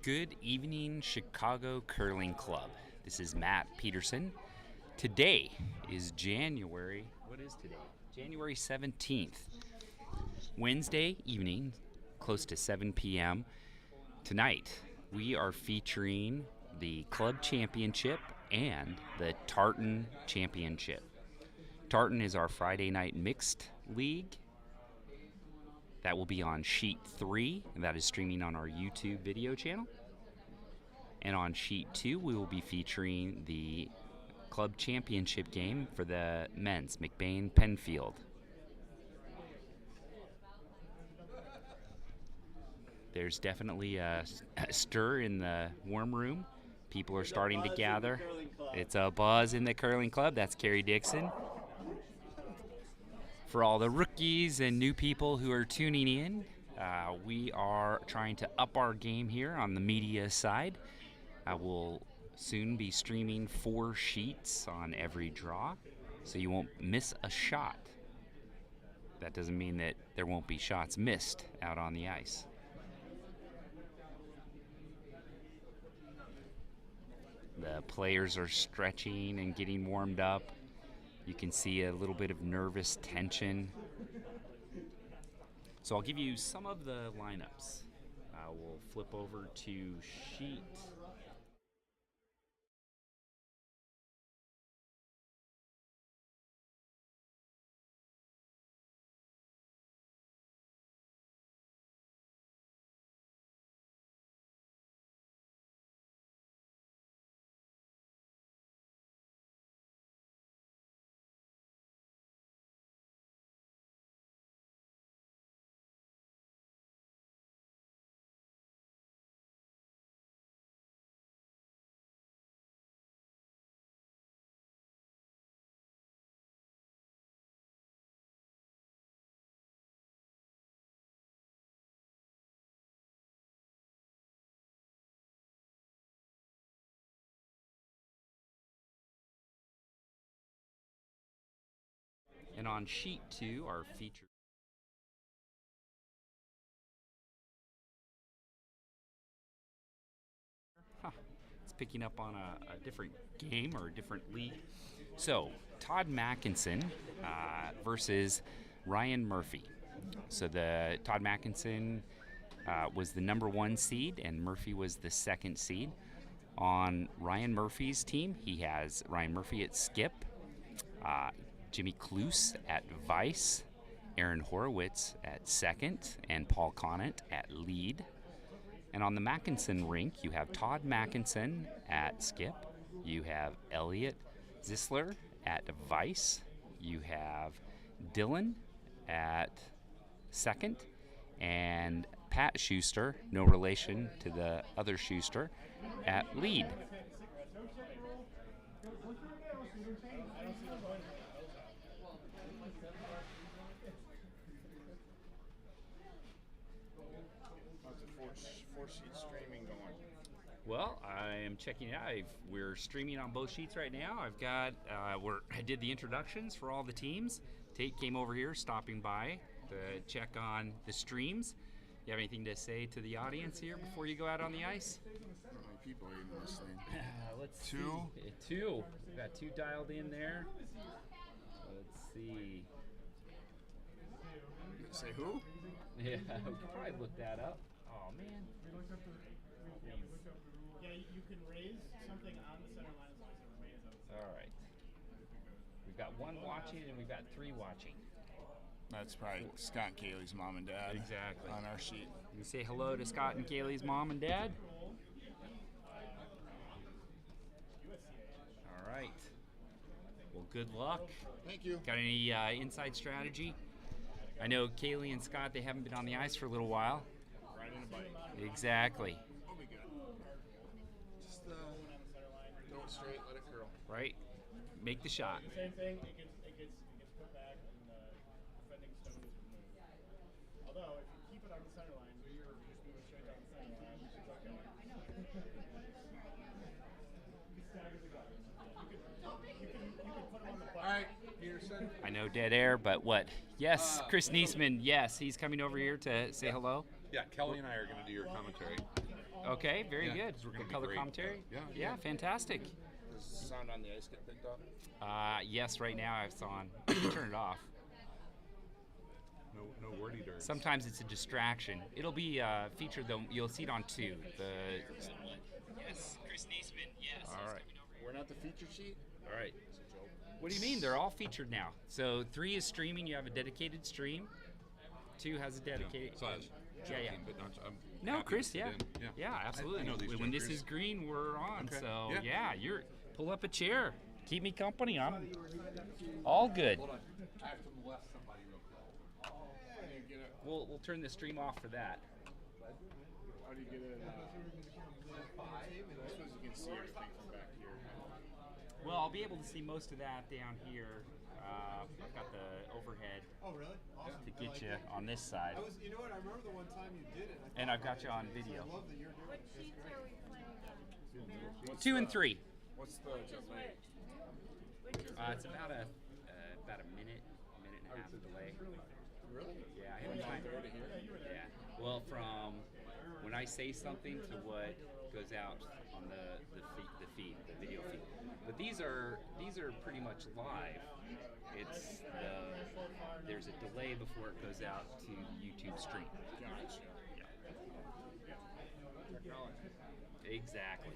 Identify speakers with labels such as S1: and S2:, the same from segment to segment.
S1: Good evening, Chicago Curling Club. This is Matt Peterson. Today is what is today? January 17th. Wednesday evening, close to 7 p.m. Tonight, we are featuring the Club Championship and the Tartan Championship. Tartan is our Friday night mixed league. That will be on Sheet 3, and that is streaming on our YouTube video channel. And on Sheet 2, we will be featuring the Club Championship game for the men's, MacBain-Penfield. There's definitely a stir in the warm room. People are starting to gather. It's a buzz in the curling club. That's Carrie Dixon. For all the rookies and new people who are tuning in, we are trying to up our game here on the media side. I will soon be streaming 4 sheets on every draw, so you won't miss a shot. That doesn't mean that there won't be shots missed out on the ice. The players are stretching and getting warmed up. You can see a little bit of nervous tension. So I'll give you some of the lineups. We'll flip over to sheet. And on sheet 2, our feature. It's picking up on a different game or a different league. So, Todd Mackinson versus Ryan Murphy. So the Todd Mackinson was the number 1 seed, and Murphy was the 2nd seed. On Ryan Murphy's team, he has Ryan Murphy at skip, Jimmy Kloos at vice, Aaron Horowitz at 2nd, and Paul Conant at lead. And on the Mackinson rink, you have Todd Mackinson at skip, you have Elliot Zisler at vice, you have Dylan at 2nd, and Pat Schuster, no relation to the other Schuster, at lead.
S2: Four sheet streaming going.
S1: Well, I am checking it out. We're streaming on both sheets right now. I've got I did the introductions for all the teams. Tate came over here, stopping by to check on the streams. You have anything to say to the audience here before you go out on the ice?
S2: How many people are even listening?
S1: Let's
S2: 2?
S1: see. 2. We've got 2 dialed in there. Let's see.
S2: Say who?
S1: Yeah, we could probably look that up. Oh man.
S3: Yeah, you can raise something on the center line as long as it remains on the center.
S1: All right. We've got 1 watching and we've got 3 watching.
S2: That's probably Scott and Kaylee's mom and dad.
S1: Exactly.
S2: On our sheet.
S1: You say hello to Scott and Kaylee's mom and dad. All right. Well, good luck.
S2: Thank you.
S1: Got any inside strategy? I know Kaylee and Scott, they haven't been on the ice for a little while.
S2: Right in a bite.
S1: Exactly.
S2: We'll be good. Just throw it straight, let it curl.
S1: Right? Make the shot.
S3: Same thing, it gets put back and the defending stone is removed. Although, if you keep it on the center line, you're just moving straight down the center line, it's okay. You can stagger the guys. You can put them on the butt.
S2: All right, Peterson.
S1: I know dead air, but what? Yes, Chris Niesman. Yes, he's coming over here to say hello.
S4: Yeah, Kelly and I are going to do your commentary.
S1: Okay, very
S2: Yeah,
S1: good.
S2: 'cause we're gonna
S1: Good
S2: be
S1: color
S2: great.
S1: commentary.
S2: Yeah,
S1: Yeah,
S2: yeah.
S1: fantastic.
S2: Does the sound on the ice get picked up?
S1: Yes, right now it's on. You can turn it off.
S2: No wordy dirts.
S1: Sometimes it's a distraction. It'll be featured though. You'll see it on 2. Yes, Chris Neesman. Yes.
S2: All right. We're not the feature sheet.
S1: All right.
S2: It's a joke.
S1: What do you mean? They're all featured now. So 3 is streaming. You have a dedicated stream. 2 has a dedicated.
S2: So I was joking, but not, I'm
S1: No,
S2: happy
S1: Chris.
S2: to
S1: Yeah.
S2: fit in.
S1: Yeah, absolutely.
S2: I know these
S1: When this
S2: jokers.
S1: is green, we're on.
S2: Okay.
S1: So
S2: Yeah.
S1: you're pull up a chair. Keep me company. I'm all good.
S4: I have to molest somebody real quick.
S1: We'll turn the stream off for that.
S3: How do you get it? I suppose you can see everything from back here.
S1: Well, I'll be able to see most of that down here. I've got the overhead
S5: Oh, really? Awesome.
S1: to get you on this side,
S5: You know what? I remember the one time you did it.
S1: and I've got you on video.
S5: I love that you're doing
S6: What
S5: it.
S6: sheets are we playing on?
S1: 2 and 3.
S3: What's the jump rate?
S6: Which is
S1: It's about a minute and a half delay.
S3: Really?
S1: Yeah, I haven't tried. Yeah. Well, from when I say something to what goes out on the feed, the video feed. But these are pretty much live. There's a delay before it goes out to YouTube stream.
S3: Gotcha.
S1: Yeah.
S3: Technology.
S1: Exactly.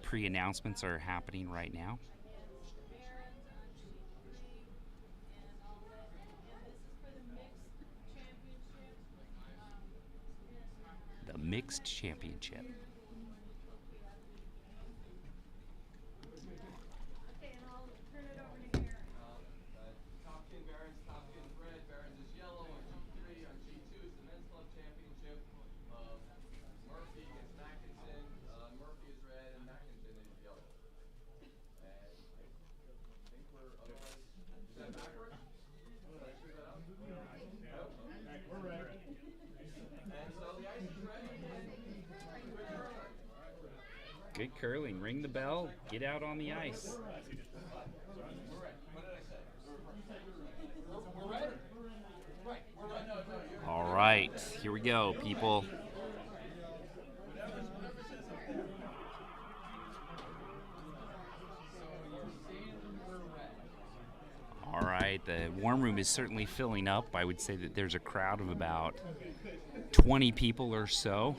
S1: pre-announcements are happening right now. The mixed championship.
S6: Okay, and I'll turn it over to Aaron.
S4: Top 10 Barons, top 10 is red, Barons is yellow. On G3, on G2 is the men's club championship. Murphy against Mackinson. Murphy is red and Mackinson is yellow. And I think we're otherwise. Is that backwards? Did I screw that up? Nope.
S3: We're ready.
S4: And so the ice is ready. Good curling.
S1: Good curling. Ring the bell. Get out on the ice.
S4: What did I say? We're ready. Right. No.
S1: All right, here we go, people. All right, the warm room is certainly filling up. I would say that there's a crowd of about 20 people or so.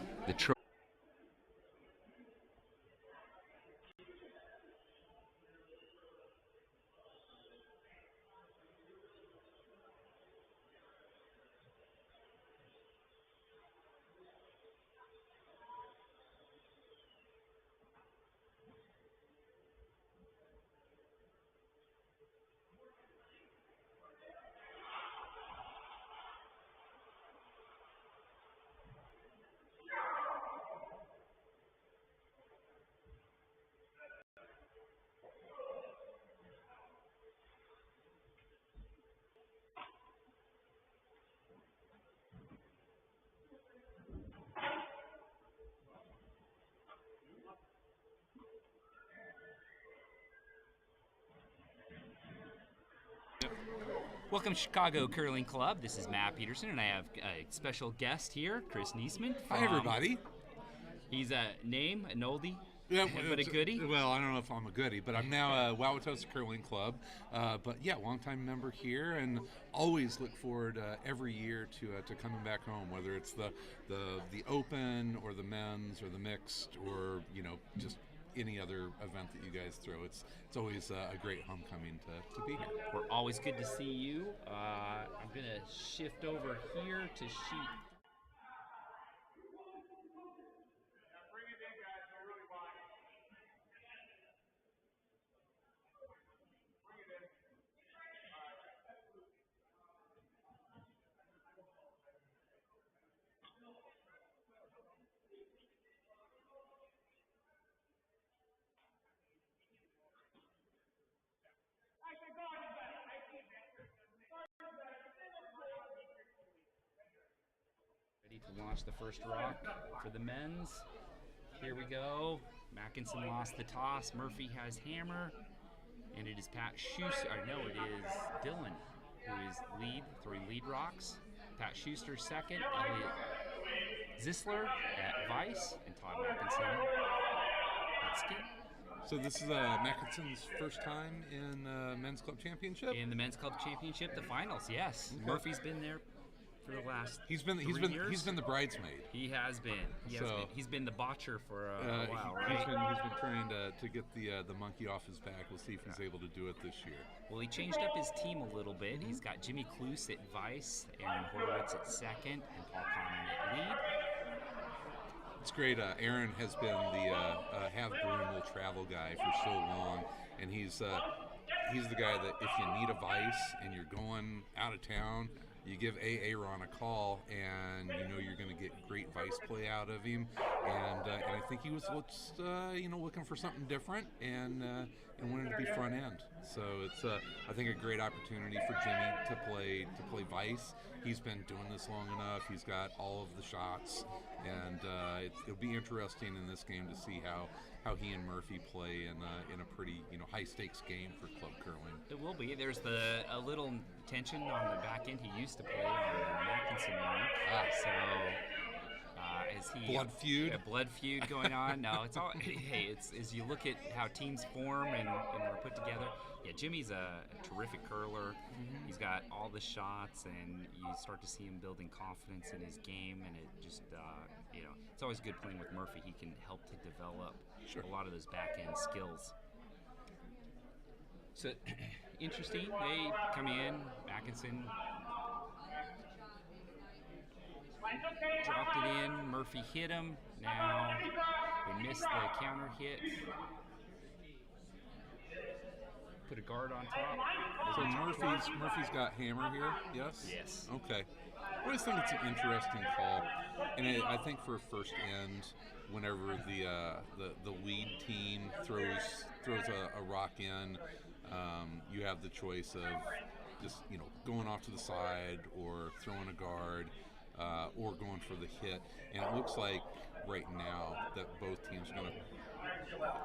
S1: Welcome to Chicago Curling Club. This is Matt Peterson, and I have a special guest here, Chris Niesman.
S2: Hi, everybody.
S1: He's a name, an oldie,
S2: Yeah,
S1: but a goodie.
S2: Well, I don't know if I'm a goodie, but I'm now a Wauwatosa Curling Club. But yeah, longtime member here, and always look forward every year to coming back home, whether it's the open or the men's or the mixed or just any other event that you guys throw. It's always a great homecoming to be here.
S1: We're always good to see you. I'm gonna shift over here to sheet. Ready to launch the first rock for the men's. Here we go. Mackinson lost the toss. Murphy has hammer. And it is Pat Schuster. No, it is Dylan who is throwing lead rocks. Pat Schuster second. Elliot Zisler at Vice. And Todd Mackinson at Skip.
S2: So this is Mackinson's first time in Men's Club Championship?
S1: In the Men's Club Championship, the finals, yes.
S2: Okay.
S1: Murphy's been there for the last
S2: He's been
S1: years.
S2: he's been the bridesmaid.
S1: He has been. He's been the botcher for a while, right?
S2: He's been trying to get the monkey off his back. We'll see if he's able to do it this year.
S1: Well, he changed up his team a little bit. He's got Jimmy Kloos at Vice, Aaron Horowitz at second, and Paul Connon at lead.
S2: It's great. Aaron has been the have Broom travel guy for so long, and he's the guy that if you need a Vice and you're going out of town, you give Aaron a call, and you're going to get great Vice play out of him. And I think he was just looking for something different and wanted to be front end. So it's I think a great opportunity for Jimmy to play Vice. He's been doing this long enough. He's got all of the shots, and it'll be interesting in this game to see how he and Murphy play in a pretty high stakes game for club curling.
S1: It will be. There's a little tension on the back end. He used to play on the Mackinson line, so as he
S2: Blood feud.
S1: A blood feud going on. No, it's all. Hey, it's as you look at how teams form and are put together. Yeah, Jimmy's a terrific curler. Mm-hmm. He's got all the shots, and you start to see him building confidence in his game, and it just it's always good playing with Murphy. He can help to develop
S2: Sure.
S1: a lot of those back end skills. So interesting. They come in, Mackinson dropped it in. Murphy hit him. Now they missed the counter hit. Put a guard on top.
S2: So Murphy's got hammer here, yes?
S1: Yes.
S2: Okay. I always think it's an interesting call, and I think for first end, whenever the lead team throws a rock in, you have the choice of just going off to the side or throwing a guard or going for the hit, and it looks like right now that both teams are going to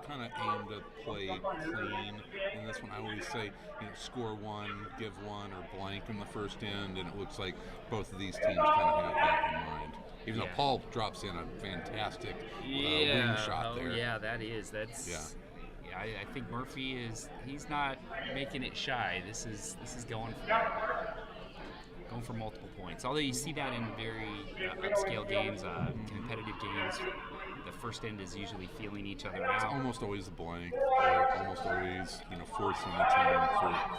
S2: kind of aim to play clean, and that's when I always say, score one, give one, or blank in the first end, and it looks like both of these teams kind of have that in mind. Even though Paul drops in a fantastic wing shot there.
S1: Yeah, that's. Yeah, I think Murphy he's not making it shy. This is going for multiple points. Although you see that in very upscale games, competitive games. The first end is usually feeling each other
S2: It's
S1: out.
S2: almost always a blank, or almost always, forcing the team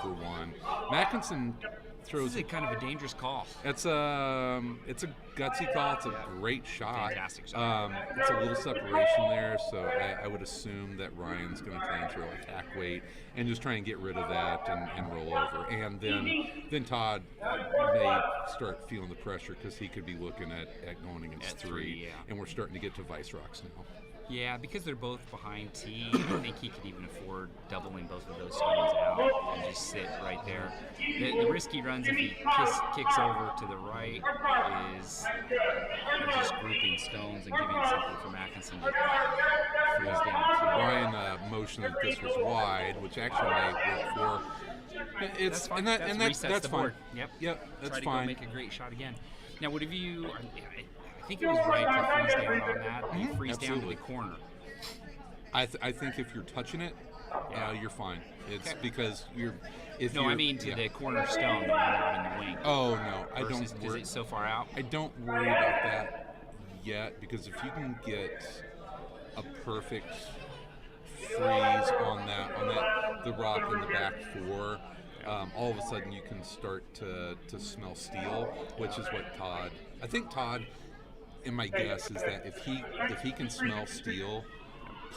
S2: for one. Mackinson throws.
S1: This is kind of a dangerous call.
S2: It's a gutsy call. It's a great shot.
S1: Fantastic shot.
S2: It's a little separation there, so I would assume that Ryan's going to try and throw attack weight and just try and get rid of that and roll over. And then Todd may start feeling the pressure because he could be looking at going against three.
S1: Yeah.
S2: And we're starting to get to vice rocks now.
S1: Yeah, because they're both behind tee, I think he could even afford doubling both of those stones out and just sit right there. The risk he runs if he kicks over to the right is just grouping stones and giving something for Mackinson to freeze down to.
S2: Ryan motioned that this was wide, which actually may work for.
S1: That's fine.
S2: That's
S1: the
S2: fine.
S1: board. Yep,
S2: that's
S1: Try to
S2: fine.
S1: go make a great shot again. Now, what have you? I think it was right to freeze down on that. You freeze down to
S2: Absolutely.
S1: the corner.
S2: I think if you're touching it, you're fine. It's because you're.
S1: I mean to the corner stone, the one out in the wing.
S2: Oh no, I don't.
S1: Is it so far out?
S2: I don't worry about that yet, because if you can get a perfect freeze on the rock in the back four, all of a sudden you can start to smell steel, which is what Todd. I think Todd, and my guess is that if he can smell steel,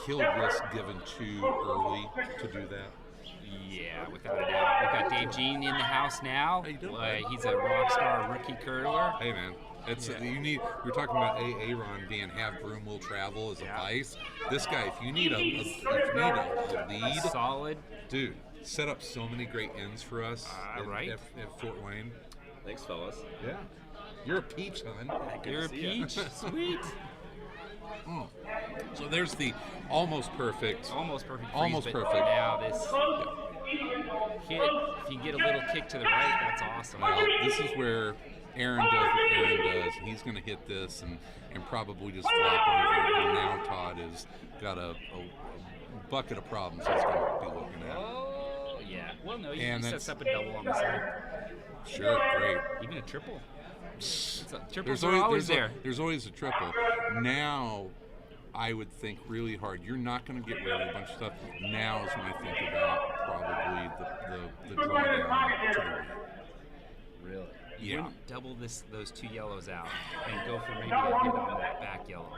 S2: he'll risk giving too early to do that.
S1: Yeah, without a doubt. We've got Dave Jean in the house now.
S2: How you doing, bud?
S1: He's a rock star rookie curler.
S2: Hey man, it's you need. We're talking about Aaron being have broom will travel as a vice. This guy, if you need a lead,
S1: Solid.
S2: dude, set up so many great ends for us
S1: Right.
S2: at Fort Wayne.
S7: Thanks, fellas.
S2: Yeah, you're a peach, hon.
S1: You're a
S7: see ya.
S1: peach. Sweet.
S2: So there's the almost perfect.
S1: Almost perfect. Freeze,
S2: Almost
S1: but
S2: perfect.
S1: Now this hit, if you get a little kick to the right, that's awesome.
S2: Well, this is where Aaron does what Aaron does. He's going to hit this and probably just flop over. And now Todd has got a bucket of problems he's going to be looking at.
S1: Oh, yeah. Well, no, he
S2: And
S1: sets
S2: that's-
S1: up a double on the side.
S2: Sure, great.
S1: Even a triple. Triples are always there.
S2: There's always a triple. Now, I would think really hard. You're not going to get rid of a bunch of stuff. Now is when I think about probably the drawdown to the right.
S1: Really? You
S2: Yeah.
S1: wouldn't double those two yellows out and go for maybe a hit on that back yellow.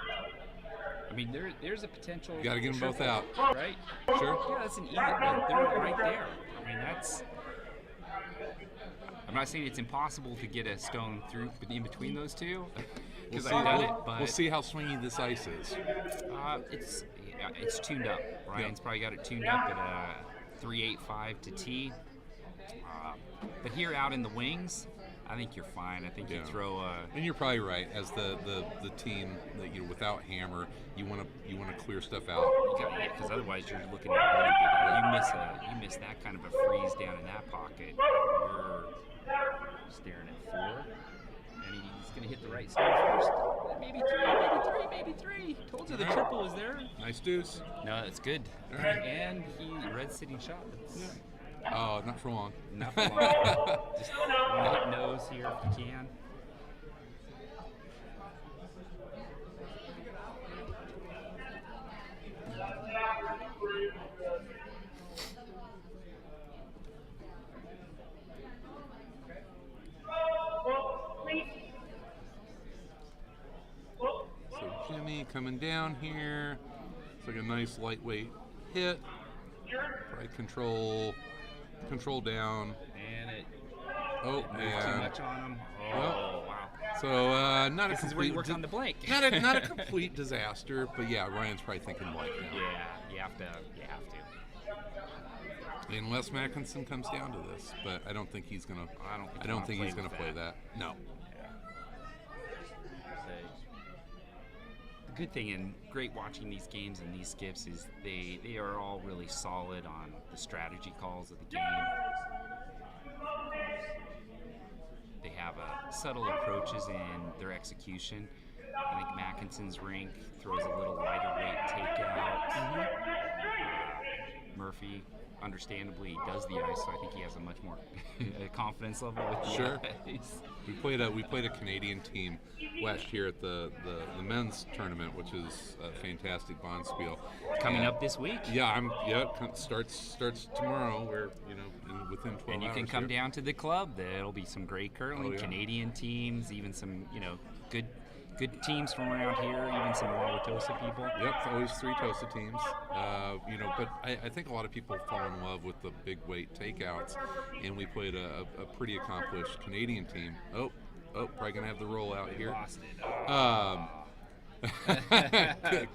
S1: I mean, there's a potential.
S2: You got to get them both
S1: triple,
S2: out.
S1: right?
S2: Sure.
S1: Yeah, that's an easy. They're right there. I mean, that's. I'm not saying it's impossible to get a stone through in between those two, because I've done it. But
S2: we'll see how swingy this ice is.
S1: it's tuned up. Ryan's probably got it tuned up at a 3.85 to tee. But here out in the wings, I think you're fine. I think you throw a.
S2: And you're probably right. As the team that without hammer, you want to clear stuff out.
S1: Because otherwise you're looking at a really big. You miss that kind of a freeze down in that pocket. You're staring at 4, and he's going to hit the right stone first. Maybe three. Told you the triple is there.
S2: Nice deuce.
S1: No, that's good.
S2: All right.
S1: And red sitting shot. That's
S2: Oh, not for long.
S1: not for long. Just hit nose here if you can.
S2: coming down here. It's like a nice lightweight hit. Probably control down.
S1: And it
S2: Oh,
S1: moved too
S2: and
S1: much on him. Oh,
S2: Well,
S1: wow.
S2: so not
S1: This
S2: a
S1: is where you
S2: complete
S1: work on the blank.
S2: not a complete disaster, but yeah, Ryan's probably thinking blank now.
S1: Yeah, you have to.
S2: Unless Mackinson comes down to this, but I don't think he's gonna.
S1: I don't think
S2: he's
S1: play
S2: gonna
S1: with
S2: play
S1: that.
S2: that. No.
S1: The good thing and great watching these games and these skips is they are all really solid on the strategy calls of the game. They have subtle approaches in their execution. I think Mackinson's rink throws a little lighter weight takeout. Murphy, understandably, does the ice, so I think he has a much more confidence level with the
S2: Sure.
S1: ice.
S2: We played a Canadian team last year at the men's tournament, which is a fantastic bonspiel.
S1: Coming up this week.
S2: Starts tomorrow. We're within 12
S1: And you
S2: hours
S1: can come
S2: here.
S1: down to the club. There'll be some great curling,
S2: Oh, yeah.
S1: Canadian teams, even some good teams from around here, even some Wauwatosa people.
S2: Yep, it's always 3 Tosa teams. But I think a lot of people fall in love with the big weight takeouts, and we played a pretty accomplished Canadian team. Oh, probably gonna have the rollout here.
S1: Lost it.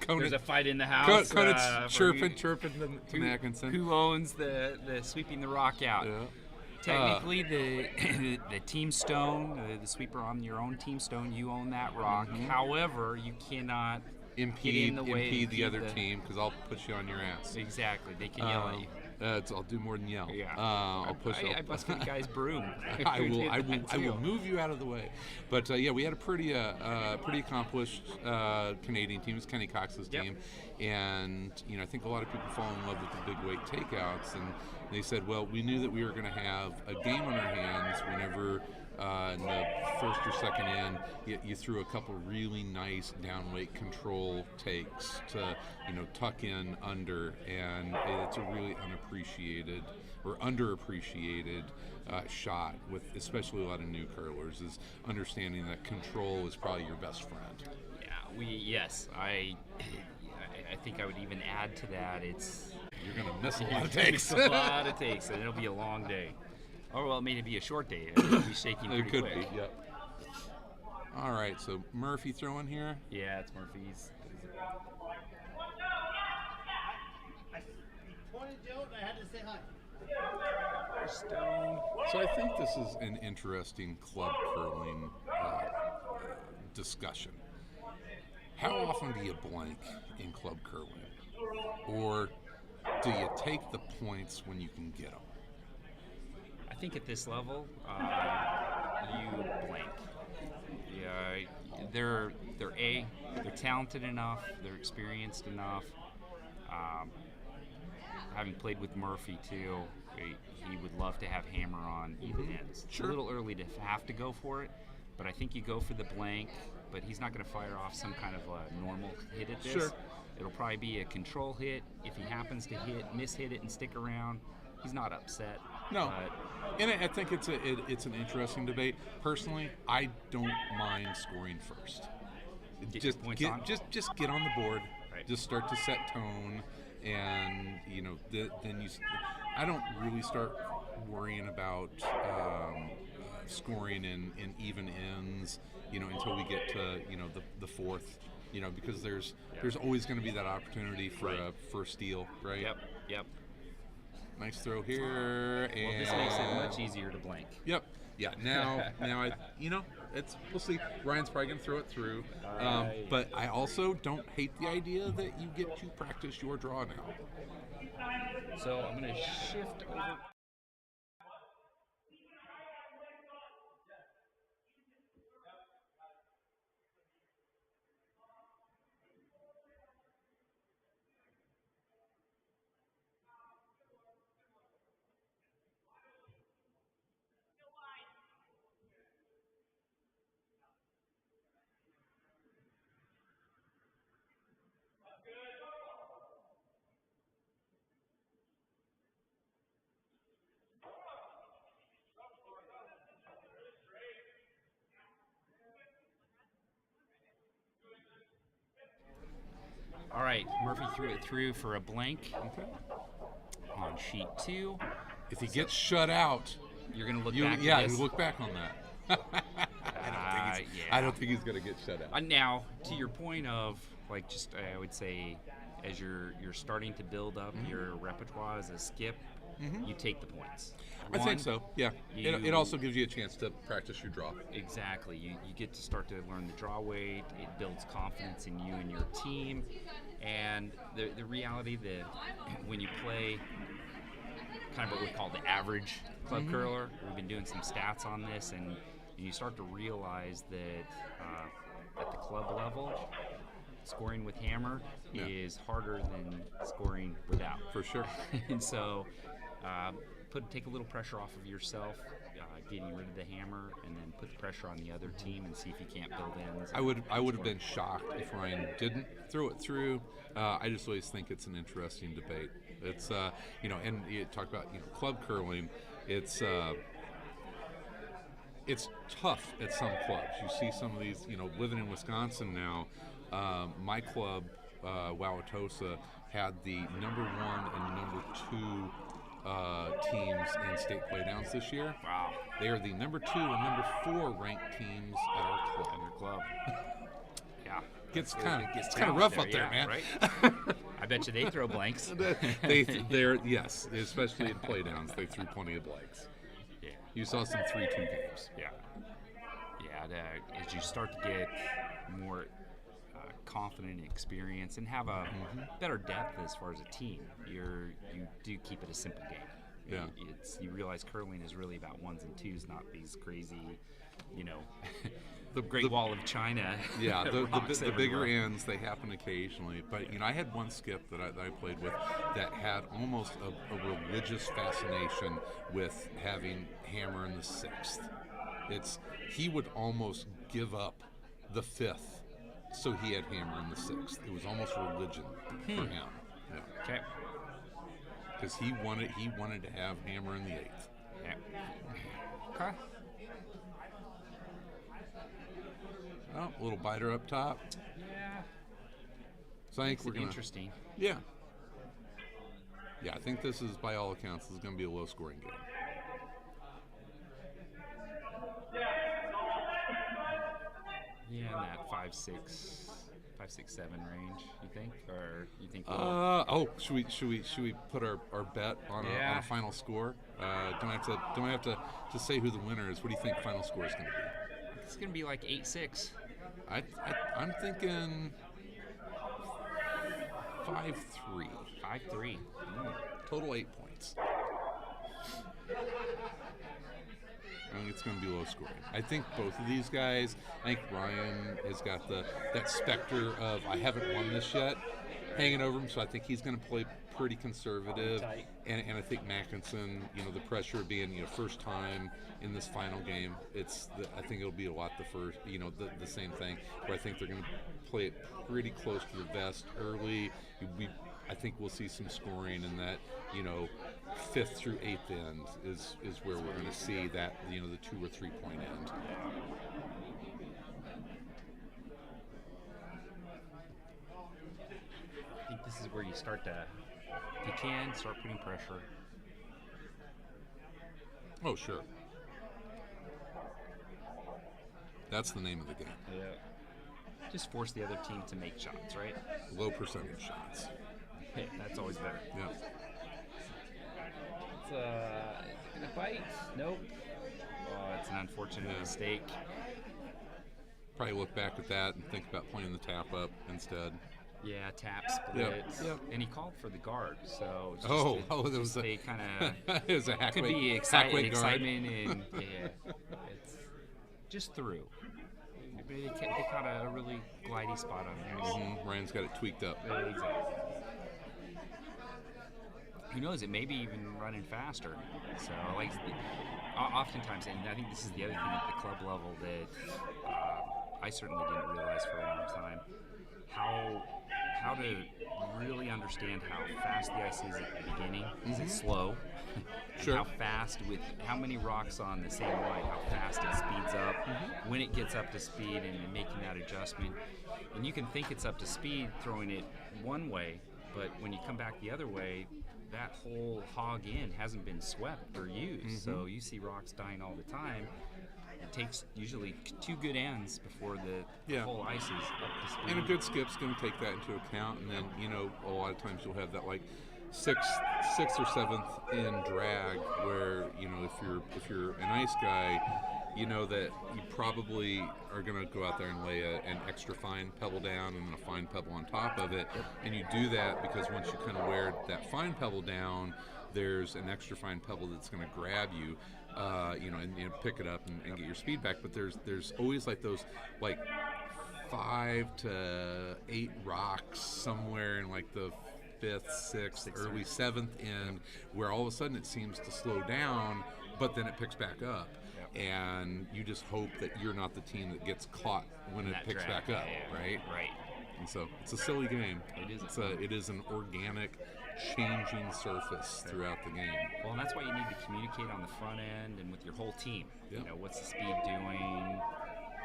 S2: Conant-
S1: There's a fight in the house.
S2: Conant's
S1: for
S2: chirping to Mackinson.
S1: Who owns the sweeping the rock out?
S2: Yeah.
S1: Technically, the team stone, the sweeper on your own team stone, you own that rock. However, you cannot get in the way
S2: impede
S1: of
S2: the other team because I'll put you on your ass.
S1: Exactly, they can yell at you.
S2: I'll do more than yell.
S1: Yeah,
S2: I'll push.
S1: I busted the guy's broom.
S2: I
S1: Who
S2: will.
S1: did
S2: I
S1: that
S2: will
S1: too.
S2: move you out of the way. But we had a pretty accomplished Canadian team. It's Kenny Cox's
S1: Yep.
S2: team, and I think a lot of people fall in love with the big weight takeouts. And they said, well, we knew that we were going to have a game on our hands whenever. In the first or second end, you threw a couple really nice downweight control takes to, tuck in under, and it's a really unappreciated or underappreciated shot with especially a lot of new curlers is understanding that control is probably your best friend.
S1: Yeah, I think I would even add to that.
S2: You're gonna miss a lot of
S1: It's
S2: takes.
S1: a lot of takes, and it'll be a long day. Or well, it may be a short day. It'll be shaking pretty
S2: It could
S1: quick.
S2: be. Yep. All right, so Murphy throwing here.
S1: Yeah, it's Murphy's.
S3: He pointed Joe, and I had to say hi.
S1: Stone.
S2: So I think this is an interesting club curling discussion. How often do you blank in club curling? Or do you take the points when you can get them?
S1: I think at this level, you blank. Yeah, they're talented enough, they're experienced enough. Having played with Murphy too, he would love to have hammer on even ends. It's
S2: Sure.
S1: a little early to have to go for it, but I think you go for the blank. But he's not going to fire off some kind of a normal hit at this.
S2: Sure.
S1: It'll probably be a control hit. If he happens to miss-hit it and stick around, he's not upset.
S2: No,
S1: But
S2: and I think it's an interesting debate. Personally, I don't mind scoring first.
S1: Get your points on.
S2: Just get on the board.
S1: Right.
S2: Just start to set tone, and then I don't really start worrying about scoring in even ends. Until we get to the fourth. Because there's always going to be that opportunity for a steal, right?
S1: Yep.
S2: Nice throw here, and
S1: Well, this makes it much easier to blank.
S2: Yep. Yeah. Now we'll see. Ryan's probably gonna throw it through, but I also don't hate the idea that you get to practice your draw now.
S1: So I'm going to shift over. right, Murphy threw it through for a blank
S2: Okay.
S1: on sheet 2.
S2: If he gets shut out,
S1: You're going to look
S2: you
S1: back
S2: yeah,
S1: at this.
S2: you look back on that. I don't think he's going to get shut out.
S1: Now, to your point of, like, just I would say, as you're starting to build up your repertoire as a skip, you take the points.
S2: I think so. Yeah. It
S1: you-
S2: also gives you a chance to practice your draw.
S1: Exactly. You get to start to learn the draw weight. It builds confidence in you and your team. And the reality that when you play kind of what we call the average club curler, we've been doing some stats on this, and you start to realize that at the club level, scoring with hammer
S2: Yeah.
S1: is harder than scoring without.
S2: For sure.
S1: And so take a little pressure off of yourself, getting rid of the hammer, and then put the pressure on the other team and see if you can't build ends.
S2: I would have been shocked if Ryan didn't throw it through. I just always think it's an interesting debate. It's and you talk about club curling. It's tough at some clubs. You see some of these, living in Wisconsin now. My club, Wauwatosa, had the number 1 and number 2 teams in state playdowns this year.
S1: Wow.
S2: They are the number 2 and number 4 ranked teams at our club.
S1: Your club. Yeah.
S2: Gets
S1: It
S2: kind
S1: gets
S2: of
S1: down
S2: rough up there,
S1: yeah,
S2: man.
S1: Right? I bet you they throw blanks.
S2: They're yes, especially in playdowns, they threw plenty of blanks.
S1: Yeah.
S2: You saw some 3-2 games.
S1: Yeah. As you start to get more confident and experience and have a better depth as far as a team, you do keep it a simple game.
S2: Yeah.
S1: You realize curling is really about 1s and 2s, not these crazy, the Great Wall of China.
S2: Yeah,
S1: rocks
S2: the bigger
S1: everywhere.
S2: ends, they happen occasionally. But, I had one skip that I played with that had almost a religious fascination with having hammer in the 6th. He would almost give up the 5th so he had hammer in the 6th. It was almost religion for him. Yeah.
S1: Okay.
S2: Because he wanted to have hammer in the 8th.
S1: Yeah. Okay.
S2: Oh, a little biter up top.
S1: Yeah.
S2: So I think
S1: It's
S2: we're gonna.
S1: interesting.
S2: Yeah. Yeah, I think this is, by all accounts, this is going to be a low-scoring game.
S1: Yeah, in that 5-6, 5-6-7 range. You think, or you think?
S2: Should we put our bet on
S1: Yeah.
S2: a final score? Don't I have to say who the winner is? What do you think final score is going to be?
S1: It's gonna be like 8-6.
S2: I'm thinking 5-3.
S1: 5-3.
S2: Total 8 points. I think it's going to be low scoring. I think both of these guys, I think Ryan has got that specter of I haven't won this yet hanging over him, so I think he's going to play pretty conservative.
S1: Tight.
S2: And I think Mackinson, the pressure of being first time in this final game, I think it'll be a lot the first, the same thing, where I think they're going to play it pretty close to the vest early. I think we'll see some scoring in that, 5th through 8th end is where we're going to see that, the 2 or 3 point end.
S1: I think this is where you start to, if you can, start putting pressure.
S2: Oh, sure. That's the name of the game.
S1: Yeah. Just force the other team to make shots, right?
S2: Low percentage shots.
S1: Hey, that's always better.
S2: Yeah.
S1: It's gonna bite. Nope. Oh, it's an unfortunate mistake.
S2: Probably look back at that and think about playing the tap up instead.
S1: Yeah, tap split.
S2: Yep.
S1: And he called for the guard, so it's
S2: There was
S1: they kind of
S2: it was a hack
S1: could
S2: weight,
S1: be
S2: hack weight guard.
S1: excitement and it's just through. They caught a really glidey spot on there.
S2: Ryan's got it tweaked up.
S1: Exactly. Who knows? It may be even running faster. So, oftentimes, and I think this is the other thing at the club level that I certainly didn't realize for a long time, how to really understand how fast the ice is at the beginning. Is it slow? and
S2: Sure.
S1: how fast, with how many rocks on the same line, how fast it speeds up, when it gets up to speed, and making that adjustment. And you can think it's up to speed throwing it one way, but when you come back the other way, that whole hog end hasn't been swept or used. So you see rocks dying all the time. It takes usually 2 good ends before the
S2: Yeah.
S1: whole ice is up to speed.
S2: And a good skip's going to take that into account, and then a lot of times you'll have that like sixth or seventh in drag, where if you're an ice guy, that you probably are going to go out there and lay an extra fine pebble down and then a fine pebble on top of it, and you do that because once you kind of wear that fine pebble down, there's an extra fine pebble that's going to grab you. And pick it up and get your speed back. But there's always like those like 5 to 8 rocks somewhere in like the 5th, 6th, early 7th end, where all of a sudden it seems to slow down, but then it picks back up. And you just hope that you're not the team that gets caught when it
S1: That
S2: picks
S1: drag,
S2: back up,
S1: yeah,
S2: right?
S1: Right.
S2: And so it's a silly game.
S1: It is.
S2: It is an organic, changing surface throughout the game.
S1: Well, and that's why you need to communicate on the front end and with your whole team.
S2: Yep.
S1: What's the speed doing?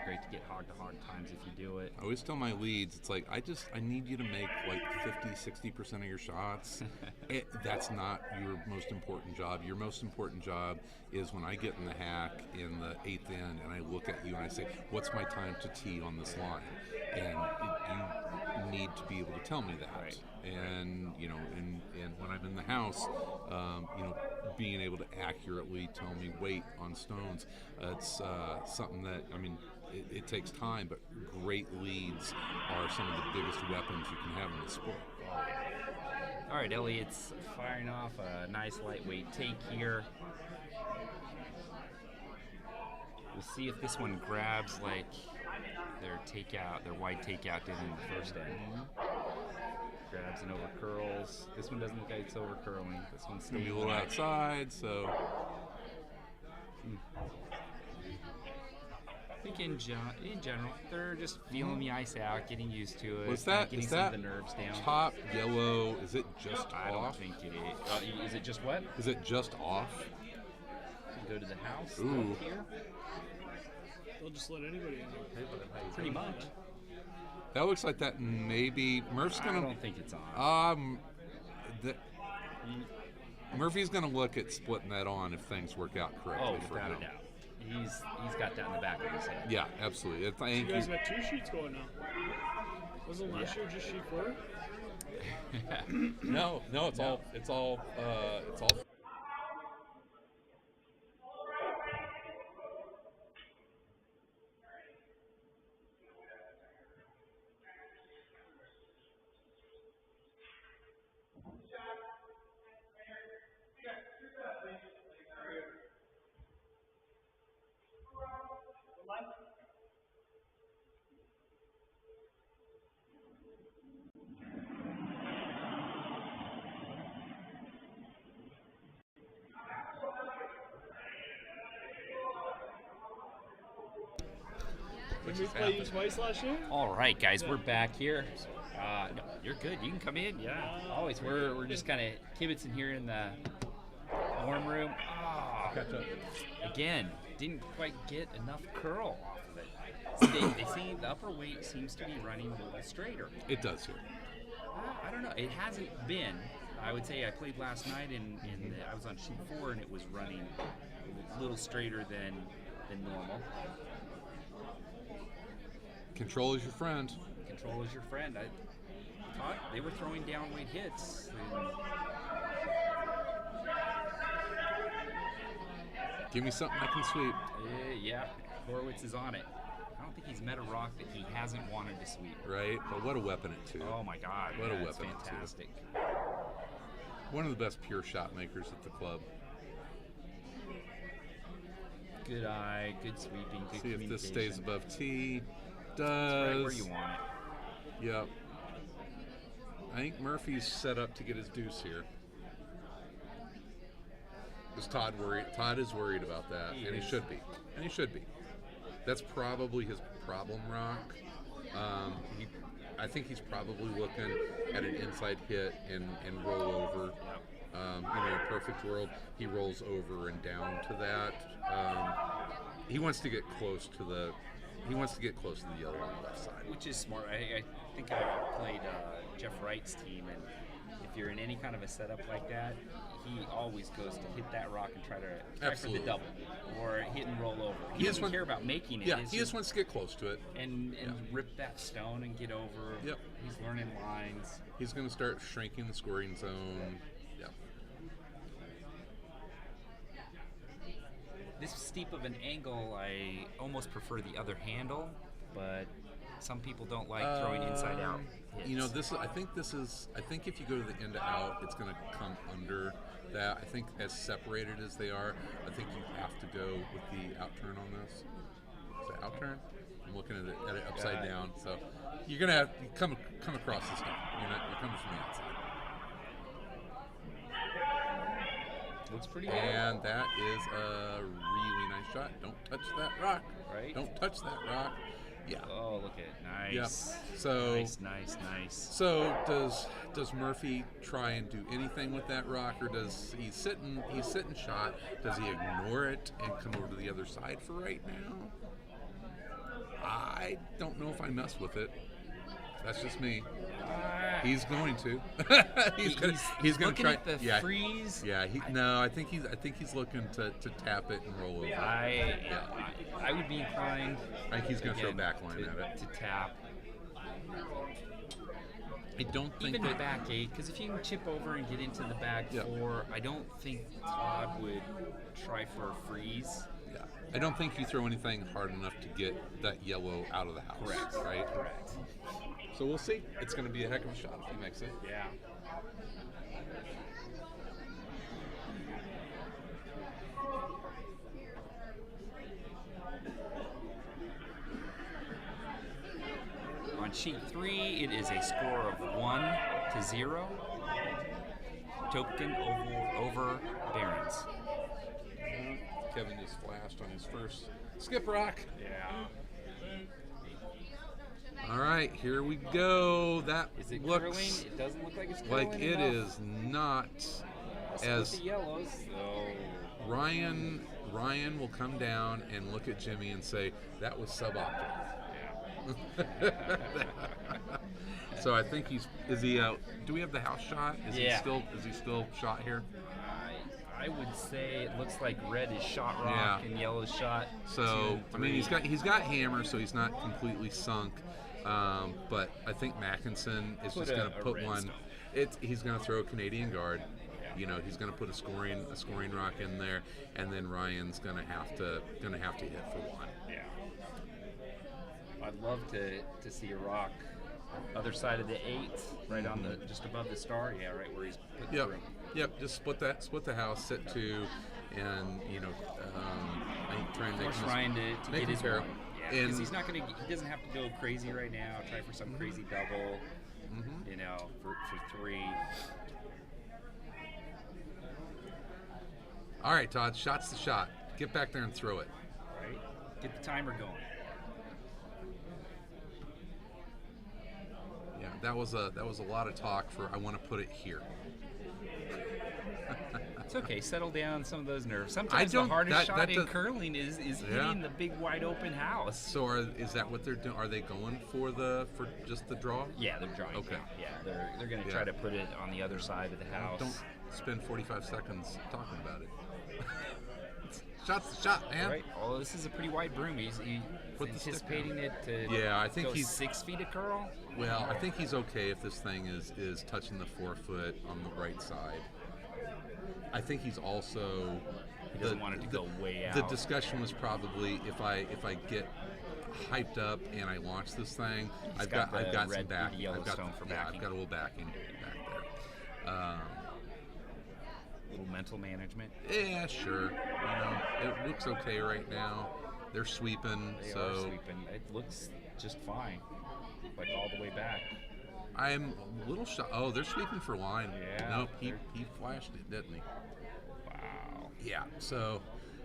S1: Great to get hog-to-hog times if you do it.
S2: I always tell my leads, it's like, I need you to make like 50-60% of your shots. That's not your most important job. Your most important job is when I get in the hack in the 8th end and I look at you and I say, what's my time to tee on this line? And you need to be able to tell me that.
S1: Right.
S2: And and when I'm in the house, being able to accurately tell me weight on stones, it's something that, it takes time, but great leads are some of the biggest weapons you can have in the sport.
S1: All right, Elliot's firing off a nice lightweight take here. We'll see if this one grabs like their wide takeout did in the first end. Grabs and over curls. This one doesn't look like it's over curling. This one's
S2: It's gonna be a
S1: staying
S2: little
S1: wide.
S2: outside, so
S1: I think in general, they're just feeling the ice out, getting used to it,
S2: was
S1: kinda
S2: that
S1: getting
S2: is
S1: some
S2: that
S1: of the nerves down.
S2: top yellow? Is it just
S1: I don't
S2: off?
S1: think it is. Is it just what?
S2: Is it just off?
S1: Go to the house.
S2: Ooh.
S1: Look here.
S3: They'll just let anybody in.
S1: Pretty much.
S2: That looks like that maybe Murph's
S1: I
S2: gonna.
S1: don't think it's on.
S2: Murphy's gonna look at splitting that on if things work out correctly for
S1: without
S2: him.
S1: a doubt. He's got that in the back of his head.
S2: Yeah, absolutely. I
S3: You
S2: think
S3: guys got 2 sheets going now. Wasn't last year just sheet 4?
S2: no, it's all.
S3: Did we play you twice last year?
S1: All right, guys, we're back here. No, you're good. You can come in. Yeah, always. We're just kind of kibitzing here in the warm room. Oh, again, didn't quite get enough curl off of it. So they see the upper weight seems to be running a little straighter.
S2: It does here.
S1: I don't know. It hasn't been. I would say I played last night and I was on sheet 4 and it was running a little straighter than normal.
S2: Control is your friend.
S1: Control is your friend. I thought they were throwing downweight hits. And
S2: Give me something I can sweep.
S1: yeah, Horowitz is on it. I don't think he's met a rock that he hasn't wanted to sweep.
S2: Right? But what a weapon at 2.
S1: Oh my God!
S2: What a
S1: yeah, it's
S2: weapon, too.
S1: fantastic.
S2: One of the best pure shot makers at the club.
S1: Good eye, good sweeping, good
S2: See if this
S1: communication.
S2: stays above tee.
S1: It's right where
S2: Does.
S1: you want it.
S2: Yep. I think Murphy's set up to get his deuce here. Is Todd worried? Todd is worried about that,
S1: He
S2: and he
S1: is.
S2: should be. And he should be. That's probably his problem rock. I think he's probably looking at an inside hit and roll over. perfect world, he rolls over and down to that. He wants to get close to the yellow on the left side.
S1: Which is smart. I think I played Jeff Wright's team, and if you're in any kind of a setup like that, he always goes to hit that rock and try for the
S2: Absolutely.
S1: double or hit and roll over. He
S2: just
S1: doesn't care about making it.
S2: Yeah,
S1: It's
S2: he just wants to get close to it.
S1: and rip that stone and get over.
S2: Yep.
S1: He's learning lines.
S2: He's going to start shrinking the scoring zone. Yeah.
S1: This steep of an angle, I almost prefer the other handle, but some people don't like throwing inside out hits.
S2: You know, I think if you go to the end to out, it's going to come under that. I think as separated as they are, I think you have to go with the out turn on this. Is it out turn? I'm looking at it upside down. So you're going to have to come across the stone. You're coming from the outside.
S1: Looks pretty good.
S2: And that is a really nice shot. Don't touch that rock.
S1: Right.
S2: Don't touch that rock. Yeah.
S1: Oh, look at it. Nice.
S2: Yep. So
S1: Nice.
S2: So does Murphy try and do anything with that rock, or does he's sitting shot? Does he ignore it and come over to the other side for right now? I don't know if I mess with it. That's just me. He's going to. he's going to
S1: looking
S2: try
S1: at the freeze.
S2: Yeah. I think he's looking to tap it and roll over.
S1: I would be inclined.
S2: I think he's going to throw
S1: again,
S2: backline at it.
S1: to tap.
S2: I don't think
S1: Even the
S2: that,
S1: back eight, because if you can chip over and get into the back
S2: Yeah.
S1: four, I don't think Todd would try for a freeze.
S2: Yeah. I don't think you throw anything hard enough to get that yellow out of the house.
S1: Correct.
S2: Right?
S1: Correct.
S2: So we'll see. It's going to be a heck of a shot if he makes it.
S1: Yeah. On sheet 3, it is a score of 1-0. Token over Barons.
S2: Kevin just flashed on his first skip rock.
S1: Yeah.
S2: All right, here we go. That
S1: Is it
S2: looks
S1: curling? It doesn't look like it's curling
S2: like it
S1: enough.
S2: is not
S1: With
S2: as
S1: the yellows, so
S2: Ryan will come down and look at Jimmy and say that was suboptimal. So I think do we have the house shot? Is he still shot here?
S1: I would say it looks like red is shot rock and yellow is shot.
S2: So
S1: 2,
S2: I mean
S1: 3.
S2: he's got hammer, so he's not completely sunk. But I think Mackinson is
S1: Put
S2: just going
S1: a
S2: to put
S1: red
S2: one.
S1: stone.
S2: He's going to throw a Canadian guard. You know, he's going to put a scoring rock in there, and then Ryan's going to have to hit for one.
S1: Yeah. I'd love to see a rock other side of the 8, right on the just above the star. Yeah, right where he's put
S2: Yep.
S1: through.
S2: Yep. Just split the house, sit 2, and I try and make
S1: Force
S2: him
S1: Ryan to
S2: make
S1: get
S2: him
S1: his
S2: fair.
S1: one. Yeah, because
S2: And
S1: he doesn't have to go crazy right now. Try for some crazy double. For 3.
S2: all right, Todd. Shot's the shot. Get back there and throw it.
S1: Right. Get the timer going.
S2: Yeah, that was a lot of talk for I want to put it here.
S1: It's okay. Settle down some of those nerves. Sometimes the
S2: don't-
S1: hardest
S2: that-
S1: shot
S2: that
S1: in
S2: does-
S1: curling is hitting the big wide open house.
S2: So is that what they're doing? Are they going for just the draw?
S1: Yeah, they're drawing.
S2: Okay.
S1: Yeah, they're going to
S2: Yeah.
S1: try to put it on the other side of the house.
S2: Don't spend 45 seconds talking about it. Shot's the shot, man.
S1: Right. Oh, this is a pretty wide broom. He's
S2: Put the stick
S1: anticipating it to
S2: Yeah, I think
S1: go
S2: he's
S1: 6 feet of curl.
S2: Well, I think he's okay if this thing is touching the 4-foot on the right side. I think he's also
S1: He doesn't want it to go way out.
S2: The discussion was probably if I get hyped up and I launch this thing, I've got
S1: the
S2: some
S1: red-
S2: back.
S1: the yellow
S2: I've got
S1: stone for
S2: I've
S1: backing.
S2: got a little backing back there.
S1: Little mental management.
S2: Yeah, sure. It looks okay right now. They're sweeping,
S1: They
S2: so
S1: are sweeping. It looks just fine, like all the way back.
S2: I'm a little shocked. Oh, they're sweeping for line.
S1: Yeah,
S2: Nope, he flashed it, didn't he?
S1: Wow.
S2: Yeah. So,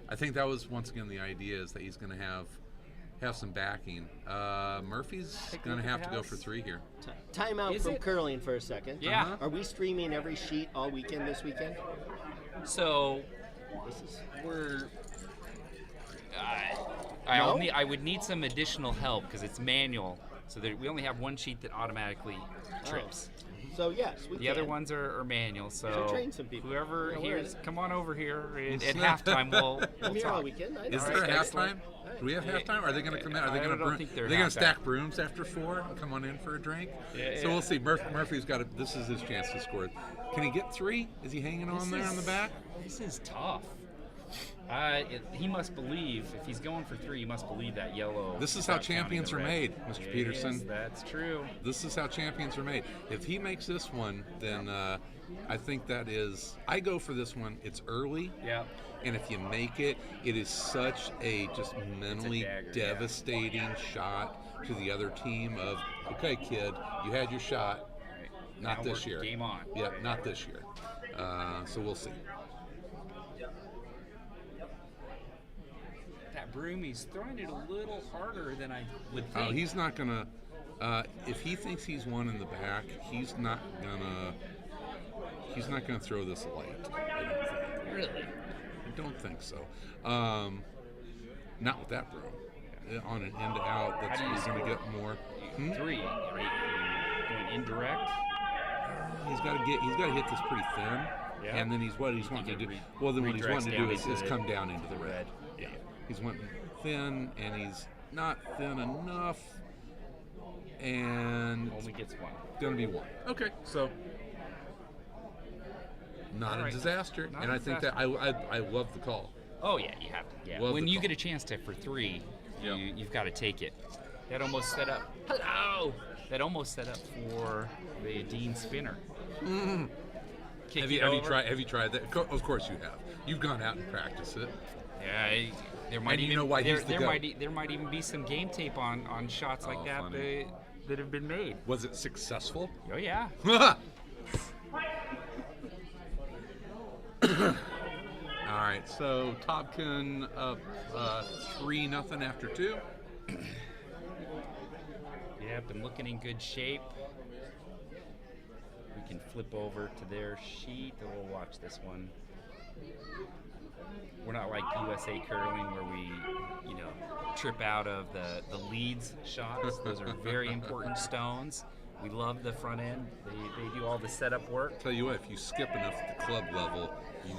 S2: I think that was once again the idea is that he's going to have some backing. Murphy's
S1: Take a
S2: going to
S1: look at
S2: have
S1: the
S2: to go
S1: house.
S2: for 3 here.
S7: Time out
S1: Is
S7: from
S1: it?
S7: curling for a second.
S1: Yeah.
S7: Are we streaming every sheet all weekend this weekend?
S1: So we're. I would need some additional help because it's manual. So we only have one sheet that automatically trips.
S7: So yes, we
S1: The other ones are manual. So
S7: should train some people.
S1: whoever
S7: Yeah,
S1: here's, come on over here at
S2: Snap.
S1: halftime. We'll
S7: I'm here all
S1: talk.
S7: weekend. I know.
S2: Is there a
S1: excellent.
S2: halftime? Do we have halftime? Are they going to come in? Are they
S1: I
S2: going to
S1: don't think they're
S2: going to
S1: halftime.
S2: stack brooms after 4 and come on in for a drink? So we'll see. Murphy's got it. This is his chance to score. Can he get 3? Is he hanging on there on the back?
S1: This is tough. He must believe, if he's going for 3, he must believe that yellow.
S2: This is how
S1: not counting
S2: champions
S1: the
S2: are
S1: red.
S2: made, Mr.
S1: Yes,
S2: Peterson.
S1: That's true.
S2: This is how champions are made. If he makes this one, then I think that is. I go for this one. It's early.
S1: Yeah.
S2: And if you make it, it is such a just mentally
S1: dagger, yeah.
S2: devastating shot to the other team of, okay, kid, you had your shot. Not
S1: Now
S2: this
S1: we're
S2: year.
S1: game on.
S2: Yeah,
S1: Okay.
S2: not this year. So we'll see.
S1: That broom, he's throwing it a little harder than I would think.
S2: Oh, he's not gonna. If he thinks he's one in the back, he's not gonna. He's not gonna throw this light. I don't think.
S1: Really?
S2: I don't think so. Not with that broom. On an end to out, that's
S1: How do you
S2: he's gonna
S1: score?
S2: get more.
S1: 3, right? Going indirect.
S2: He's got to hit this pretty thin,
S1: Yeah.
S2: and then he's wanting to do. Well, then what he's
S1: redirects
S2: wanting to
S1: down
S2: do is
S1: into
S2: come down into the red.
S1: red.
S2: Yeah. He's wanting thin, and he's not thin enough, and
S1: Only gets 1.
S2: going to be 1. Okay, so not
S1: All
S2: a
S1: right.
S2: disaster,
S1: Not
S2: and
S1: a
S2: I think that I love the call.
S1: Oh yeah, you have to. Yeah.
S2: Love
S1: When
S2: the
S1: you
S2: call.
S1: get a chance to for 3,
S2: Yeah.
S1: you've got to take it. That almost set up. Hello. That almost set up for the Dean spinner. Kick
S2: Have
S1: it
S2: you
S1: over.
S2: tried? Have you tried that? Of course you have. You've gone out and practiced it.
S1: Yeah. There might
S2: And you
S1: even
S2: know why
S1: there,
S2: he's the
S1: there
S2: goat.
S1: might there might even be some game tape on shots like
S2: Oh,
S1: that
S2: funny.
S1: that have been made.
S2: Was it successful?
S1: Oh yeah.
S2: All right, so Tobkin up 3-0 after 2.
S1: Yeah, been looking in good shape. We can flip over to their sheet, and we'll watch this one. We're not like USA curling where we, trip out of the leads shots. Those are very important stones. We love the front end. They do all the setup work.
S2: Tell you what, if you skip enough at the club level, you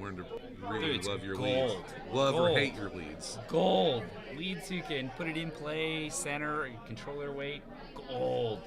S2: learn to really
S1: Dude, it's
S2: love your
S1: gold.
S2: leads. Love or
S1: Gold.
S2: hate your leads.
S1: Gold. Leads you can put it in play, center, controller weight. Gold.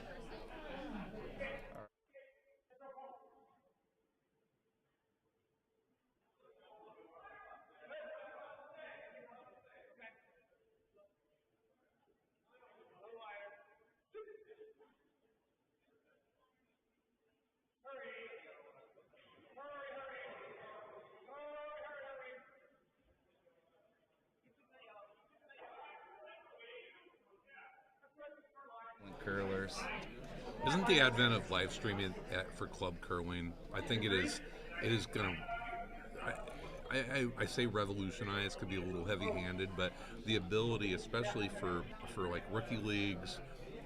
S1: Curlers.
S2: Isn't the advent of live streaming for club curling? I think it is going to. I say revolutionize could be a little heavy-handed, but the ability, especially for like rookie leagues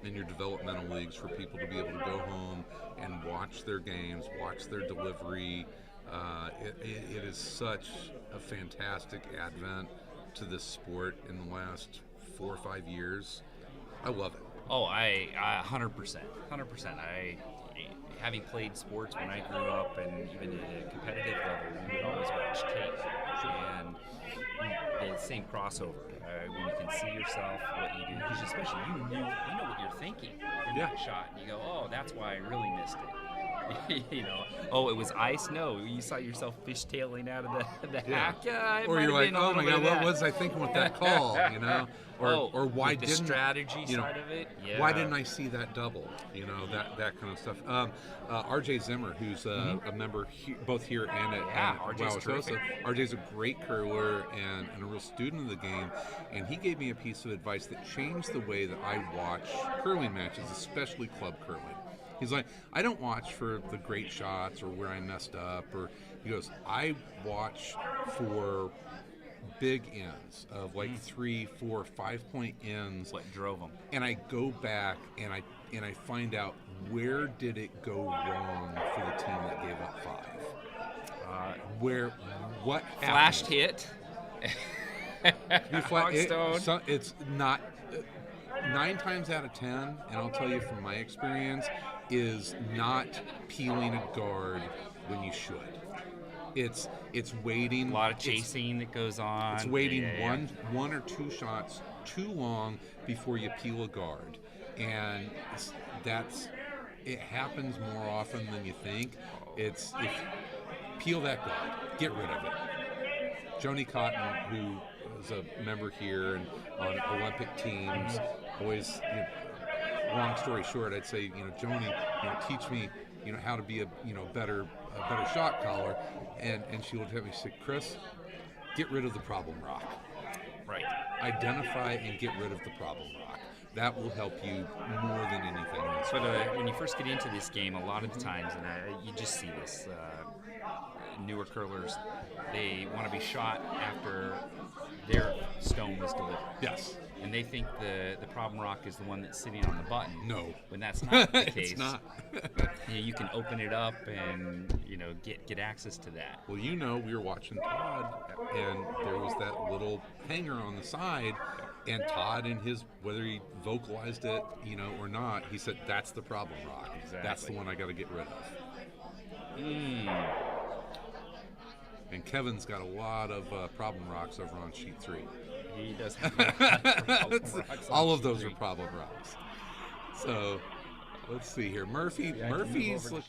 S2: and your developmental leagues, for people to be able to go home and watch their games, watch their delivery. It is such a fantastic advent to this sport in the last 4 or 5 years. I love it.
S1: Oh, I 100%. Having played sports when I grew up and even at a competitive level, we would always watch tape. And the same crossover. When you can see yourself, what you do, because especially you know what you're thinking in
S2: Yeah.
S1: that shot. And you go, oh, that's why I really missed it. Oh, it was ice? No, you saw yourself fishtailing out of the hack. It
S2: Or
S1: might
S2: you're
S1: have
S2: like,
S1: been a
S2: oh
S1: little
S2: my
S1: bit
S2: God,
S1: of
S2: what
S1: that.
S2: was I thinking with that call? Or why
S1: with the
S2: didn't
S1: strategy
S2: you know,
S1: side of it? Yeah.
S2: Why didn't I see that double? That kind of stuff. RJ Zimmer, who's a member both here and at
S1: RJ's
S2: Wauwatosa.
S1: terrific.
S2: RJ's a great curler and a real student of the game, and he gave me a piece of advice that changed the way that I watch curling matches, especially club curling. He's like, I don't watch for the great shots or where I messed up, or he goes, I watch for big ends of like 3, 4, 5 point ends.
S1: What drove them?
S2: And I go back and I find out where did it go wrong for the team that gave up 5. What
S1: Flashed
S2: happens?
S1: hit.
S2: It's not 9 times out of 10, and I'll tell you from my experience, is not peeling a guard when you should. It's waiting.
S1: A lot of chasing that goes on.
S2: It's waiting
S1: Yeah.
S2: one or two shots too long before you peel a guard, and it happens more often than you think. Peel that guard, get rid of it. Joni Cotton, who is a member here and on Olympic teams, always. Long story short, I'd say, Joni, teach me, how to be a better shot caller, and she would tell me, she said, Chris, get rid of the problem rock.
S1: Right.
S2: Identify and get rid of the problem rock. That will help you more than anything else.
S1: But when you first get into this game, a lot of the times, and you just see this, newer curlers, they want to be shot after their stone was delivered.
S2: Yes.
S1: And they think the problem rock is the one that's sitting on the button.
S2: No.
S1: When that's not the case.
S2: It's not.
S1: You can open it up and get access to that.
S2: Well, we were watching Todd, and there was that little hanger on the side, and Todd, whether he vocalized it, or not, he said, that's the problem rock.
S1: Exactly.
S2: That's the one I got to get rid of. And Kevin's got a lot of problem rocks over on sheet 3.
S1: He does have a lot of problem rocks on
S2: All of
S1: sheet
S2: those
S1: 3.
S2: are problem rocks. So, let's see here. Murphy's look.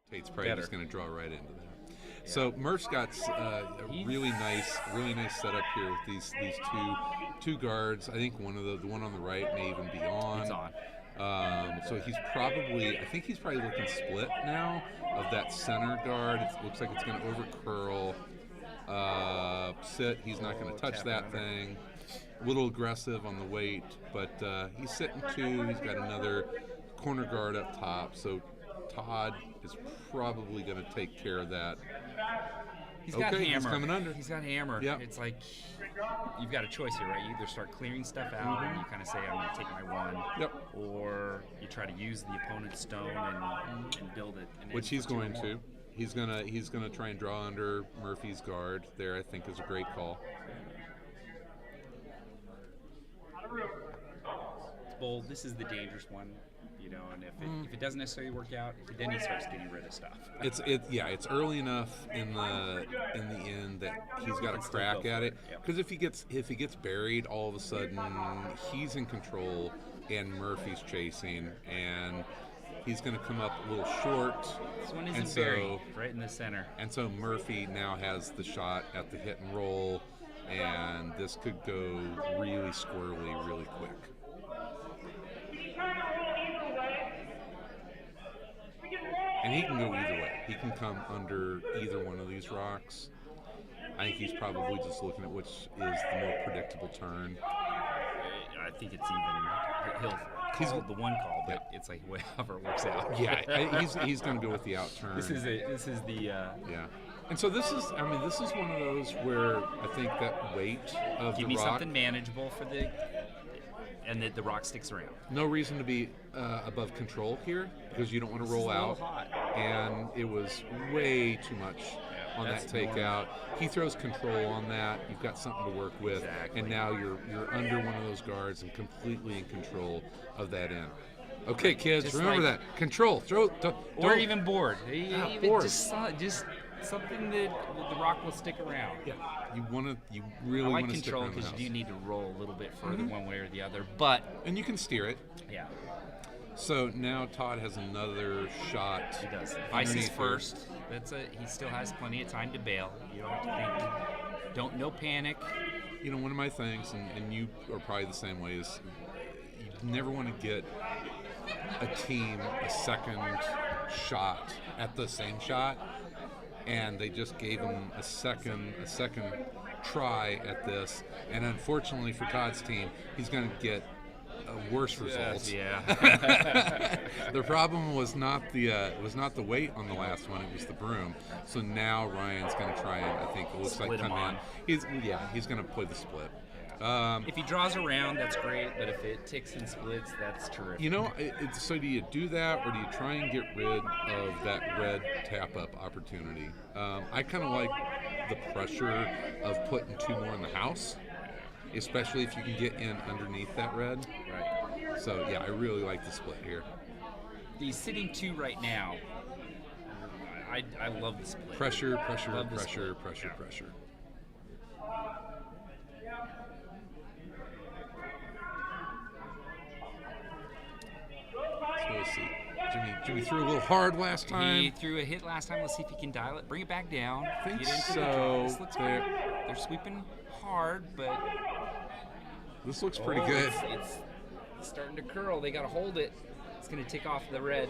S2: Tate's probably just going to draw right into that. Yeah. So Murph's got a really nice setup here with these two guards. I think the one on the right may even be on.
S1: It's on.
S2: So I think he's probably looking split now of that center guard. It looks like it's going to over curl. Sit. He's not going to touch that thing. A little aggressive on the weight, but he's sitting 2. He's got another corner guard up top. So Todd is probably going to take care of that.
S1: He's got hammer.
S2: He's coming under.
S1: He's got hammer.
S2: Yep.
S1: It's like you've got a choice here, right? You either start clearing stuff out and you kind of say, I'm going to take my one.
S2: Yep.
S1: Or you try to use the opponent's stone and build it. And
S2: which he's going to. He's gonna try and draw under Murphy's guard. There, I think, is a great call.
S1: It's bold. This is the dangerous one. And if it doesn't necessarily work out, then he starts getting rid of stuff.
S2: It's early enough in the end that he's got a crack at it. Because if he gets buried, all of a sudden he's in control and Murphy's chasing, and he's going to come up a little short.
S1: This one isn't buried, right in the center.
S2: And so Murphy now has the shot at the hit and roll, and this could go really squirrely, really quick. And he can go either way. He can come under either one of these rocks. I think he's probably just looking at which is the more predictable turn.
S1: I think it's even. He'll call the one call, but it's like whatever works out.
S2: Yeah, he's going to go with the out turn.
S1: This is the.
S2: Yeah. And so this is one of those where I think that weight of
S1: give
S2: the
S1: me
S2: rock.
S1: something manageable for and that the rock sticks around.
S2: No reason to be above control here because you don't want to roll out.
S1: Hot.
S2: And it was way too much on that takeout. He throws control on that. You've got something to work with, and now you're under one of those guards and completely in control of that end. Okay, kids,
S1: just
S2: remember that control.
S1: Or even board.
S2: Board.
S1: Just something that the rock will stick around.
S2: Yeah, you really want to stick
S1: control
S2: around the
S1: because
S2: house.
S1: you do need to roll a little bit further one way or the other,
S2: and you can steer it.
S1: Yeah.
S2: So now Todd has another shot.
S1: He does. Vice is first. He still has plenty of time to bail. You don't have to think. No panic.
S2: One of my things, and you are probably the same way, is you never want to get a team a second shot at the same shot, and they just gave him a second try at this, and unfortunately for Todd's team, he's going to get worse results.
S1: Yeah.
S2: The problem was not the weight on the last one; it was the broom. So now Ryan's going to try and I think it looks
S1: Split
S2: like
S1: him
S2: come
S1: on.
S2: in. He's going to play the split.
S1: If he draws around, that's great. But if it ticks and splits, that's terrific.
S2: You know, so do you do that, or do you try and get rid of that red tap-up opportunity? I kind of like the pressure of putting 2 more in the house, especially if you can get in underneath that red.
S1: Right.
S2: So, yeah, I really like the split here.
S1: He's sitting 2 right now. I love the split.
S2: Pressure.
S1: Love the split.
S2: Pressure. So we'll see. Jimmy threw a little hard last time.
S1: He threw a hit last time. Let's see if he can dial it. Bring it back down.
S2: I think
S1: Get into the
S2: so.
S1: draw. This looks good. They're sweeping hard, but
S2: This looks pretty good.
S1: It's starting to curl. They got to hold it. It's going to tick off the red.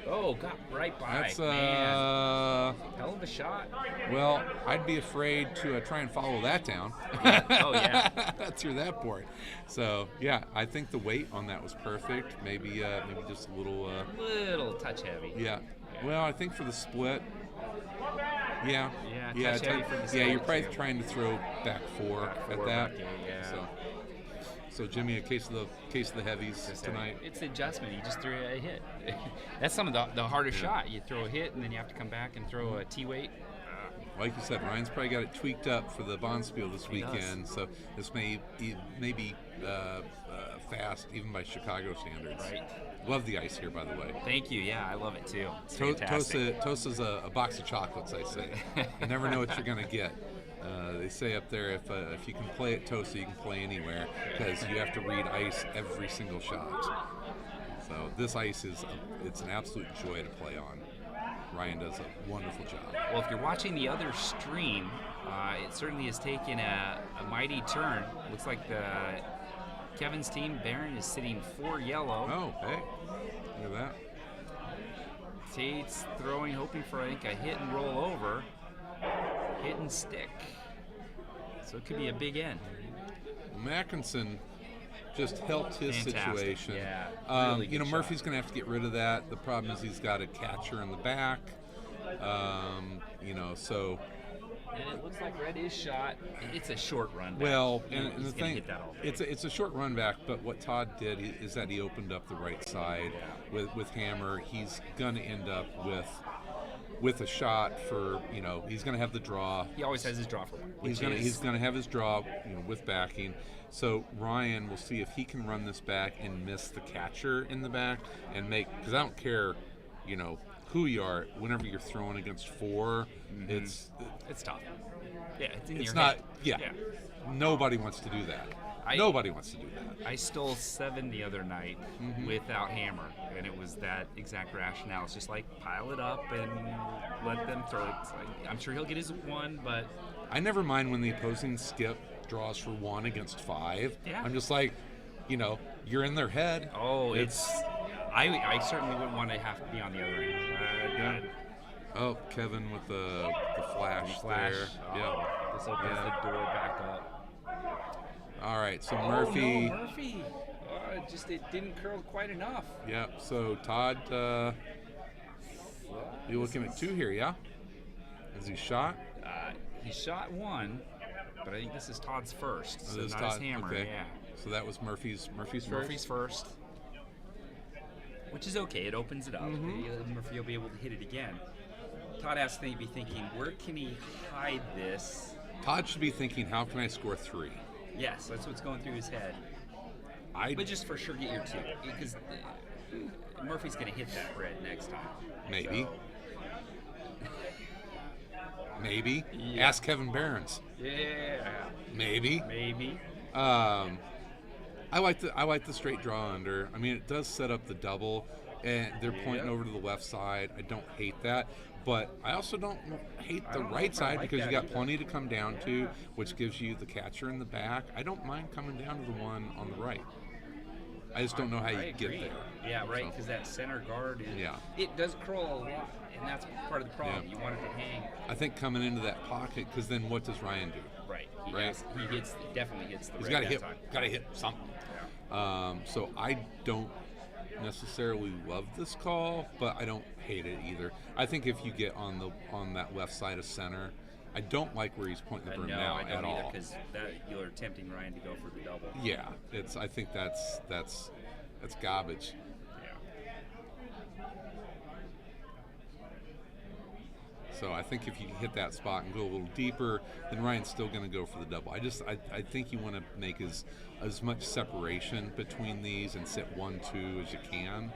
S1: Oh, got right by.
S2: That's
S1: Man. Hell of a shot.
S2: well, I'd be afraid to try and follow that down.
S1: Oh, yeah.
S2: Through that board. So yeah, I think the weight on that was perfect. Maybe just a little.
S1: Little touch heavy.
S2: Yeah. Well, I think for the split. Yeah.
S1: Yeah, touch heavy for the
S2: yeah.
S1: split,
S2: You're probably
S1: too.
S2: trying to throw back 4 at
S1: four,
S2: that.
S1: back 8, yeah.
S2: So Jimmy, a case of the heavies tonight.
S1: It's adjustment. You just threw a hit. That's some of the hardest shot. You throw a hit, and then you have to come back and throw a T-weight.
S2: Like you said, Ryan's probably got it tweaked up for the Bonspiel this
S1: He does.
S2: weekend. So this may be fast, even by Chicago standards.
S1: Right.
S2: Love the ice here, by the way.
S1: Thank you. Yeah, I love it too. It's fantastic.
S2: Tosa's a box of chocolates, I say. You never know what you're going to get. They say up there, if you can play at Tosa, you can play anywhere, because you have to read ice every single shot. So this ice it's an absolute joy to play on. Ryan does a wonderful job.
S1: Well, if you're watching the other stream, it certainly has taken a mighty turn. Looks like Kevin's team, Barron, is sitting 4 yellow.
S2: Oh, hey, look at that.
S1: Tate's throwing, hoping for, I think, a hit and roll over. Hit and stick. So it could be a big end.
S2: Mackinson just helped his
S1: Fantastic.
S2: situation.
S1: Yeah, really
S2: you know,
S1: good
S2: Murphy's
S1: shot.
S2: going to have to get rid of that. The problem is he's got a catcher in the back. So
S1: And it looks like red is shot. It's a short run back.
S2: well,
S1: He-
S2: and
S1: he's
S2: the
S1: gonna
S2: thing,
S1: hit that all day.
S2: it's a short run back. But what Todd did is that he opened up the right side with Hammer. He's going to end up with a shot for he's going to have the draw.
S1: He always has his draw for one.
S2: He's gonna have his draw, with backing. So Ryan will see if he can run this back and miss the catcher in the back and because I don't care, who you are. Whenever you're throwing against 4,
S1: It's tough. Yeah, it's in
S2: it's
S1: your
S2: not.
S1: head.
S2: Yeah, nobody wants to do that. Nobody wants to do that.
S1: I stole 7 the other night without Hammer, and it was that exact rationale. It's just like pile it up and let them throw it. It's like, I'm sure he'll get his 1, but
S2: I never mind when the opposing skip draws for 1 against 5.
S1: Yeah.
S2: I'm just like, you're in their head.
S1: I certainly wouldn't want to have to be on the other end.
S2: Oh, Kevin with the flash,
S1: Flash.
S2: there.
S1: Oh,
S2: Yeah.
S1: This opens
S2: Yeah.
S1: the door back up.
S2: All right, so
S1: Oh,
S2: Murphy.
S1: no, Murphy. It didn't curl quite enough.
S2: Yeah, so Todd, you're looking at 2 here, yeah? Is he shot?
S1: He shot 1, but I think this is Todd's first, so
S2: this is
S1: not his
S2: Todd.
S1: Hammer.
S2: Okay.
S1: Yeah.
S2: So that was Murphy's first?
S1: Murphy's first, which is okay. It opens it up. Murphy will be able to hit it again. Todd has to be thinking, where can he hide this?
S2: Todd should be thinking, how can I score 3?
S1: Yes, that's what's going through his head. But just for sure get your 2, because Murphy's going to hit that red next time.
S2: Maybe.
S1: So,
S2: Maybe.
S1: Yeah.
S2: Ask Kevin Behrens.
S1: yeah,
S2: Maybe.
S1: maybe.
S2: I like the straight draw under. I mean, it does set up the double, and they're pointing over to the left side. I don't hate that, but I also don't hate the
S1: don't know
S2: right
S1: if I
S2: side
S1: like
S2: because you
S1: that
S2: got
S1: either.
S2: plenty to come down to, which gives you the catcher in the back. I don't mind coming down to the one on the right. I just don't know how
S1: I
S2: you get
S1: agree.
S2: there.
S1: Yeah, right,
S2: So,
S1: because that center guard is.
S2: Yeah.
S1: It does curl a lot, and that's part of the problem.
S2: Yeah.
S1: You want it to hang.
S2: I think coming into that pocket, because then what does Ryan do?
S1: Right.
S2: right?
S1: He definitely hits the
S2: He's
S1: red
S2: got to
S1: that
S2: hit,
S1: time.
S2: got to hit something. So I don't necessarily love this call, but I don't hate it either. I think if you get on that left side of center, I don't like where he's pointing the broom
S1: No,
S2: now
S1: I don't
S2: at
S1: either
S2: all.
S1: because you're tempting Ryan to go for the double.
S2: Yeah, I think that's garbage. So I think if you hit that spot and go a little deeper, then Ryan's still going to go for the double. I think you want to make as much separation between these and sit 1-2 as you can.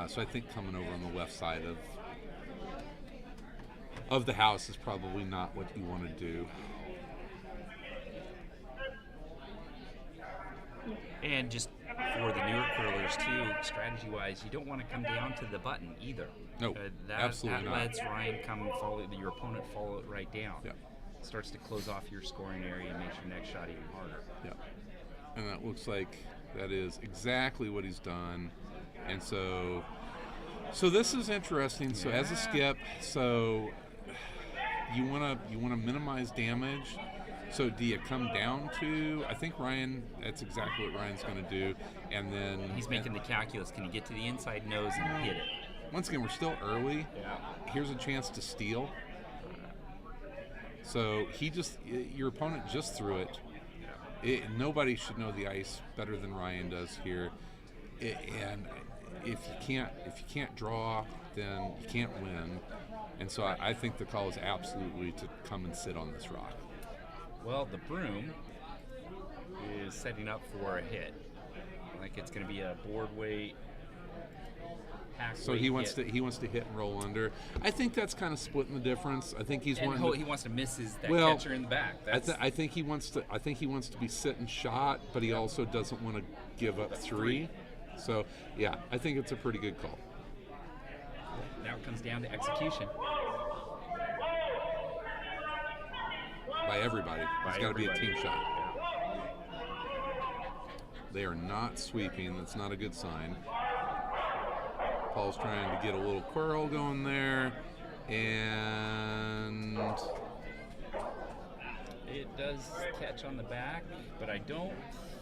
S2: So I think coming over on the left side of the house is probably not what you want to do.
S1: And just for the newer curlers too, strategy-wise, you don't want to come down to the button either.
S2: No, absolutely
S1: that
S2: not.
S1: lets Ryan your opponent follow it right down.
S2: Yeah.
S1: Starts to close off your scoring area and makes your next shot even harder.
S2: Yeah. And that looks like that is exactly what he's done. And so this is interesting. So as a skip, so you want to minimize damage. So do you come down to? I think Ryan. That's exactly what Ryan's going to do, and then
S1: He's making the calculus. Can he get to the inside nose and hit it?
S2: Once again, we're still early.
S1: Yeah.
S2: Here's a chance to steal. So your opponent just threw it. Nobody should know the ice better than Ryan does here. And if you can't draw, then you can't win. And so I think the call is absolutely to come and sit on this rock.
S1: Well, the broom is setting up for a hit. Like it's going to be a board weight.
S2: So he wants to hit and roll under. I think that's kind of splitting the difference. I think he
S1: wants to miss that catcher in the back.
S2: I think he wants to be sit and shot, but he also doesn't want to give up three. So yeah, I think it's a pretty good call.
S1: Now it comes down to execution.
S2: By everybody. It's got to be a team shot. They are not sweeping. That's not a good sign. Paul's trying to get a little curl going there, and
S1: it does catch on the back, but I don't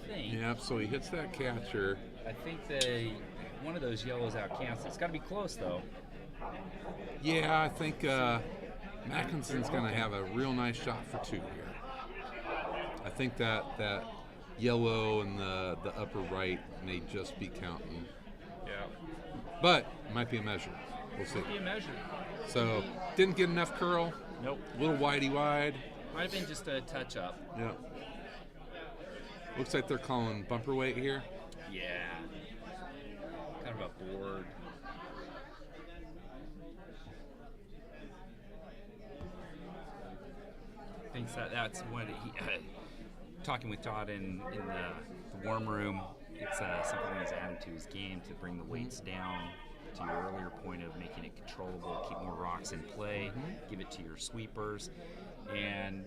S1: think.
S2: Yep. So he hits that catcher.
S1: I think one of those yellows out counts. It's got to be close though.
S2: Yeah, I think Mackinson's going to have a real nice shot for two here. I think that yellow in the upper right may just be counting.
S1: Yeah.
S2: But it might be a measure. We'll see.
S1: Might be a measure.
S2: So didn't get enough curl.
S1: Nope.
S2: A little widey wide.
S1: Might have been just a touch up.
S2: Yeah. Looks like they're calling bumper weight here.
S1: Yeah. Kind of a board. Thinks that's what he talking with Todd in the warm room. It's something he's added to his game to bring the weights down. To your earlier point of making it controllable, keep more rocks in play, give it to your sweepers, and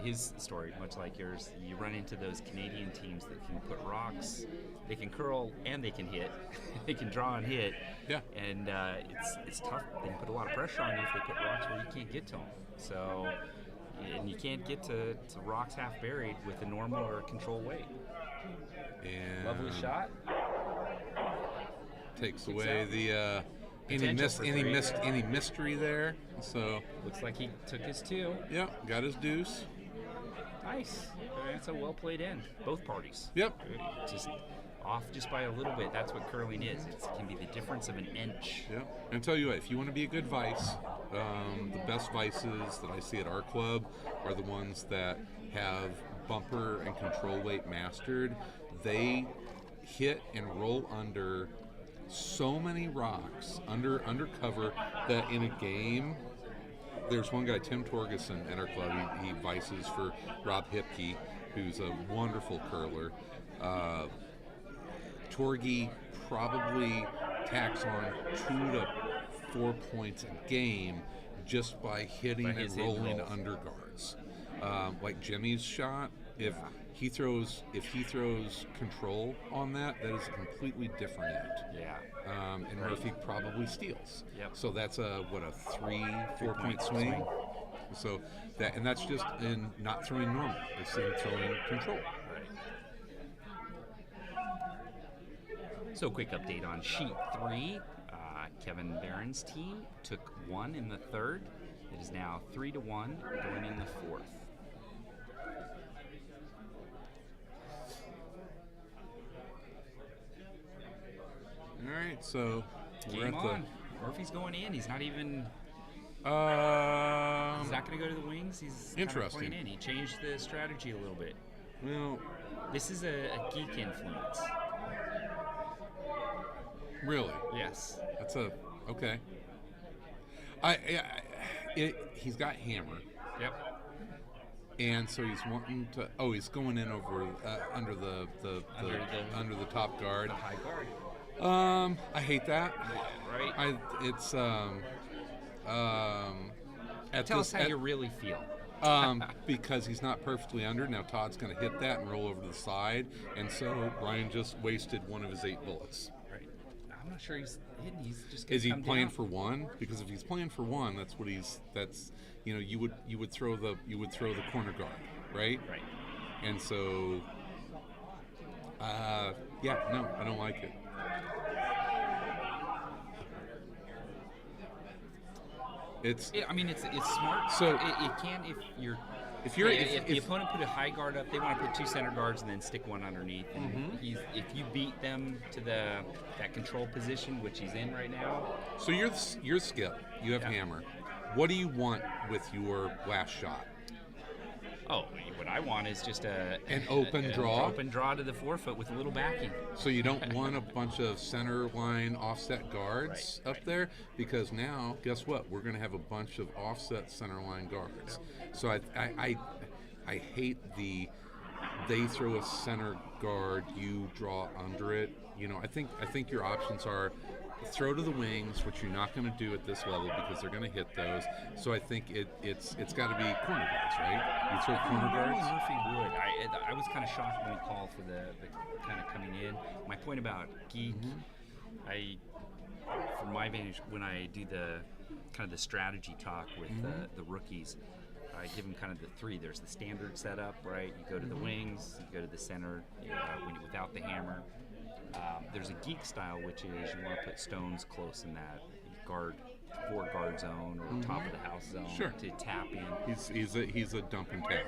S1: his story, much like yours, you run into those Canadian teams that can put rocks, they can curl and they can hit, they can draw and hit,
S2: Yeah.
S1: and it's tough. They can put a lot of pressure on you if they put rocks where you can't get to them. So. And you can't get to rocks half buried with a normal or control weight.
S2: And
S1: Lovely shot.
S2: Takes away
S1: out.
S2: the any mystery there. So
S1: Looks like he took his two.
S2: Yep, got his deuce.
S1: Nice. That's a well played end. Both parties.
S2: Yep.
S1: Just off just by a little bit. That's what curling is. It can be the difference of an inch.
S2: Yep. And I'll tell you what, if you want to be a good vice, the best vices that I see at our club are the ones that have bumper and control weight mastered. They hit and roll under so many rocks under cover that in a game, there's one guy, Tim Torgeson, at our club. He vices for Rob Hipke, who's a wonderful curler. Torgy probably tacks on 2 to 4 points a game just by hitting and rolling underguards. Like Jimmy's shot, if he throws control on that is a completely different end.
S1: Yeah.
S2: And Murphy probably steals.
S1: Yep.
S2: So that's a 3-4 point swing. So that's just in not throwing normal. It's in throwing control.
S1: So, quick update on sheet 3. Kevin Barron's team took 1 in the 3rd. It is now 3-1 going in the 4th.
S2: All right, so we're
S1: Game
S2: at
S1: on. Murphy's going in. He's not even.
S2: the.
S1: He's not going to go to the wings. He's kind of
S2: Interesting.
S1: playing in. He changed the strategy a little bit.
S2: Well,
S1: This is a geek influence.
S2: really,
S1: Yes.
S2: that's okay. He's got hammer,
S1: Yep.
S2: and so he's wanting to. Oh, he's going in over under the under the top guard.
S1: The high guard.
S2: I hate that.
S1: Right. Tell us how you really feel.
S2: Because he's not perfectly under. Now Todd's going to hit that and roll over to the side, and so Ryan just wasted one of his 8 bullets.
S1: Right. I'm not sure he's hitting. He's just.
S2: Is he
S1: come
S2: playing
S1: down.
S2: for 1? Because if he's playing for 1, that's what he's. That's you would throw the corner guard, right?
S1: Right.
S2: And so, yeah, no, I don't like it. It's
S1: I mean, it's smart.
S2: So-
S1: it can
S2: if you're
S1: if the
S2: if,
S1: opponent put a high guard up, they want to put 2 center guards and then stick 1 underneath. And
S2: Mm-hmm.
S1: if you beat them to that control position, which he's in right now,
S2: so you're Skip. You have
S1: Yeah.
S2: hammer. What do you want with your last shot?
S1: what I want is just
S2: An open draw?
S1: open draw to the forefoot with a little backing.
S2: So you don't want a bunch of center line offset guards up there, because now, guess what? We're going to have a bunch of offset center line guards. So I hate they throw a center guard, you draw under it. I think your options are throw to the wings, which you're not going to do at this level because they're going to hit those. So I think it's got to be corner guards, right? You throw corner
S1: Normally
S2: guards.
S1: Murphy would. I was kind of shocked when he called for the kind of coming in. My point about geek, from my vantage, when I do the kind of the strategy talk with the rookies, I give them kind of the 3. There's the standard setup, right? You go to the wings, you go to the center without the hammer. There's a geek style, which is you want to put stones close in that guard zone or top of the house zone
S2: Sure.
S1: to tap in.
S2: He's a dump and tap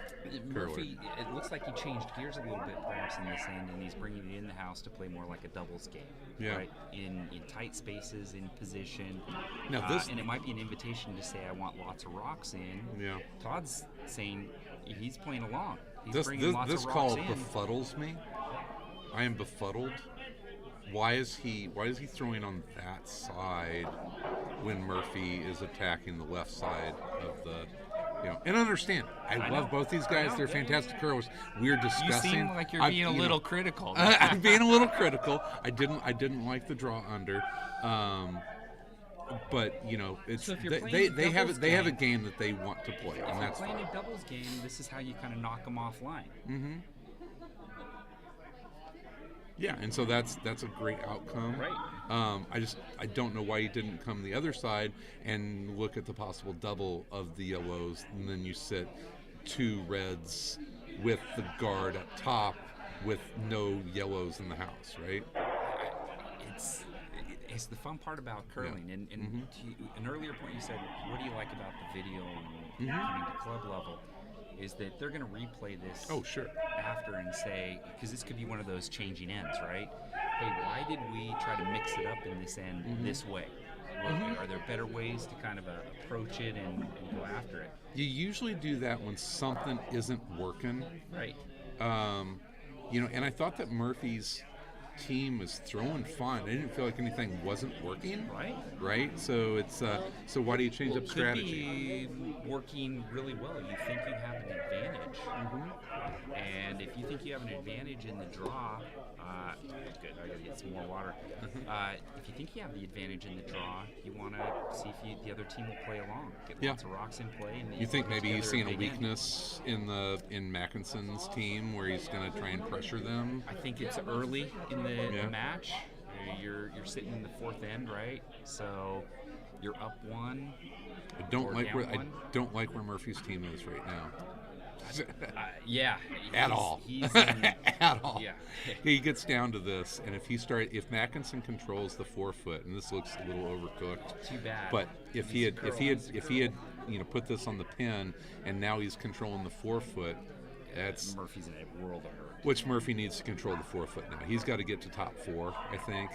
S2: curler.
S1: Murphy, it looks like he changed gears a little bit perhaps in this end, and he's bringing it in the house to play more like a doubles game.
S2: Yeah.
S1: Right? In tight spaces, in position.
S2: Now
S1: and it might be an invitation to say, I want lots of rocks in.
S2: Yeah.
S1: Todd's saying he's playing along. He's
S2: This
S1: bringing lots
S2: this
S1: of
S2: call
S1: rocks in.
S2: befuddles me. I am befuddled. Why is he throwing on that side when Murphy is attacking the left side of the and understand, I love both these guys. They're fantastic curlers. We're discussing.
S1: You seem like you're being a little critical.
S2: I'm being a little critical. I didn't like the draw under. But it's
S1: So if you're
S2: they
S1: playing
S2: have
S1: doubles
S2: a
S1: game-
S2: game that they want to play,
S1: If
S2: and
S1: you're
S2: that's
S1: playing
S2: fine.
S1: a doubles game, this is how you kind of knock them offline.
S2: Yeah, and so that's a great outcome.
S1: Right.
S2: I don't know why you didn't come the other side and look at the possible double of the yellows, and then you sit 2 reds with the guard up top with no yellows in the house, right?
S1: It's the fun part about curling. And to an earlier point, you said, what do you like about the video and coming to club level? Is that they're going to replay this
S2: Oh, sure.
S1: after and say, because this could be one of those changing ends, right? Hey, why did we try to mix it up in this end this way? Are there better ways to kind of approach it and go after it?
S2: You usually do that when something isn't working.
S1: Right.
S2: And I thought that Murphy's team was throwing fine. I didn't feel like anything wasn't working. Right. So it's so why do you change up
S1: Could
S2: strategy?
S1: be working really well. You think you have an advantage, and if you think you have an advantage in the draw, good. I gotta get some more water. If you think you have the advantage in the draw, you want to see if the other team will play along. Get lots of rocks in play. And
S2: You think maybe he's seeing a
S1: big end.
S2: weakness in Mackinson's team where he's going to try and pressure them?
S1: I think it's early in the
S2: Yeah.
S1: match. You're sitting in the 4th end, right? So you're up one.
S2: I don't
S1: or
S2: like
S1: down
S2: where I
S1: one.
S2: don't like where Murphy's team is right now.
S1: Yeah.
S2: At all.
S1: He's in,
S2: At all.
S1: Yeah.
S2: He gets down to this, and if Mackinson controls the 4-foot, and this looks a little overcooked,
S1: Too bad.
S2: but if he
S1: Needs to curl.
S2: had put this on the pin, and now he's controlling the 4-foot, that's
S1: Murphy's in a world of hurt.
S2: which Murphy needs to control the 4-foot now. He's got to get to top 4, I think.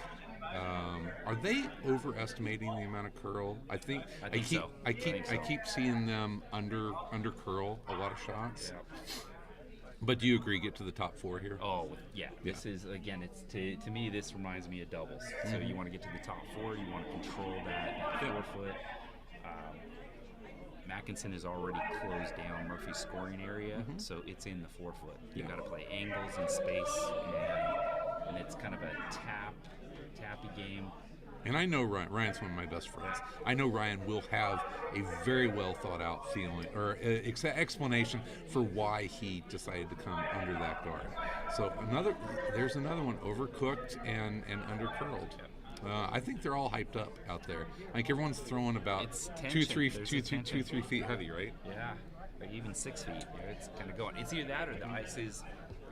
S2: Are they overestimating the amount of curl? I think
S1: so.
S2: I keep seeing them under curl a lot of shots.
S1: Yeah.
S2: But do you agree? Get to the top 4 here.
S1: Oh yeah, this is again. It's to me. This reminds me of doubles. So you want to get to the top 4. You want to control that 4-foot. Mackinson has already closed down Murphy's scoring area, so it's in the 4-foot. You've got to play angles and space, and it's kind of a tappy game.
S2: And I know Ryan's one of my best friends. I know Ryan will have a very well thought out feeling or explanation for why he decided to come under that guard. So there's another one, overcooked and under curled. I think they're all hyped up out there. Like everyone's throwing about
S1: It's
S2: 2,
S1: tension.
S2: 3 feet heavy, right?
S1: Yeah, like even 6 feet. It's kind of going. It's either that or the ice is,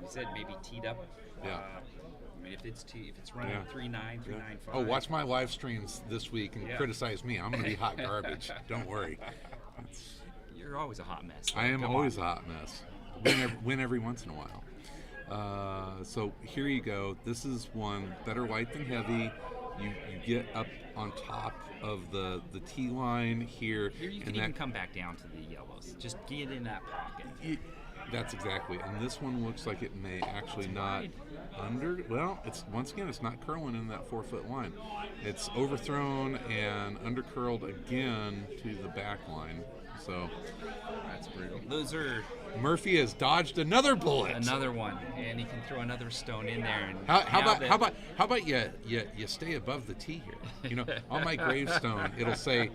S1: you said, maybe teed up.
S2: Yeah.
S1: I mean, if it's running 3.9, 3.95.
S2: Oh, watch my live streams this week and
S1: Yeah.
S2: criticize me. I'm going to be hot garbage. Don't worry.
S1: You're always a hot mess.
S2: I am
S1: Come
S2: always
S1: on.
S2: a hot mess. Win every once in a while. So here you go. This is one better light than heavy. You get up on top of the tee line here.
S1: Here you can
S2: and
S1: even come back down to the yellows. Just get in that pocket.
S2: That's exactly. And this one looks like it may actually not under. Well, it's once again, it's not curling in that 4-foot line. It's overthrown and under curled again to the back line. So
S1: That's brutal. Those are
S2: Murphy has dodged another bullet.
S1: another one, and he can throw another stone in there. And
S2: How about you stay above the tee here? You know, on my gravestone it'll say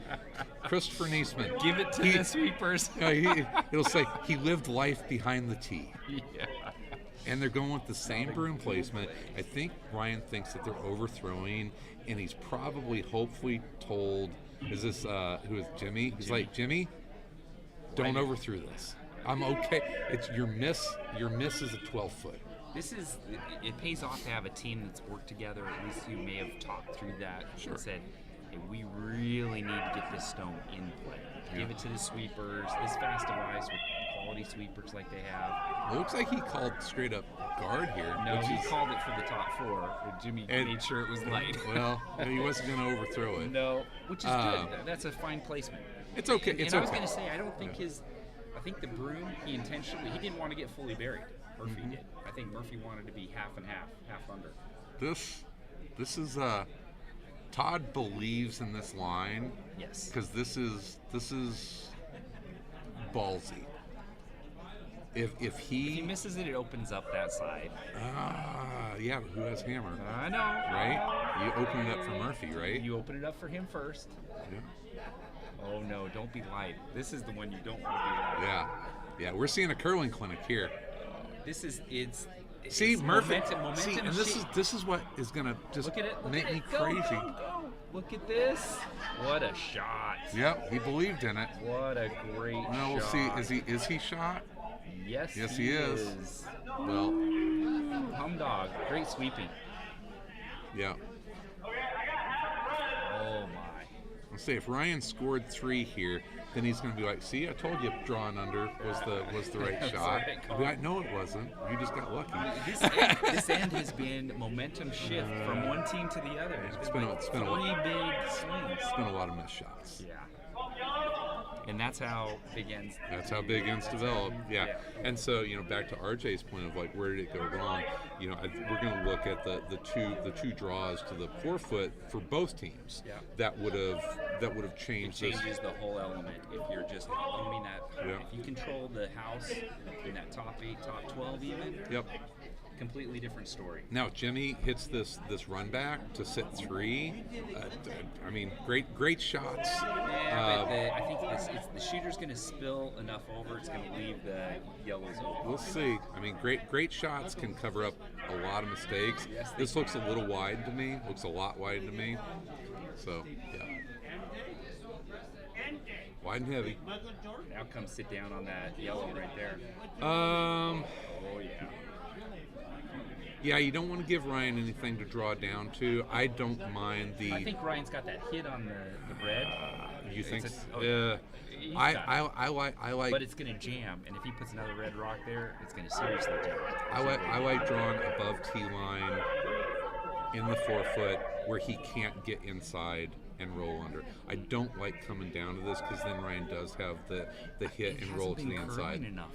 S2: Christopher Niesman.
S1: give it to the sweepers?
S2: It'll say he lived life behind the tee.
S1: Yeah.
S2: And they're going with the same broom placement. I think Ryan thinks that they're overthrowing, and he's probably, hopefully, told. Is this who is Jimmy? He's like, Jimmy, don't overthrow this. I'm okay. It's your miss. Your miss is a 12-foot.
S1: It pays off to have a team that's worked together. At least you may have talked through that and said, hey, we really need to get this stone in play. Give it to the sweepers. This fast device with quality sweepers like they have.
S2: It looks like he called straight up guard here.
S1: No,
S2: which
S1: he
S2: is-
S1: called it for the top 4. But Jimmy made sure it was light.
S2: Well, he wasn't going to overthrow it.
S1: No, which is good. That's a fine placement.
S2: It's okay.
S1: And
S2: It's
S1: I was
S2: okay.
S1: going to say, I don't think I think the broom, he didn't want to get fully buried. Murphy did. I think Murphy wanted to be half and half under.
S2: This is Todd believes in this line.
S1: Yes.
S2: Because this is ballsy. If
S1: If he
S2: he
S1: misses it, it opens up that side.
S2: yeah, but who has hammer?
S1: I know.
S2: Right? You open it up for Murphy, right?
S1: You open it up for him first.
S2: Yeah.
S1: Oh no, don't be light. This is the one you don't want to be light.
S2: Yeah, we're seeing a curling clinic here.
S1: It's
S2: See, Murphy.
S1: Momentum
S2: See, and this is what is gonna just
S1: Look at it.
S2: make me
S1: Go,
S2: crazy.
S1: Go, go. Look at this. What a shot.
S2: Yep, he believed in it.
S1: What a great
S2: Well,
S1: shot.
S2: we'll see. Is he shot?
S1: Yes,
S2: Yes, he is. Well,
S1: Hum dog. Great sweeping.
S2: yeah.
S1: Oh my.
S2: Let's say if Ryan scored 3 here, then he's going to be like, "See, I told you, drawing under was the right shot." I'll be like, "No, it wasn't. You just got lucky."
S1: This end has been momentum shift from one team to the other.
S2: It's been a
S1: 3 big swings.
S2: It's been a lot of missed shots.
S1: Yeah. And that's how big ends.
S2: That's how big ends develop. Yeah.
S1: Yeah.
S2: And so, back to RJ's point of like, where did it go wrong? We're going to look at the two draws to the 4-foot for both teams.
S1: Yeah.
S2: That would have
S1: It
S2: changed this.
S1: changes the whole element if you're just owning that.
S2: Yeah.
S1: If you control the house in that top 8, top 12 even,
S2: Yep.
S1: completely different story.
S2: Now Jimmy hits this run back to sit 3. I mean, great shots.
S1: Yeah, but I think the shooter's going to spill enough over. It's going to leave the yellows open.
S2: We'll see. I mean, great shots can cover up a lot of mistakes.
S1: Yes, they
S2: This looks a little wide to me. Looks a lot wide to me. So yeah. Wide and heavy.
S1: Now come sit down on that yellow right there.
S2: Um,
S1: Oh yeah.
S2: yeah, you don't want to give Ryan anything to draw down to. I don't mind the.
S1: I think Ryan's got that hit on the red.
S2: You think?
S1: It's
S2: So?
S1: he's
S2: I
S1: got it.
S2: like.
S1: But it's gonna jam, and if he puts another red rock there, it's gonna seriously jam.
S2: I like drawing above T line in the 4 foot where he can't get inside and roll under. I don't like coming down to this because then Ryan does have the hit and roll to the inside.
S1: Enough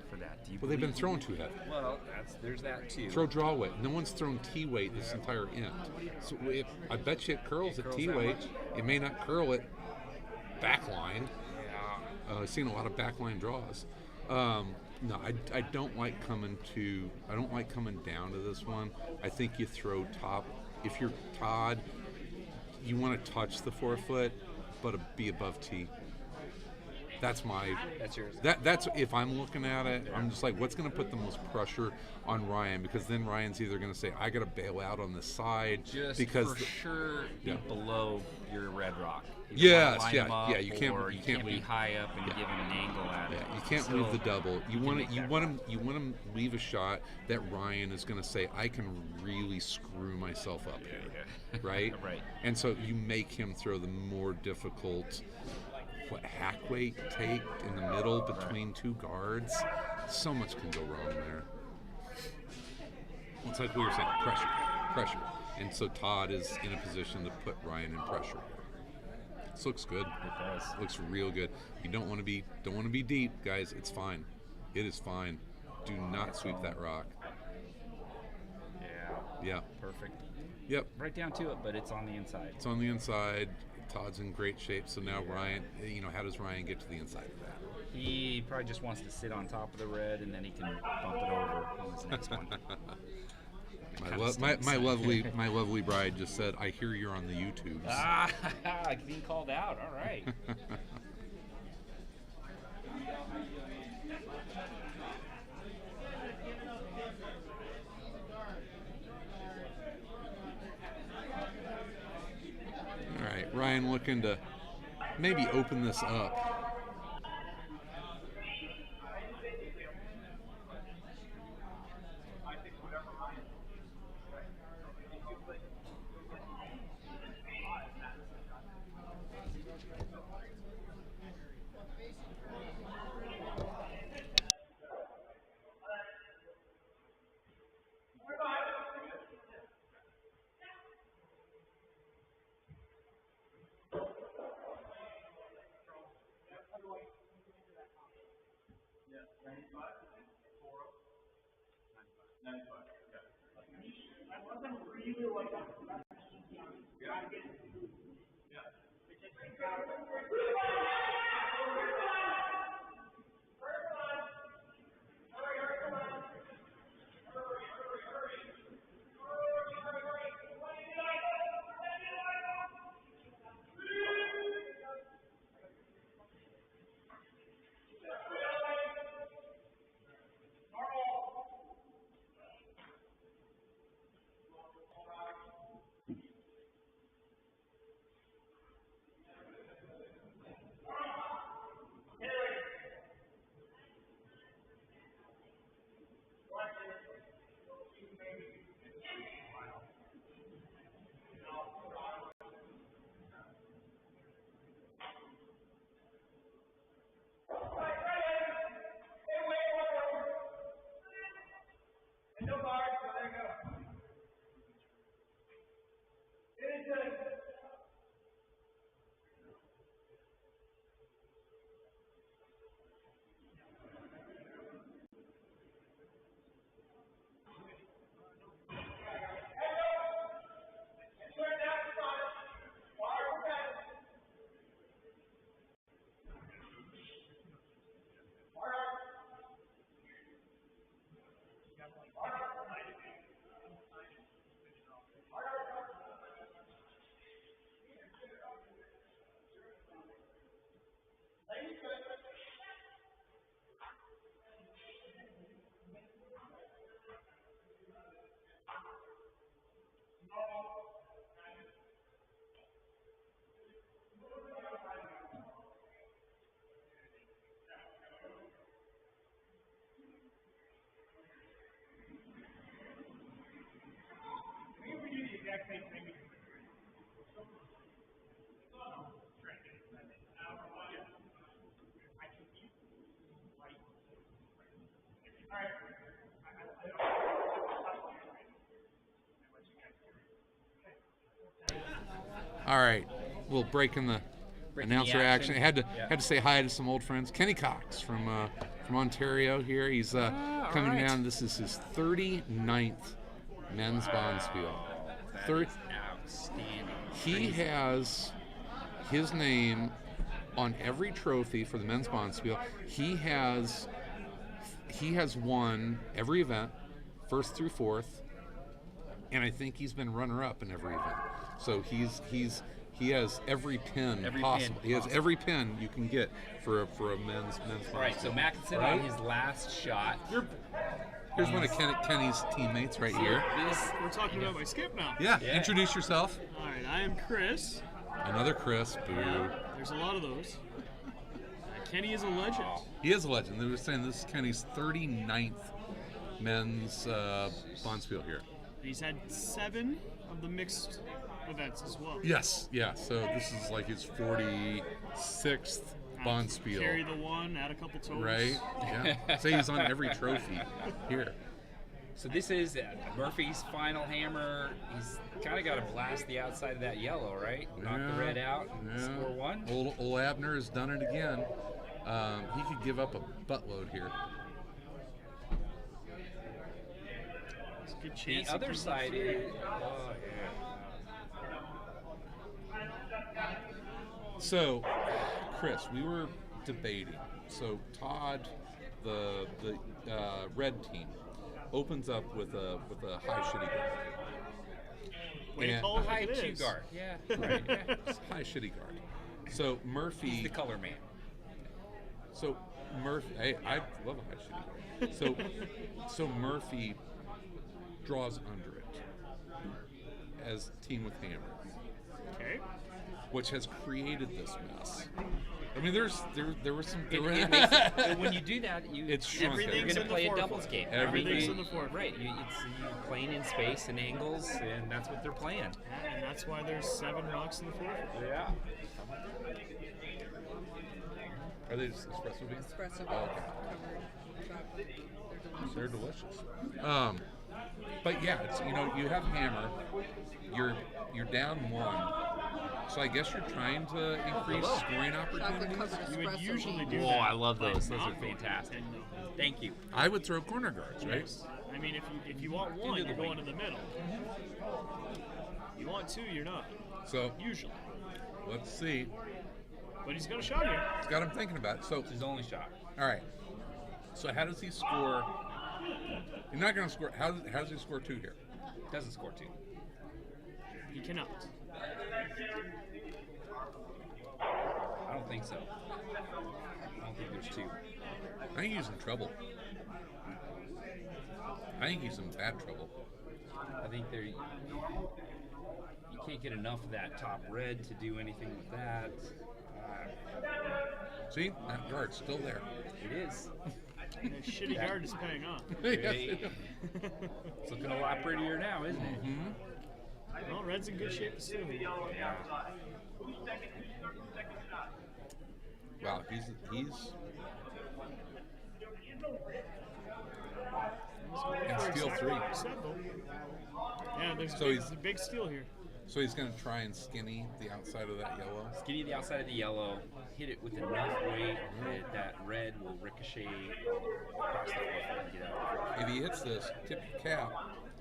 S1: for that. Do you
S2: Well, they've been
S1: believe-
S2: throwing too heavy.
S1: Well, there's that too.
S2: Throw draw weight. No one's thrown T weight this entire end. So I bet you it curls at
S1: curls
S2: T
S1: that
S2: weight.
S1: much?
S2: It may not curl at backline.
S1: Yeah.
S2: I've seen a lot of backline draws. No, I don't like coming down to this one. I think you throw top. If you're Todd, you want to touch the 4 foot, but be above T. That's
S1: yours.
S2: That's if I'm looking at it, I'm just like, what's going to put the most pressure on Ryan? Because then Ryan's either going to say, I got to bail out on the side
S1: Just
S2: because
S1: for sure be
S2: yeah.
S1: below your red rock.
S2: Yes,
S1: line
S2: yeah,
S1: him up,
S2: yeah, you can't-
S1: or
S2: you
S1: you
S2: can't
S1: can't be
S2: leave-
S1: high up and
S2: yeah.
S1: give him an angle at it.
S2: yeah, you can't
S1: Still,
S2: leave the double. You want
S1: make
S2: to you
S1: that
S2: want him leave a shot that Ryan is going to say, I can really screw myself up here,
S1: Yeah.
S2: right?
S1: Right.
S2: And so you make him throw the more difficult hack weight take in the middle between two guards. So much can go wrong there. It's like we were saying, pressure. And so Todd is in a position to put Ryan in pressure. This looks good.
S1: It does.
S2: Looks real good. You don't want to be deep, guys. It's fine. It is fine. Do not sweep that rock.
S1: Yeah.
S2: Yeah.
S1: Perfect.
S2: Yep.
S1: Right down to it, but it's on the inside.
S2: It's on the inside. Todd's in great shape. So now Ryan, how does Ryan get to the inside of that?
S1: He probably just wants to sit on top of the red, and then he can bump it over on his next one.
S2: My lovely bride just said, I hear you're on the YouTubes.
S1: Ah, being called out. All right.
S2: All right, Ryan looking to maybe open this up. All right, we'll break in the
S1: Breaking the
S2: announcer
S1: action.
S2: action. I had to
S1: Yeah.
S2: say hi to some old friends. Kenny Cox from Ontario here. He's coming
S1: all right.
S2: down. This is his 39th men's bonspiel.
S1: That
S2: Third,
S1: is outstanding.
S2: he has his name on every trophy for the men's bonspiel. He has won every event, first through fourth, and I think he's been runner-up in every event. So he has every pin possible. He has every pin you can get for a men's bonspiel.
S1: All right, so Mackinson
S2: Right?
S1: on his last shot.
S2: Here's one of Kenny's teammates right here.
S3: We're talking about my skip now.
S2: Yeah,
S1: Yeah.
S2: introduce yourself.
S3: All right, I am Chris.
S2: Another Chris. Boo.
S3: There's a lot of those. Kenny is a legend.
S2: He is a legend. They were saying this is Kenny's 39th men's bonspiel here.
S3: He's had 7 of the mixed events as well.
S2: Yes, yeah. So this is like his 46th bonspiel.
S3: Carry the one, add a couple toes.
S2: Right? Yeah. Say he's on every trophy here.
S1: So this is Murphy's final hammer. He's kind of got to blast the outside of that yellow, right? Knock the red out and score one.
S2: Old Abner has done it again. He could give up a buttload here.
S3: It's a good
S1: The
S3: chance.
S1: other side is. Oh,
S2: So, Chris, we were debating. So Todd, the red team, opens up with a high shitty guard.
S3: Way to
S2: And-
S3: call
S1: yeah.
S3: it
S1: High
S3: like it
S1: two
S3: is.
S1: guard. Yeah. Right. Yeah.
S2: High shitty guard. So Murphy.
S1: He's the color man.
S2: So Murphy, hey, I love a high shooting guard. So Murphy draws under it as team with hammer,
S3: Okay.
S2: which has created this mess. I mean, there were some.
S1: It makes it, when you do that,
S2: It's shrunk.
S1: you're
S3: Everything's
S1: going to
S3: in
S1: play
S3: the
S1: a
S3: forefront.
S1: doubles game.
S3: Everything's in the forefront.
S1: Right. You're playing in space and angles, and that's what they're playing.
S3: And that's why there's 7 rocks in the forefront.
S1: Yeah.
S2: Are they just espresso beans?
S7: Espresso
S2: Oh, okay. They're delicious. But yeah, it's, you have hammer. You're down 1. So I guess you're trying to increase scoring opportunities.
S7: Chocolate-covered
S3: You would
S7: espresso
S3: usually
S7: beans.
S3: do
S1: Whoa,
S3: that.
S1: I love those. Those
S3: Not
S1: are fantastic.
S3: and no.
S1: Thank you.
S2: I would throw corner guards, right?
S3: Yes. I mean, if you want one,
S1: Into the
S3: you're going
S1: wing.
S3: to the middle. You want 2, you're not.
S2: So
S3: Usually.
S2: let's see.
S3: But he's got a shot here.
S2: It's got him thinking about it. So
S1: It's his only shot.
S2: all right. So how does he score? You're not going to score. How does he score 2 here?
S1: Doesn't score 2.
S3: He cannot.
S1: I don't think so. I don't think there's 2.
S2: I think he's in trouble. I think he's in bad trouble.
S1: I think you can't get enough of that top red to do anything with that.
S2: See, that guard's still there.
S1: It is.
S3: And his shitty guard is paying off.
S1: It's looking a lot prettier now, isn't it?
S3: Well, Red's in good shape too.
S1: Yeah.
S2: Wow, he's and steal 3.
S3: Yeah, there's
S2: So he's-
S3: a big steal here.
S2: So he's going to try and skinny the outside of that yellow.
S1: Skinny the outside of the yellow, hit it with enough weight that that red will ricochet across the forefront and get out.
S2: If he hits this, tip your cap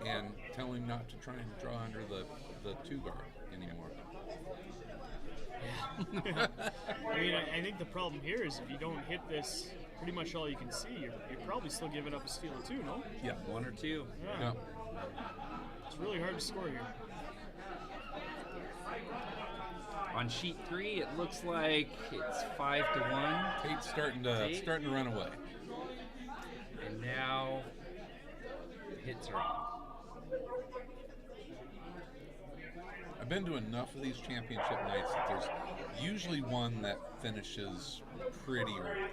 S2: and tell him not to try and draw under the 2 guard anymore.
S3: I mean, I think the problem here is if you don't hit this pretty much all you can see, you're probably still giving up a steal or 2, no?
S2: Yeah.
S1: 1 or 2.
S3: Yeah.
S2: No.
S3: It's really hard to score here.
S1: On sheet 3, it looks like it's 5-1,
S2: Tate's starting to run away.
S1: and now the hits are on.
S2: I've been to enough of these championship nights that there's usually one that finishes pretty early.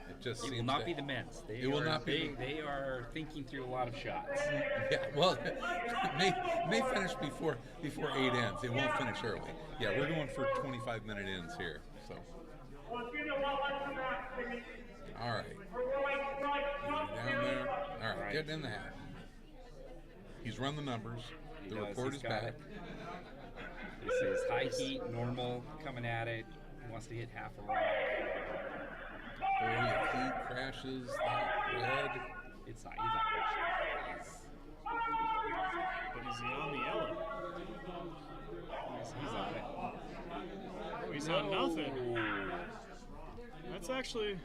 S2: It just
S1: It
S2: seems
S1: will not
S2: to-
S1: be the men's.
S2: It will not be.
S1: They are thinking through a lot of shots.
S2: Yeah, well, it may finish before 8 ends. It won't finish early. Yeah, we're going for 25-minute ends here. So, all right. Down there. All right,
S1: Right.
S2: get in the hat. He's run the numbers.
S1: He
S2: The
S1: does.
S2: report
S1: He's
S2: is
S1: got
S2: back.
S1: it. This is high heat, normal, coming at it. He wants to hit half a rock.
S2: Boy, if he crashes that red,
S1: It's not. He's not rushing.
S3: But is he on the yellow?
S1: He's on it.
S3: Oh, he's on nothing. That's actually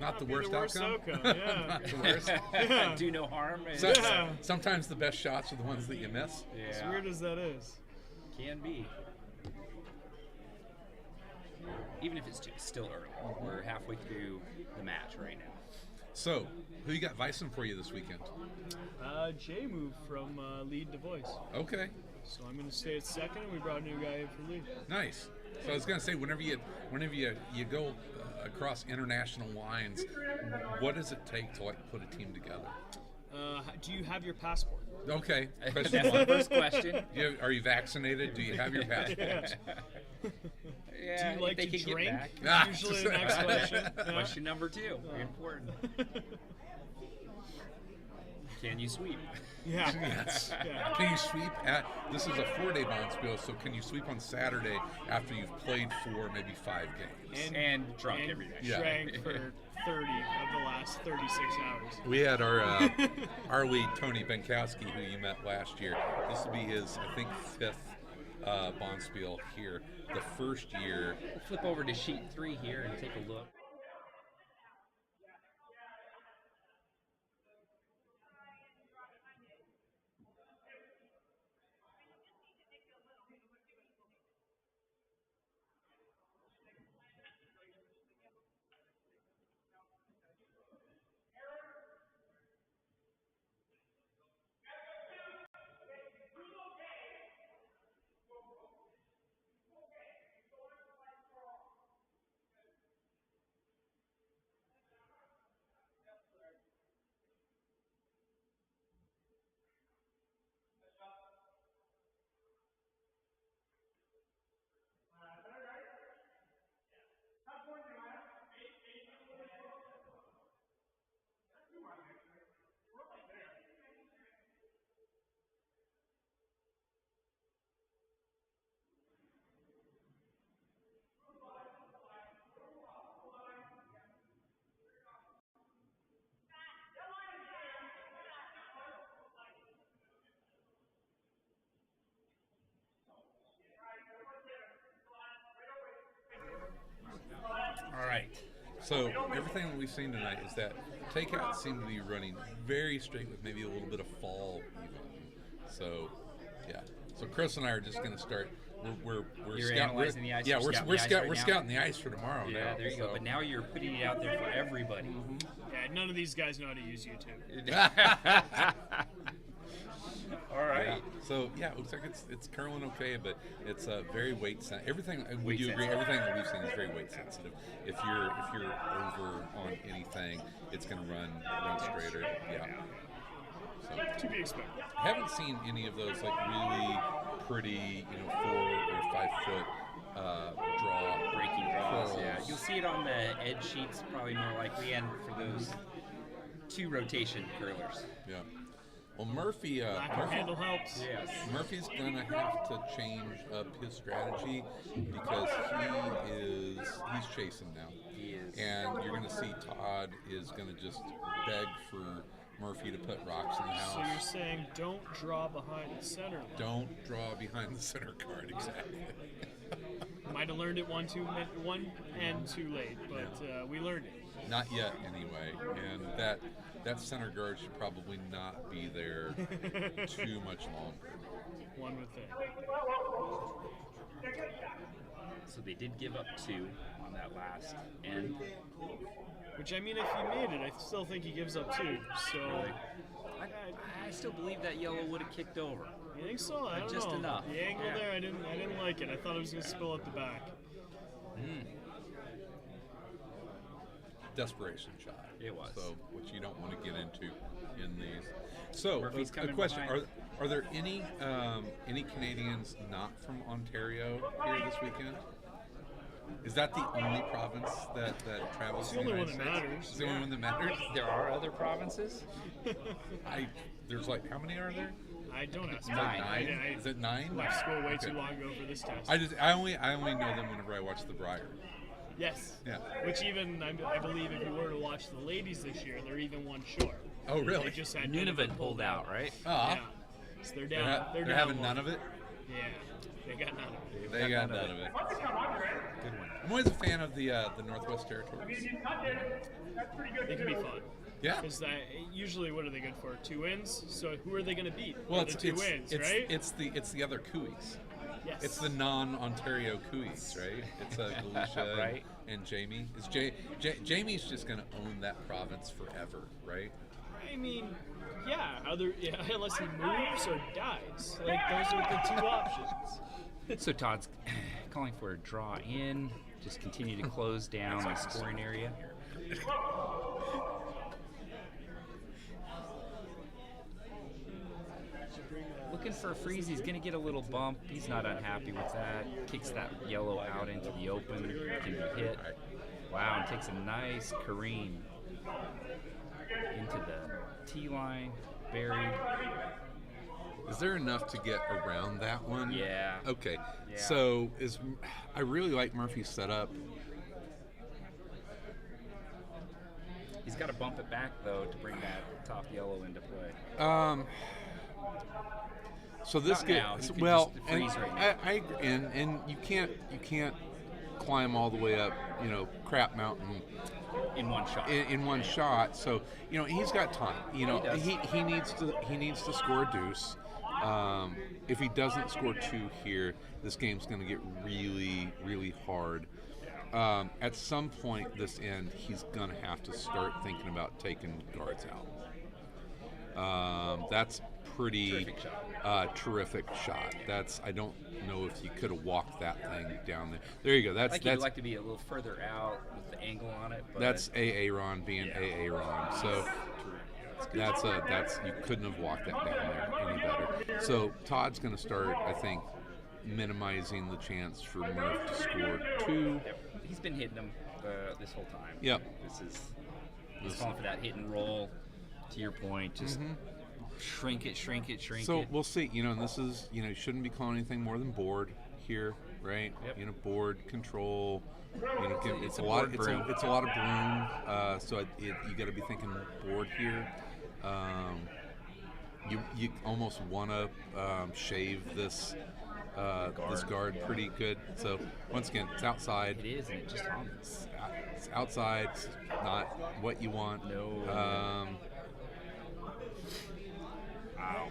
S2: not the
S3: be the
S2: worst
S3: worst
S2: outcome.
S3: outcome, yeah.
S2: Not the worst.
S3: Yeah.
S1: Do no harm. And
S2: So-
S3: Yeah.
S2: Sometimes the best shots are the ones that you miss.
S3: As
S1: Yeah,
S3: weird as that is.
S1: can be. Even if it's still early. We're halfway through the match right now.
S2: So, who you got vicing for you this weekend?
S3: Jay moved from lead to voice.
S2: Okay,
S3: So I'm going to stay at second, and we brought a new guy in for lead.
S2: nice. So I was gonna say, whenever you go across international lines, what does it take to like put a team together?
S3: Do you have your passport?
S2: Okay,
S1: That's
S2: question
S1: the
S2: one.
S1: first question.
S2: Are you vaccinated? Do you have your passport?
S1: Yeah,
S3: Do you like
S1: if they
S3: to
S1: can get
S3: drink?
S1: back.
S2: Ah.
S3: Usually the next question. Yeah.
S1: Question number 2, very important. Can you sweep?
S3: Yeah.
S2: Yes.
S3: Yeah.
S2: Can you sweep this is a 4-day bond spiel, so can you sweep on Saturday after you've played for maybe 5 games?
S1: And drunk
S3: and
S1: every day.
S2: Yeah.
S3: drank for 30 of the last 36 hours.
S2: We had our lead, Tony Benkowski, who you met last year. This will be his, I think, 5th bond spiel here. The first year.
S1: We'll flip over to sheet 3 here and take a look. All right.
S2: So everything that we've seen tonight is that takeouts seem to be running very straight with maybe a little bit of fall even. So, yeah. So Chris and I are just going to start. We're
S1: You're
S2: scout-
S1: analyzing the ice.
S2: Yeah,
S1: You're
S2: we're
S1: scouting the ice right
S2: we're
S1: now?
S2: scouting the ice for tomorrow.
S1: Yeah,
S2: now,
S1: there you go.
S2: so.
S1: But now you're putting it out there for everybody.
S3: Yeah, none of these guys know how to use YouTube.
S1: All right.
S2: Yeah. So yeah, it looks like it's curling okay, but it's very weight sensitive. Everything would
S1: Weight
S2: you agree?
S1: sensitive.
S2: Everything that we've seen is very weight sensitive. If you're over on anything, it's going to run straighter. Yeah. So
S3: To be expected.
S2: I haven't seen any of those like really pretty, 4 or 5 foot draw
S1: Breaking draws.
S2: curls.
S1: Yeah. You'll see it on the edge sheets probably more likely, and for those 2 rotation curlers.
S2: Yeah. Well, Murphy.
S3: Lack of handle helps.
S1: Yes.
S2: Murphy's gonna have to change up his strategy because he's chasing now.
S1: He is.
S2: And you're gonna see Todd is gonna just beg for Murphy to put rocks in the
S3: So you're
S2: house.
S3: saying don't draw behind the center line.
S2: Don't draw behind the center card, exactly.
S3: Might have learned it one and too late, but we learned it.
S2: Not yet, anyway. And that center guard should probably not be there too much longer.
S3: One would think.
S1: So they did give up 2 on that last end.
S3: Which, I mean, if he made it, I still think he gives up 2. So,
S1: I still believe that yellow would have kicked over.
S3: you think so? I don't
S1: Just
S3: know.
S1: enough.
S3: The angle
S1: Yeah.
S3: there, I didn't like it. I thought it was going to spill at the back.
S2: Desperation shot.
S1: It was.
S2: So, which you don't want to get into in these. So,
S1: Murphy's
S2: a
S1: coming
S2: question:
S1: behind.
S2: Are there any Canadians not from Ontario here this weekend? Is that the only province that travels?
S3: It's
S2: to
S3: the only one
S2: United
S3: that
S2: States?
S3: matters.
S2: It's the only one that matters.
S1: There are other provinces.
S2: There's like, how many are there?
S3: I don't ask.
S1: Nine.
S3: I
S2: Is it 9?
S3: left school way
S2: Okay.
S3: too long ago for this test.
S2: I only know them whenever I watch The Briar.
S3: Yes.
S2: Yeah.
S3: Which even I believe if you were to watch the ladies this year, they're even one short.
S2: Oh, really?
S3: They just had
S1: Nunavut pulled out, right?
S3: Yeah. So they're down. They're down
S2: having
S3: one.
S2: none of it.
S3: Yeah. They got none of it.
S2: They got none of it.
S1: Good one.
S2: I'm always a fan of the Northwest Territories.
S3: They can be fun.
S2: Yeah.
S3: Because usually, what are they good for? 2 wins. So who are they going to beat?
S2: Well,
S3: For the 2 wins, right?
S2: It's the other Cooeys.
S3: Yes.
S2: It's the non-Ontario Cooeys, right? It's Galusha
S1: Right.
S2: and Jamie. Jamie's just going to own that province forever, right?
S3: I mean, yeah. Unless he moves or dies. Like those are the 2 options.
S1: So Todd's calling for a draw in. Just continue to close down the scoring area. Looking for a freeze. He's going to get a little bump. He's not unhappy with that. Kicks that yellow out into the open. Can be hit. Wow, and takes a nice careen into the tee line. Buried.
S2: Is there enough to get around that one?
S1: Yeah.
S2: Okay.
S1: Yeah.
S2: So I really like Murphy's setup.
S1: He's got to bump it back, though, to bring that top yellow into play.
S2: So this
S1: Not now. He could
S2: well,
S1: just
S2: and
S1: freeze right now.
S2: I agree, and you can't climb all the way up, Crap Mountain
S1: In one shot.
S2: in one shot. So he's got time.
S1: He does.
S2: He needs to score a deuce. If he doesn't score 2 here, this game's going to get really, really hard. At some point this end, he's going to have to start thinking about taking guards out. That's pretty terrific shot. I don't know if you could have walked that thing down there. There you go.
S1: I think you'd like to be a little further out with the angle on it. But
S2: that's Aaron being Aaron. So that's you couldn't have walked that down there any better. So Todd's going to start, I think, minimizing the chance for Murph to score 2.
S1: He's been hitting them this whole time.
S2: Yep.
S1: He's calling for that hit and roll. To your point, just shrink it.
S2: So we'll see. And this is, you shouldn't be calling anything more than board here, right?
S1: Yep.
S2: Board control. It's a
S1: a
S2: lot.
S1: board broom.
S2: It's a lot of broom. So you got to be thinking board here. You almost want to shave this guard pretty good. So once again, it's outside.
S1: It is, and it just hums.
S2: It's outside. It's not what you want.
S1: No.
S2: Wow.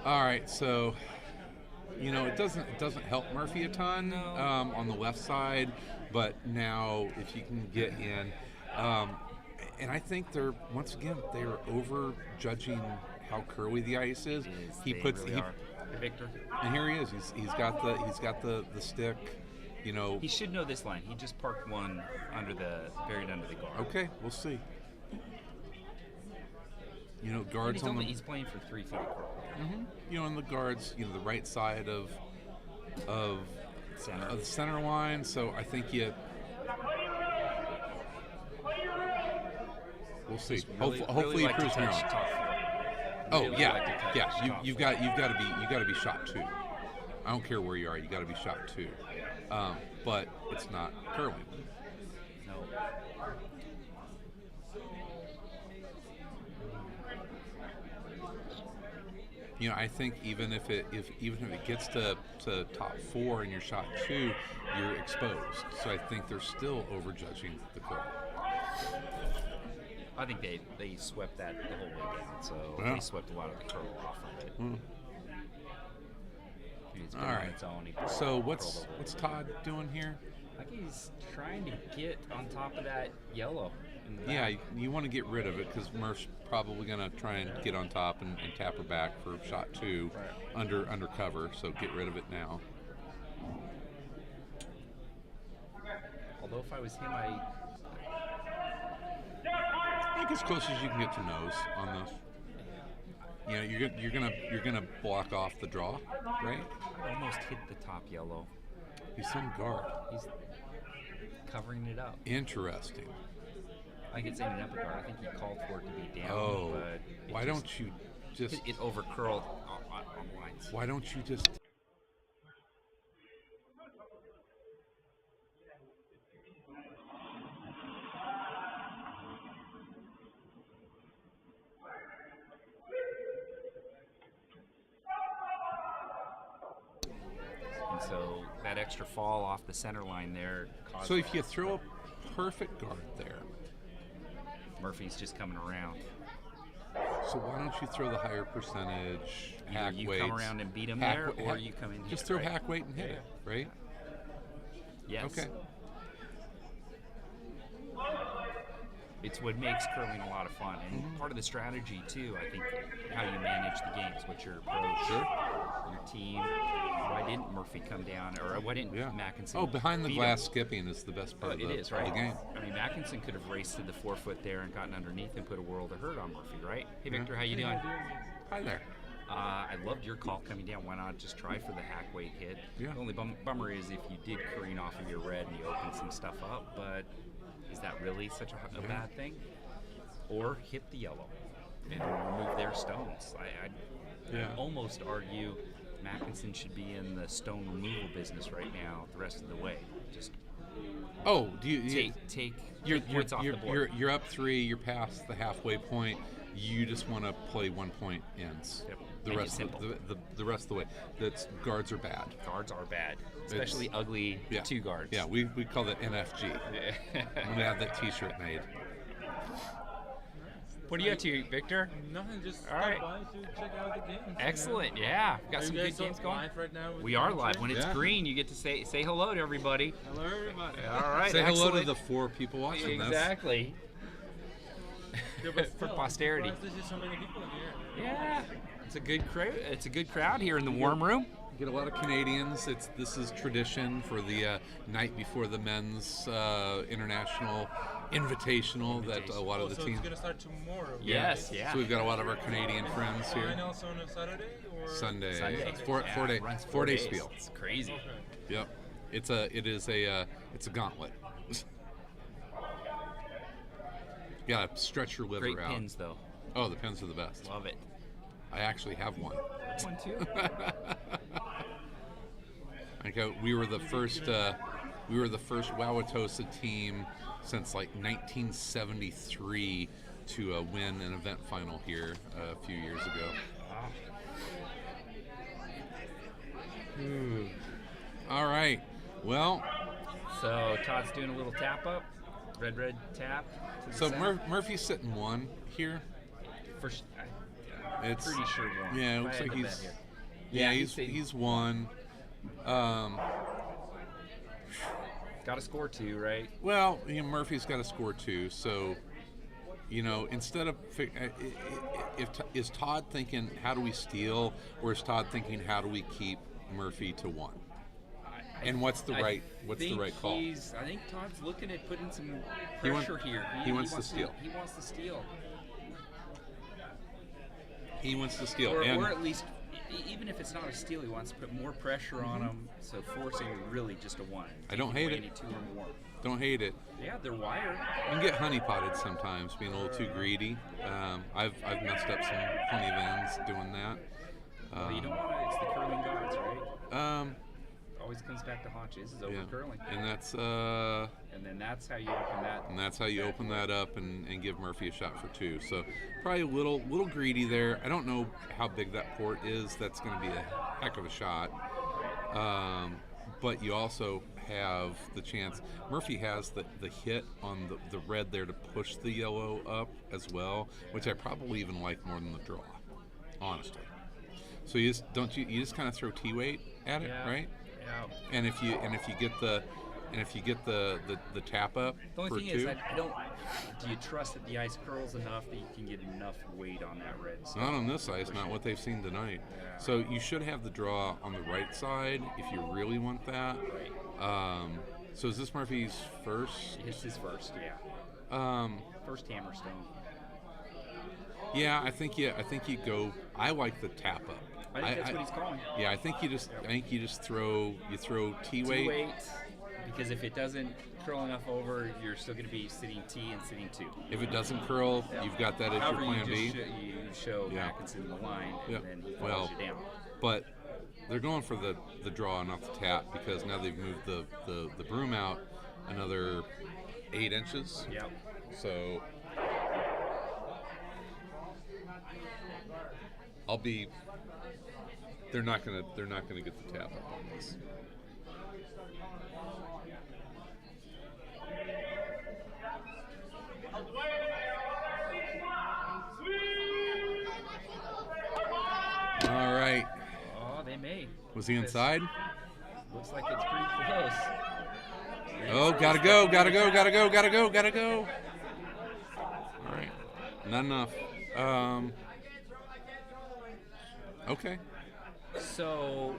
S2: All right, so it doesn't help Murphy a ton on the left side, but now if you can get in, and I think they're over judging how curly the ice is.
S1: Victor.
S2: And here he is. He's got the stick.
S1: He should know this line. He just parked one buried under the guard.
S2: Okay, we'll see. Guards on the.
S1: He's playing for 3 feet.
S2: On the guards, the right side of
S1: Center.
S2: the center line. So I think we'll see. Hopefully he
S1: like to
S2: proves me
S1: touch
S2: wrong.
S1: top 4.
S2: Oh
S1: Really
S2: yeah,
S1: like to touch
S2: yeah.
S1: top
S2: You've
S1: 4.
S2: got to be shot 2. I don't care where you are. You got to be shot 2. But it's not curling.
S1: No.
S2: I think even if it gets to top 4 and you're shot 2, you're exposed. So I think they're still overjudging the curl.
S1: I think they swept that the whole way down, so
S2: Yeah.
S1: they swept a lot of the curl off of it. It's been
S2: All
S1: on
S2: right.
S1: its own.
S2: So what's Todd doing here?
S1: I think he's trying to get on top of that yellow. In the back.
S2: Yeah, you want to get rid of it because Murph's probably going to try and get on top and tap her back for shot 2 under cover. So get rid of it now.
S1: Although if I was him,
S2: I think as close as you can get to nose on this. You're gonna block off the draw, right?
S1: I almost hit the top yellow.
S2: He's some guard.
S1: covering it up.
S2: Interesting.
S1: I think it's ending up a guard. I think he called for it to be down.
S2: Oh,
S1: but
S2: why don't you just?
S1: it overcurled on lines?
S2: Why don't you just?
S1: And so that extra fall off the center line there caused
S2: So if you throw a perfect guard there,
S1: Murphy's just coming around.
S2: so why don't you throw the higher percentage
S1: Either
S2: hack
S1: you
S2: weights?
S1: come around and beat him there, or you come in here.
S2: Just throw
S1: right?
S2: hack weight and hit it, right?
S1: Yes.
S2: Okay.
S1: It's what makes curling a lot of fun, and part of the strategy too. I think how you manage the games, what's your approach, your team. Why didn't Murphy come down, or why didn't Mackinson?
S2: Oh, behind the
S1: beat
S2: glass
S1: him?
S2: skipping is the best part
S1: It
S2: of the,
S1: is, right?
S2: of the game.
S1: I mean, Mackinson could have raced to the 4-foot there and gotten underneath and put a world of hurt on Murphy, right? Hey, Victor, how you doing?
S2: Hi there.
S1: I loved your call coming down. Why not just try for the hack weight hit?
S2: Yeah.
S1: The only bummer is if you did careen off of your red and you opened some stuff up, but is that really such a bad thing? Or hit the yellow and remove their stones. I'd almost argue Mackinson should be in the stone removal business right now the rest of the way. Just take points off the board.
S2: You're up 3. You're past the halfway point. You just want to play 1 point ends.
S1: Yep.
S2: The
S1: Make it
S2: rest
S1: simple.
S2: the rest of the way. That's guards are bad.
S1: Guards are bad, especially ugly 2 guards.
S2: Yeah, we call that NFG. I'm gonna have that T-shirt made.
S1: What are you up to, Victor?
S7: Nothing, just
S1: All right.
S7: stop by to check out the games.
S1: Excellent, yeah. Got
S7: Are
S1: some
S7: you
S1: good
S7: guys
S1: games going.
S7: live right now with
S1: We
S7: the
S1: are
S7: country?
S1: live. When it's
S2: Yeah.
S1: green, you get to say hello to everybody.
S7: Hello, everybody.
S1: All right,
S2: Say hello to
S1: excellent.
S2: the 4 people watching this.
S1: Exactly.
S7: Yeah, but
S1: For
S7: still,
S1: posterity.
S7: I'm surprised there's just so many people in here.
S1: Yeah, it's a good crowd. It's a good crowd here in the warm room.
S2: Get a lot of Canadians. This is tradition for the night before the men's international invitational that a lot of the
S7: So
S2: teams.
S7: it's gonna start tomorrow.
S1: Yes,
S7: right?
S1: yeah.
S2: So we've got a lot of our Canadian friends here.
S7: And also on a Saturday or
S2: Sunday.
S1: Sunday.
S2: It's four
S1: Yeah,
S2: day
S1: it runs
S2: 4 day
S1: days.
S2: spiel.
S1: It's crazy.
S2: Yep. It's a gauntlet. You gotta stretch your liver
S1: Great
S2: out.
S1: pins, though.
S2: Oh, the pins are the best.
S1: Love it.
S2: I actually have one.
S1: One too.
S2: We were the first Wauwatosa team since like 1973 to win an event final here a few years ago. All right. Well,
S1: So Todd's doing a little tap up, red tap. To the
S2: so
S1: center.
S2: Murphy's sitting 1 here. It's
S1: Pretty sure one.
S2: Yeah, it
S1: If
S2: looks
S1: I had
S2: like
S1: to
S2: he's.
S1: bet here.
S2: Yeah,
S1: he's
S2: he's 1.
S1: got to score 2, right?
S2: Well, Murphy's got to score 2, so instead of is Todd thinking how do we steal, or is Todd thinking how do we keep Murphy to 1? And what's the right call?
S1: I think Todd's looking at putting some
S2: He want-
S1: pressure here.
S2: he wants to steal.
S1: He wants to steal,
S2: He wants to steal,
S1: or
S2: and
S1: at least even if it's not a steal, he wants to put more pressure on him. So forcing really just a 1.
S2: I don't
S1: Taking
S2: hate
S1: away
S2: it.
S1: any 2 or more.
S2: don't hate it.
S1: Yeah, they're wired.
S2: You can get honeypotted sometimes, being a little too greedy. I've messed up some plenty of ends doing that.
S1: Well, you don't want to. It's the curling guards, right? Always comes back to haunches. Is over
S2: Yeah,
S1: curling,
S2: and that's
S1: and then that's how you open that.
S2: And that's how you open that up and give Murphy a shot for 2. So probably a little greedy there. I don't know how big that port is. That's going to be a heck of a shot. But you also have the chance. Murphy has the hit on the red there to push the yellow up as well, which I probably even like more than the draw, honestly. So you just kind of throw T-weight at it,
S1: Yeah.
S2: right?
S1: Yeah.
S2: And if you get the tap up
S1: The only
S2: for
S1: thing
S2: 2,
S1: is, do you trust that the ice curls enough that you can get enough weight on that red? So
S2: not on this ice, not what they've seen tonight.
S1: Yeah.
S2: So you should have the draw on the right side if you really want that. So is this Murphy's first?
S1: It's his first, yeah. First hammerstone.
S2: Yeah, I think you go. I like the tap up.
S1: I think that's what he's calling.
S2: Yeah, I think you just throw T-weight.
S1: T-weight, Because if it doesn't curl enough over, you're still going to be sitting T and sitting 2.
S2: If it doesn't curl, you've got that as your
S1: However,
S2: plan
S1: you
S2: B.
S1: just you show
S2: Yeah.
S1: Mackinson the line,
S2: Yeah.
S1: and then he
S2: Well,
S1: follows you down.
S2: But they're going for the draw, not the tap, because now they've moved the broom out another 8 inches.
S1: Yep.
S2: So they're not gonna get the tap up on this. All right.
S1: Oh, they may.
S2: Was he inside?
S1: Looks like it's pretty close.
S2: Oh, gotta go. All right. Not enough. Okay.
S1: So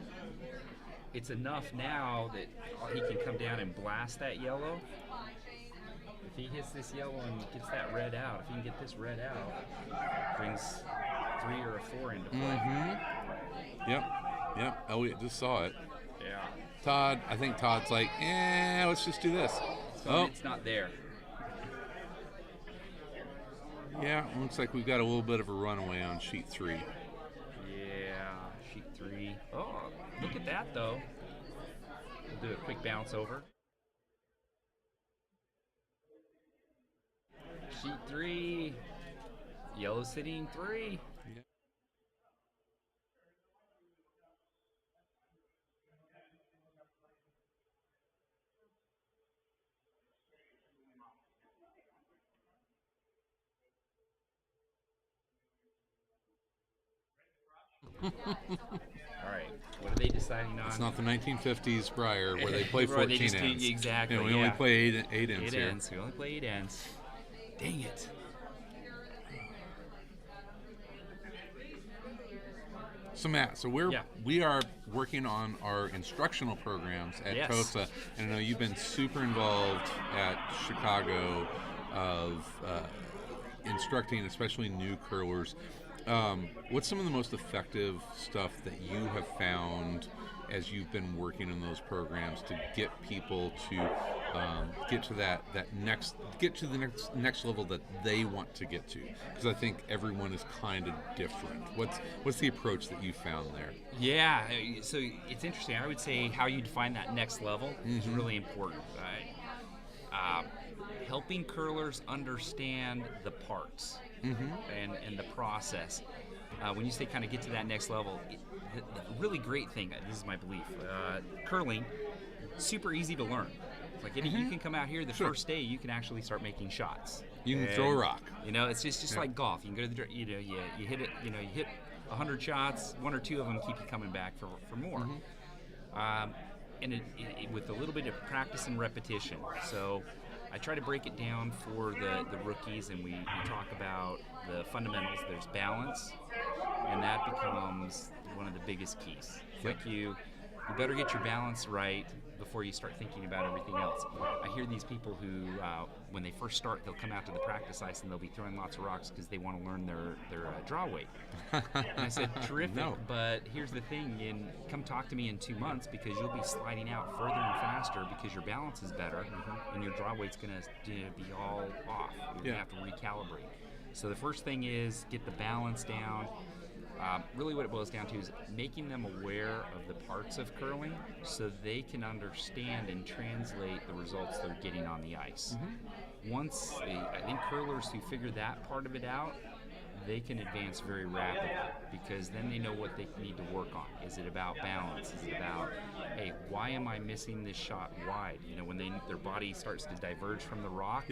S1: it's enough now that he can come down and blast that yellow. If he hits this yellow and gets that red out, if he can get this red out, brings 3 or a 4 into play.
S2: Mm-hmm. Yep. Elliot just saw it.
S1: Yeah.
S2: Todd, I think Todd's like, let's just do this.
S1: So it's not there.
S2: Yeah, looks like we've got a little bit of a runaway on sheet 3.
S1: Yeah, sheet 3. Oh, look at that though. We'll do a quick bounce over. Sheet 3. Yellow sitting 3. All right, what are they deciding on?
S2: It's not the 1950s Briar where they play
S1: Where
S2: 14
S1: they just do-
S2: ends.
S1: exactly,
S2: We only
S1: yeah.
S2: play 8 ends
S1: 8
S2: here.
S1: ends. We only play 8 ends. Dang it.
S2: So Matt, we are working on our instructional programs at
S1: Yes.
S2: TOSA, and I know you've been super involved at Chicago of instructing, especially new curlers. What's some of the most effective stuff that you have found as you've been working in those programs to get people to get to the next level that they want to get to? Because I think everyone is kind of different. What's the approach that you found there?
S1: Yeah, so it's interesting. I would say how you define that next level is really important. Helping curlers understand the parts and the process. When you say kind of get to that next level, the really great thing, this is my belief, curling, super easy to learn. Like you can come out here the first day, you can actually start making shots.
S2: You can throw a rock.
S1: It's just like golf. You can go to the you hit it. You hit 100 shots, 1 or 2 of them keep you coming back for more. And it, with a little bit of practice and repetition. So I try to break it down for the rookies, and we talk about the fundamentals. There's balance, and that becomes one of the biggest keys. Like you better get your balance right before you start thinking about everything else. I hear these people who, when they first start, they'll come out to the practice ice and they'll be throwing lots of rocks because they want to learn their draw weight. And I said, terrific, but here's the thing, come talk to me in 2 months, because you'll be sliding out further and faster because your balance is better and your draw weight's going to be all off. You're going to have to recalibrate. So the first thing is get the balance down. Really what it boils down to is making them aware of the parts of curling so they can understand and translate the results they're getting on the ice. Once, I think curlers who figure that part of it out, they can advance very rapidly, because then they know what they need to work on. Is it about balance? Is it about, hey, why am I missing this shot wide? When their body starts to diverge from the rock,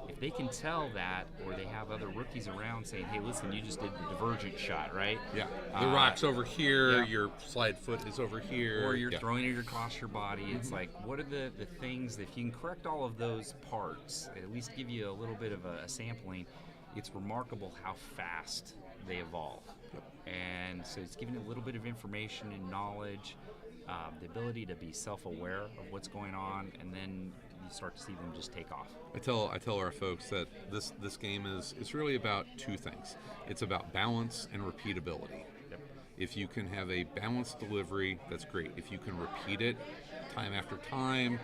S1: if they can tell that, or they have other rookies around saying, hey, listen, you just did the divergent shot, right?
S2: Yeah. The rock's over here, your slide foot is over here.
S1: Or you're throwing it across your body. It's like, what are the things that, if you can correct all of those parts, at least give you a little bit of a sampling, it's remarkable how fast they evolve. And so it's giving a little bit of information and knowledge, the ability to be self-aware of what's going on, and then you start to see them just take off.
S2: I tell our folks that this game is really about 2 things. It's about balance and repeatability. If you can have a balanced delivery, that's great. If you can repeat it time after time,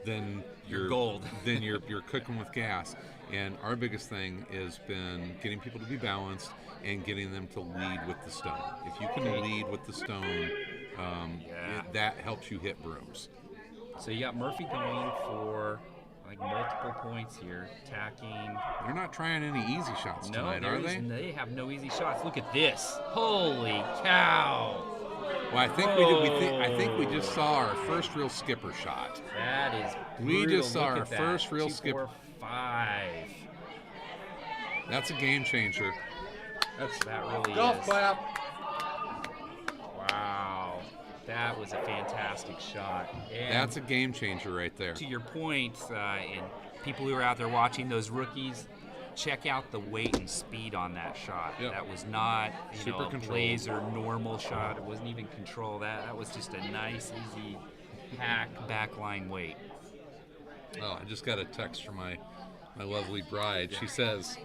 S2: then
S1: You're gold.
S2: then you're cooking with gas. And our biggest thing has been getting people to be balanced and getting them to lead with the stone. If you can lead with the stone, that helps you hit brooms.
S1: So you got Murphy going for like multiple points here, attacking.
S2: They're not trying any easy shots tonight, are they?
S1: They have no easy shots. Look at this! Holy cow!
S2: Well, I think we did. I think we just saw our first real skipper shot.
S1: That is
S2: We
S1: brutal.
S2: just saw
S1: Look
S2: our
S1: at that.
S2: first real
S1: 2,
S2: skipper.
S1: 4, 5.
S2: That's a game changer.
S1: That really
S5: Golf
S1: is.
S5: clap.
S1: Wow, that was a fantastic shot. And
S2: That's a game changer right there.
S1: to your point, and people who are out there watching, those rookies, check out the weight and speed on that shot.
S2: Yep.
S1: That was not
S2: Super
S1: a
S2: controlled.
S1: blaze or normal shot. It wasn't even control. That was just a nice, easy hack backline weight.
S2: Oh, I just got a text from my lovely bride. She says,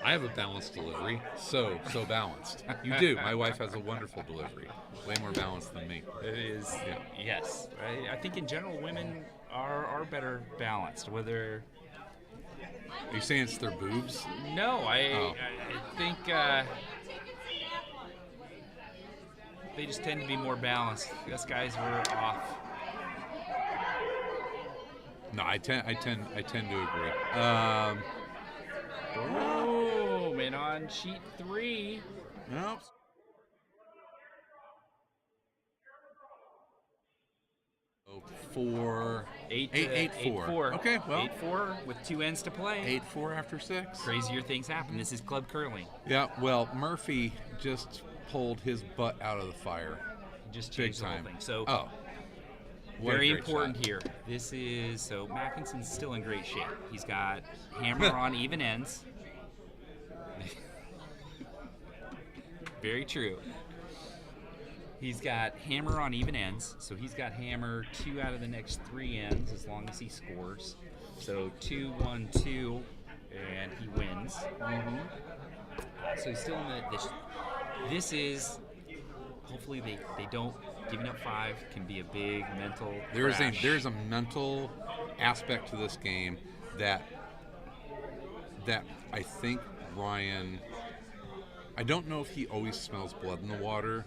S2: "I have a balanced delivery, so balanced." You do. My wife has a wonderful delivery, way more balanced than me.
S1: It is.
S2: Yeah.
S1: Yes. I think in general, women are better balanced. Whether
S2: Are you saying it's their boobs?
S1: no, I
S2: Oh.
S1: I think they just tend to be more balanced. Us guys were off.
S2: No, I tend to agree.
S1: Boom! And on sheet 3.
S2: Nope. Oh, 4. 8-4. Okay, well,
S1: 8-4 with 2 ends to play.
S2: 8-4 after 6.
S1: Crazier things happen. This is club curling.
S2: Yeah, well, Murphy just pulled his butt out of the fire.
S1: Just
S2: Big
S1: changed the whole
S2: time.
S1: thing. So
S2: Oh. What a
S1: very
S2: great
S1: important
S2: shot.
S1: here. This is so Mackinson's still in great shape. He's got hammer on even ends. Very true. He's got hammer on even ends, so he's got hammer 2 out of the next 3 ends as long as he scores. So 2-1-2, and he wins. So he's still in this is hopefully they don't giving up 5 can be a big mental crash.
S2: There's a mental aspect to this game that I think Ryan, I don't know if he always smells blood in the water,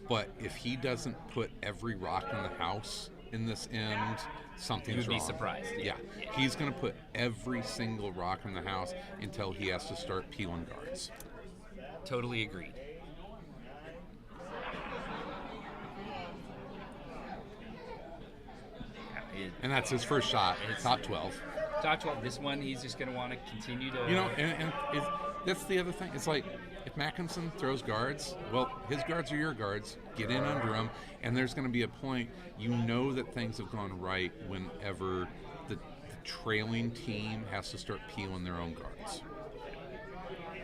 S2: but if he doesn't put every rock in the house in this end, something's
S1: You'd be
S2: wrong.
S1: surprised.
S2: Yeah. He's going to put every single rock in the house until he has to start peeling guards.
S1: Totally agreed.
S2: And that's his first shot, top 12.
S1: Top 12. This one, he's just going to want to continue to.
S2: You know, and that's the other thing. It's like if Mackinson throws guards, well, his guards are your guards. Get in under them, and there's going to be a point. You know that things have gone right whenever the trailing team has to start peeling their own guards.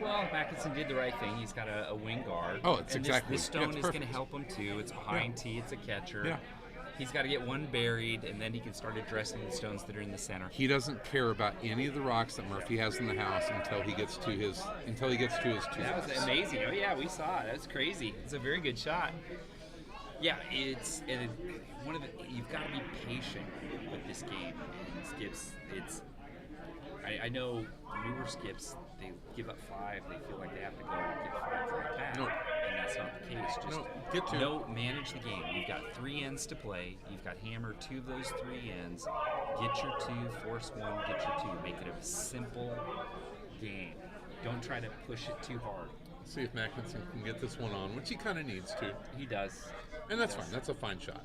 S1: Well, Mackinson did the right thing. He's got a wing guard.
S2: Oh, it's
S1: and
S2: exactly-
S1: This stone
S2: yeah, it's
S1: is going to
S2: perfect.
S1: help him too. It's a hind tee. It's a catcher.
S2: Yeah.
S1: He's got to get one buried, and then he can start addressing the stones that are in the center.
S2: He doesn't care about any of the rocks that Murphy has in the house until he gets to his 2
S1: That was
S2: rocks.
S1: amazing. Oh yeah, we saw it. That's crazy. It's a very good shot. Yeah, it's one of the. You've got to be patient with this game. And skips. I know newer skips. They give up 5. They feel like they have to go and get 5 right back.
S2: No.
S1: And that's not the case. Just
S2: No,
S1: manage the game. You've got 3 ends to play. You've got hammer 2 of those 3 ends. Get your 2, force 1, get your 2. Make it a simple game. Don't try to push it too hard.
S2: See if Mackinson can get this one on, which he kind of needs to.
S1: He does.
S2: And that's fine. That's a fine shot.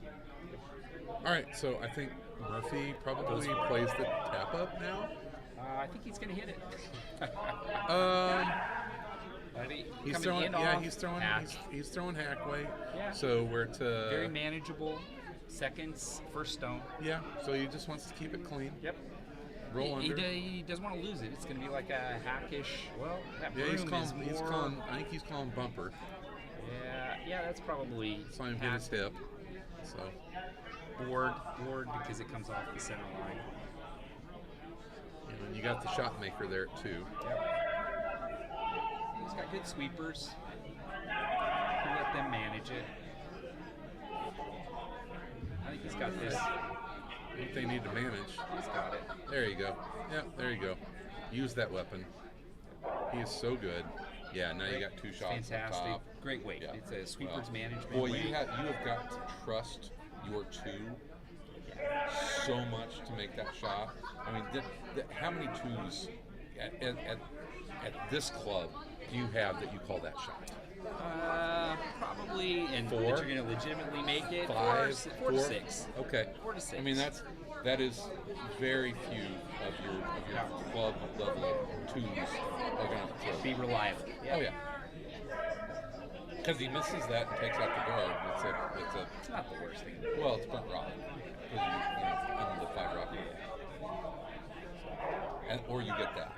S2: All right, so I think Murphy probably plays the tap up now.
S1: I think he's going to hit it.
S2: He's
S1: Coming
S2: throwing.
S1: in
S2: Yeah,
S1: off, hack.
S2: he's throwing hack weight.
S1: Yeah.
S2: So we're to
S1: Very manageable. Seconds, first stone.
S2: Yeah. So he just wants to keep it clean.
S1: Yep.
S2: Roll under.
S1: He doesn't want to lose it. It's going to be like a hackish. Well, that
S2: Yeah,
S1: broom
S2: he's calling.
S1: is more.
S2: He's calling. I think he's calling bumper.
S1: Yeah, that's probably
S2: Saw him hit his hip. So
S1: board because it comes off the center line.
S2: and you got the shot maker there too.
S1: He's got good sweepers. He'll let them manage it. I think he's got this.
S2: What they need to manage.
S1: He's got it.
S2: There you go. Yeah, there you go. Use that weapon. He is so good. Yeah, now you got 2 shots
S1: Fantastic.
S2: on top.
S1: Great weight.
S2: Yeah.
S1: It's a sweepers management
S2: Boy,
S1: weight.
S2: you have got to trust your 2 so much to make that shot. I mean, how many 2s at this club do you have that you call that shot?
S1: Probably, and
S2: 4?
S1: that you're going to legitimately make it.
S2: 5,
S1: 4 to 6.
S2: Okay.
S1: 4 to 6.
S2: I mean, that is very few of your club level 2s are going to throw.
S1: Be reliable.
S2: Oh yeah. Because he misses that and takes out the guard.
S1: It's not the worst thing.
S2: Well, it's burnt rock. Because under the 5 rock. And or you get that.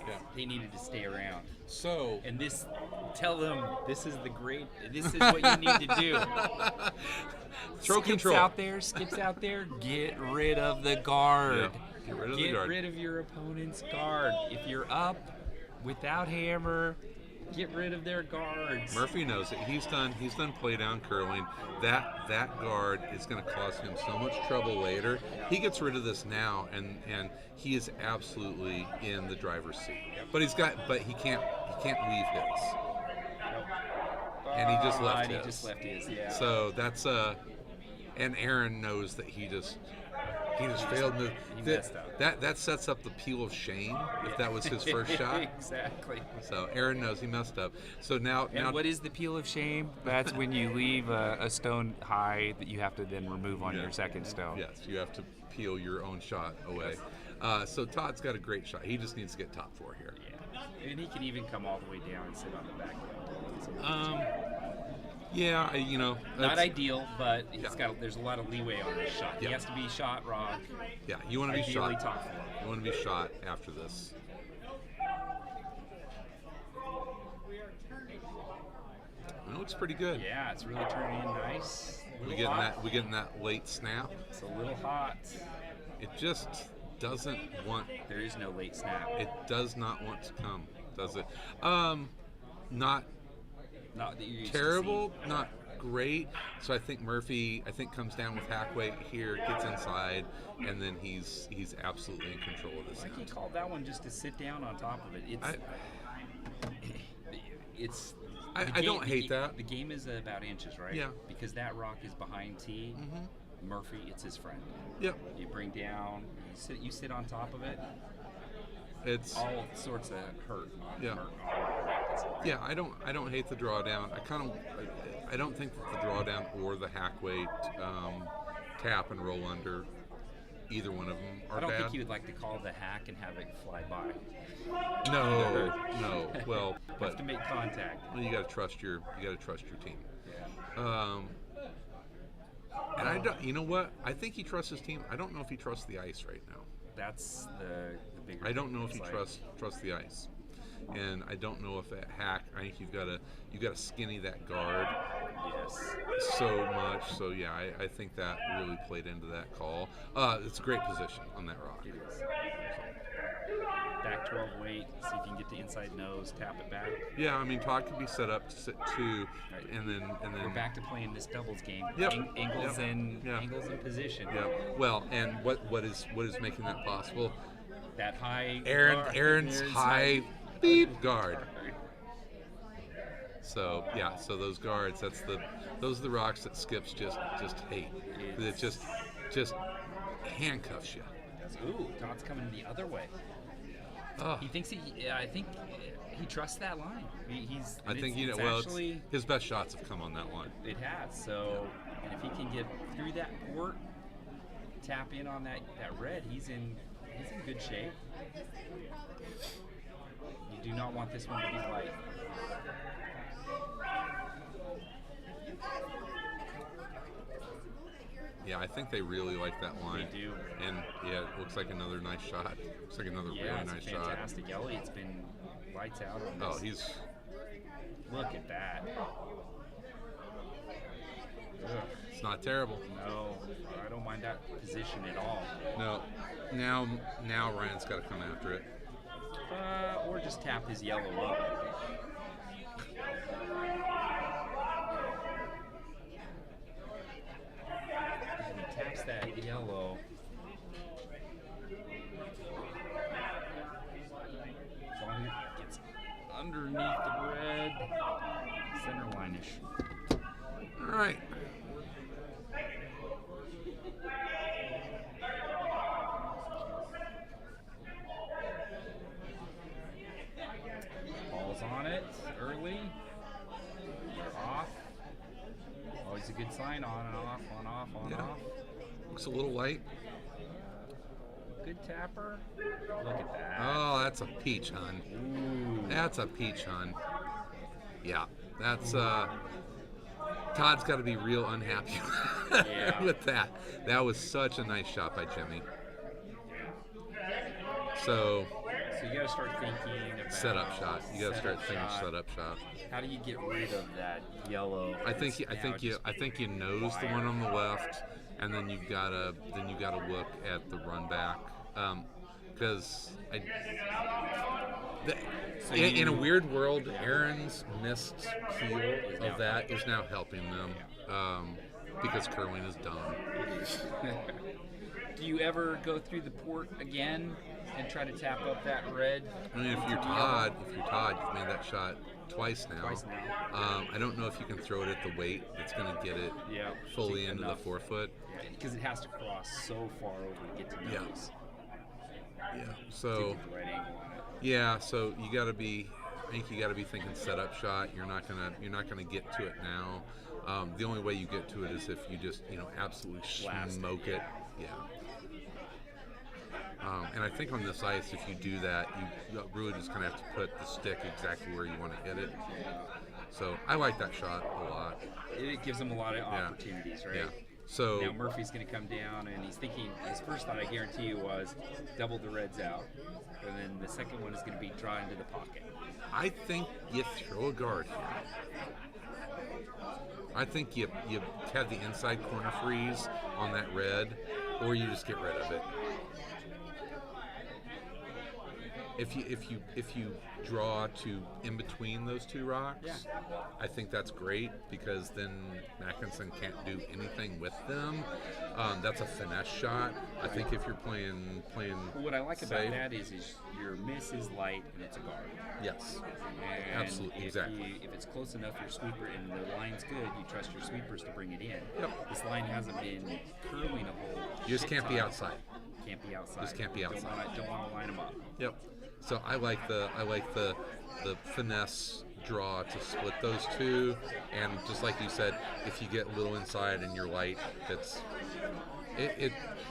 S2: Yeah.
S1: They needed to stay around.
S2: So
S1: And tell them this is what you need to do.
S2: throw control.
S1: Skips out there, get rid of the guard.
S2: Yeah, get rid of the guard.
S1: Get rid of your opponent's guard. If you're up without hammer, get rid of their guards.
S2: Murphy knows it. He's done play down curling. That guard is going to cause him so much trouble later. He gets rid of this now, and he is absolutely in the driver's seat. But he can't leave his. And he just left his.
S1: He just left his. Yeah.
S2: So that's and Aaron knows that he just failed.
S1: He messed up.
S2: That sets up the peel of shame if that was his first shot.
S1: Exactly.
S2: So Aaron knows he messed up. So now
S1: what is the peel of shame? That's when you leave a stone high that you have to then remove on your second stone.
S2: Yes, you have to peel your own shot away. So Todd's got a great shot. He just needs to get top 4 here.
S1: Yeah. And he can even come all the way down and sit on the back.
S2: Yeah,
S1: Not
S2: that's-
S1: ideal, but there's a lot of leeway on this shot.
S2: Yeah.
S1: He has to be shot rock.
S2: Yeah, you want to be
S1: Ideally
S2: shot.
S1: top 4.
S2: You want to be shot after this. It looks pretty good.
S1: Yeah, it's really turning in nice.
S2: We getting that late snap.
S1: It's a little hot.
S2: It just doesn't want.
S1: There is no late snap.
S2: It does not want to come, does it? Not
S1: Not that you're used to
S2: terrible, not great. So I think Murphy, comes down with hack weight here, gets inside, and then he's absolutely in control of this.
S1: seeing. Like he called that one just to sit down on top of it.
S2: I don't hate that.
S1: The game is about inches, right?
S2: Yeah.
S1: Because that rock is behind tee. Murphy, it's his friend.
S2: Yep.
S1: You bring down, you sit on top of it.
S2: It's
S1: All sorts of hurt.
S2: Yeah. Yeah, I don't hate the drawdown. I don't think that the drawdown or the hack weight tap and roll under, either one of them are
S1: I don't
S2: bad.
S1: think you would like to call the hack and have it fly by.
S2: No. Well,
S1: You
S2: but
S1: have to make contact.
S2: you got to trust your team.
S1: Yeah.
S2: And I don't. You know what? I think he trusts his team. I don't know if he trusts the ice right now.
S1: That's the bigger.
S2: I don't know if
S1: thing.
S2: he
S1: It's like-
S2: trusts the ice, and I don't know if that hack. I think you got to skinny that guard
S1: Yes.
S2: so much. So yeah, I think that really played into that call. It's a great position on that rock.
S1: It is. Back 12 weight. See if you can get the inside nose. Tap it back.
S2: Yeah, I mean Todd could be set up to sit 2,
S1: Right.
S2: and then
S1: We're back to playing this doubles game.
S2: Yep.
S1: Angles
S2: Yep.
S1: in
S2: Yeah.
S1: angles in position.
S2: Yeah. Well, and what is making that possible?
S1: That high.
S2: Aaron's
S1: Aaron's
S2: high beep guard. So yeah, so those guards, those are the rocks that Skips just hate. It just handcuffs you.
S1: Ooh, Todd's coming the other way.
S2: Oh,
S1: He thinks I think he trusts that line.
S2: I think
S1: it's
S2: well,
S1: actually
S2: his best shots have come on that line.
S1: it has. So, and if he can get through that port, tap in on that red, he's in good shape. You do not want this one to be light.
S2: Yeah, I think they really like that line.
S1: They do.
S2: And yeah, it looks like another nice shot. Looks like another
S1: Yeah,
S2: really
S1: it's
S2: nice
S1: fantastic. Elliott's been lights out on
S2: shot.
S1: this.
S2: Oh, he's
S1: Look at that. Ugh.
S2: it's not terrible.
S1: No, I don't mind that position at all.
S2: No, now Ryan's got to come after it.
S1: Or just tap his yellow up.
S2: right.
S1: Ball's on it early. Off. Always a good sign. On and off, on, off, on,
S2: Yeah.
S1: off.
S2: Looks a little light.
S1: Good tapper. Look at that.
S2: Oh, that's a peach, hon.
S1: Ooh.
S2: That's a peach, hon. Yeah, that's Todd's got to be real unhappy
S1: Yeah.
S2: with that. That was such a nice shot by Jimmy. So
S1: So you got to start thinking about
S2: setup shot. You got to start thinking
S1: shot.
S2: setup shot.
S1: How do you get rid of that yellow?
S2: I think you nose the one on the left, and then you gotta look at the run back, because in a weird world, Aaron's missed peel of that is now helping them, because curling is dumb.
S1: Do you ever go through the port again and try to tap up that red?
S2: I mean, if you're Todd, you've made that shot twice now. I don't know if you can throw it at the weight that's going to get it fully into the forefoot.
S1: Because it has to cross so far over to get to nose.
S2: Yeah. So.
S1: Get the right angle on it.
S2: Yeah. So you got to be. I think you got to be thinking setup shot. You're not gonna get to it now. The only way you get to it is if you just absolutely smoke it. Yeah. And I think on this ice, if you do that, you really just kind of have to put the stick exactly where you want to hit it. So I like that shot a lot.
S1: It gives him a lot of opportunities, right?
S2: Yeah. So
S1: now Murphy's going to come down, and he's thinking. His first thought, I guarantee you, was double the reds out, and then the second one is going to be draw into the pocket.
S2: I think you throw a guard here. I think you have the inside corner freeze on that red, or you just get rid of it. If you draw to in between those two rocks, I think that's great, because then Mackinson can't do anything with them. That's a finesse shot. I think if you're playing
S1: What I like
S2: safe,
S1: about that is your miss is light and it's a guard.
S2: Yes,
S1: And
S2: absolutely,
S1: if
S2: exactly.
S1: if it's close enough, your sweeper and the line's good, you trust your sweepers to bring it in.
S2: Yep.
S1: This line hasn't been curling a whole.
S2: You just
S1: shit
S2: can't be
S1: ton.
S2: outside.
S1: Can't be outside.
S2: Just can't be outside.
S1: Don't want to line them up.
S2: Yep. So I like the finesse draw to split those two, and just like you said, if you get a little inside and you're light,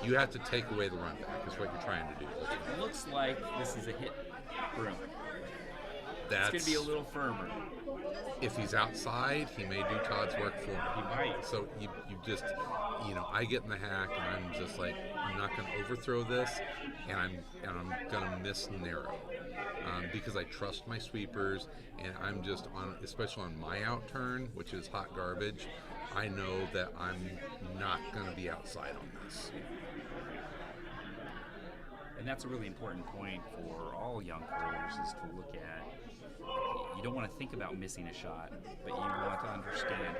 S2: you have to take away the run back is what you're trying to do.
S1: It looks like this is a hit broom.
S2: That's
S1: It's going to be a little firmer.
S2: If he's outside, he may do Todd's work for him.
S1: He might.
S2: So you just, I get in the hack and I'm just like, I'm not going to overthrow this, and I'm going to miss narrow, because I trust my sweepers, and I'm just especially on my out turn, which is hot garbage. I know that I'm not going to be outside on this.
S1: And that's a really important point for all young curlers, is to look at, you don't want to think about missing a shot, but you want to understand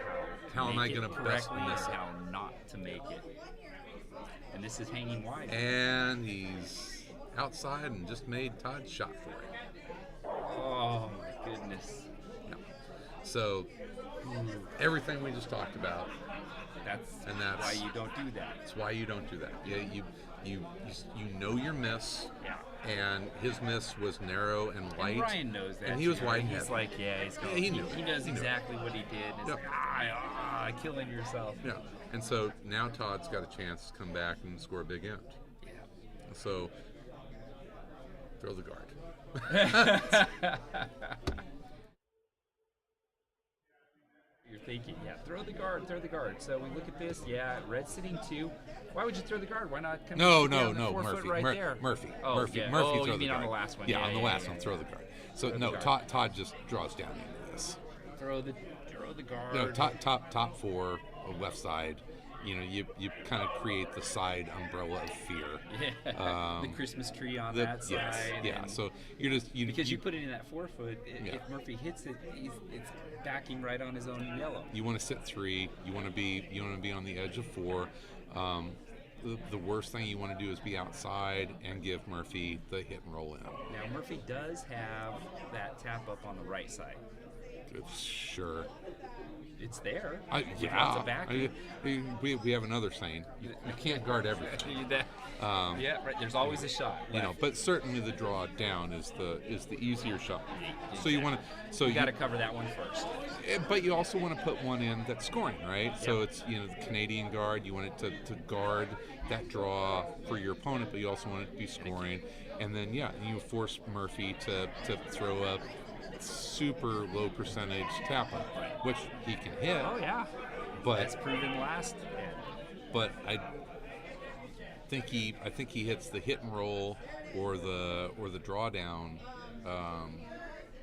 S2: How am I
S1: going to
S2: best
S1: correctly
S2: miss
S1: and
S2: it?
S1: how not to make it. And this is hanging wide.
S2: And he's outside and just made Todd's shot for him.
S1: Oh my goodness.
S2: Yeah. So everything we just talked about.
S1: That's why you don't do that.
S2: That's why you don't do that. You know your miss.
S1: Yeah.
S2: And his miss was narrow and light.
S1: And Ryan knows that.
S2: And he was
S1: too.
S2: wide and
S1: He's
S2: heavy.
S1: like, he's going.
S2: Yeah, he knew
S1: He
S2: it.
S1: knows
S2: He knew it.
S1: exactly what he did. It's
S2: Yep.
S1: like, killing yourself.
S2: Yeah. And so now Todd's got a chance to come back and score a big end.
S1: Yeah.
S2: So throw the guard.
S1: You're thinking, throw the guard. So we look at this, red sitting 2. Why would you throw the guard? Why not come down the 4 foot
S2: Murphy.
S1: right there?
S2: Murphy.
S1: Oh,
S2: Murphy.
S1: yeah.
S2: Murphy.
S1: Oh,
S2: throw
S1: you
S2: the
S1: mean
S2: guard.
S1: on the last one?
S2: Yeah, on the last one, throw the guard. So
S1: Throw
S2: no,
S1: the guard.
S2: Todd just draws down into this.
S1: Throw the guard.
S2: No, top 4 left side. You kind of create the side umbrella of fear.
S1: Yeah. The Christmas tree on that side.
S2: Yes. Yeah.
S1: and-
S2: So you're just
S1: because you put it in that 4 foot,
S2: Yeah.
S1: if Murphy hits it, it's backing right on his own yellow.
S2: You want to sit 3. You want to be on the edge of 4. The worst thing you want to do is be outside and give Murphy the hit and roll in.
S1: Now Murphy does have that tap up on the right side.
S2: Sure.
S1: It's there.
S2: I,
S1: With
S2: yeah.
S1: lots of backing.
S2: We have another saying. You can't guard everything.
S1: Yeah, right. There's always a shot.
S2: You know,
S1: left.
S2: but certainly the draw down is the easier shot. So you want to. So
S1: you got to cover that one first.
S2: But you also want to put one in that's scoring, right? So
S1: Yep.
S2: it's the Canadian guard. You want it to guard that draw for your opponent, but you also want it to be scoring. And then you force Murphy to throw a super low percentage tap up, which he can hit.
S1: Oh yeah.
S2: But
S1: That's proven last.
S2: but I think he hits the hit and roll or the drawdown.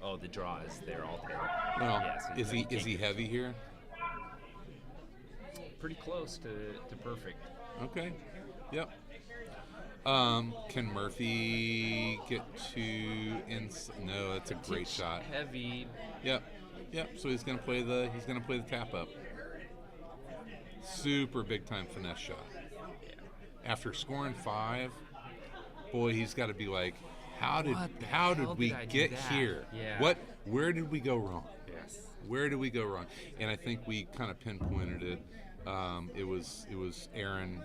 S1: Oh, the draw is there all terrible.
S2: Well,
S1: Yeah, so
S2: is
S1: you
S2: he
S1: can't-
S2: heavy here?
S1: Pretty close to perfect.
S2: Okay. Yep. Can Murphy get to No, that's a great
S1: Titch
S2: shot.
S1: Heavy.
S2: Yep. So he's gonna play the tap up. Super big time finesse shot. After scoring 5, boy, he's got to be like, how did we
S1: did I do
S2: get
S1: that?
S2: here?
S1: Yeah.
S2: Where did we go wrong?
S1: Yes.
S2: Where did we go wrong? And I think we kind of pinpointed it. It was Aaron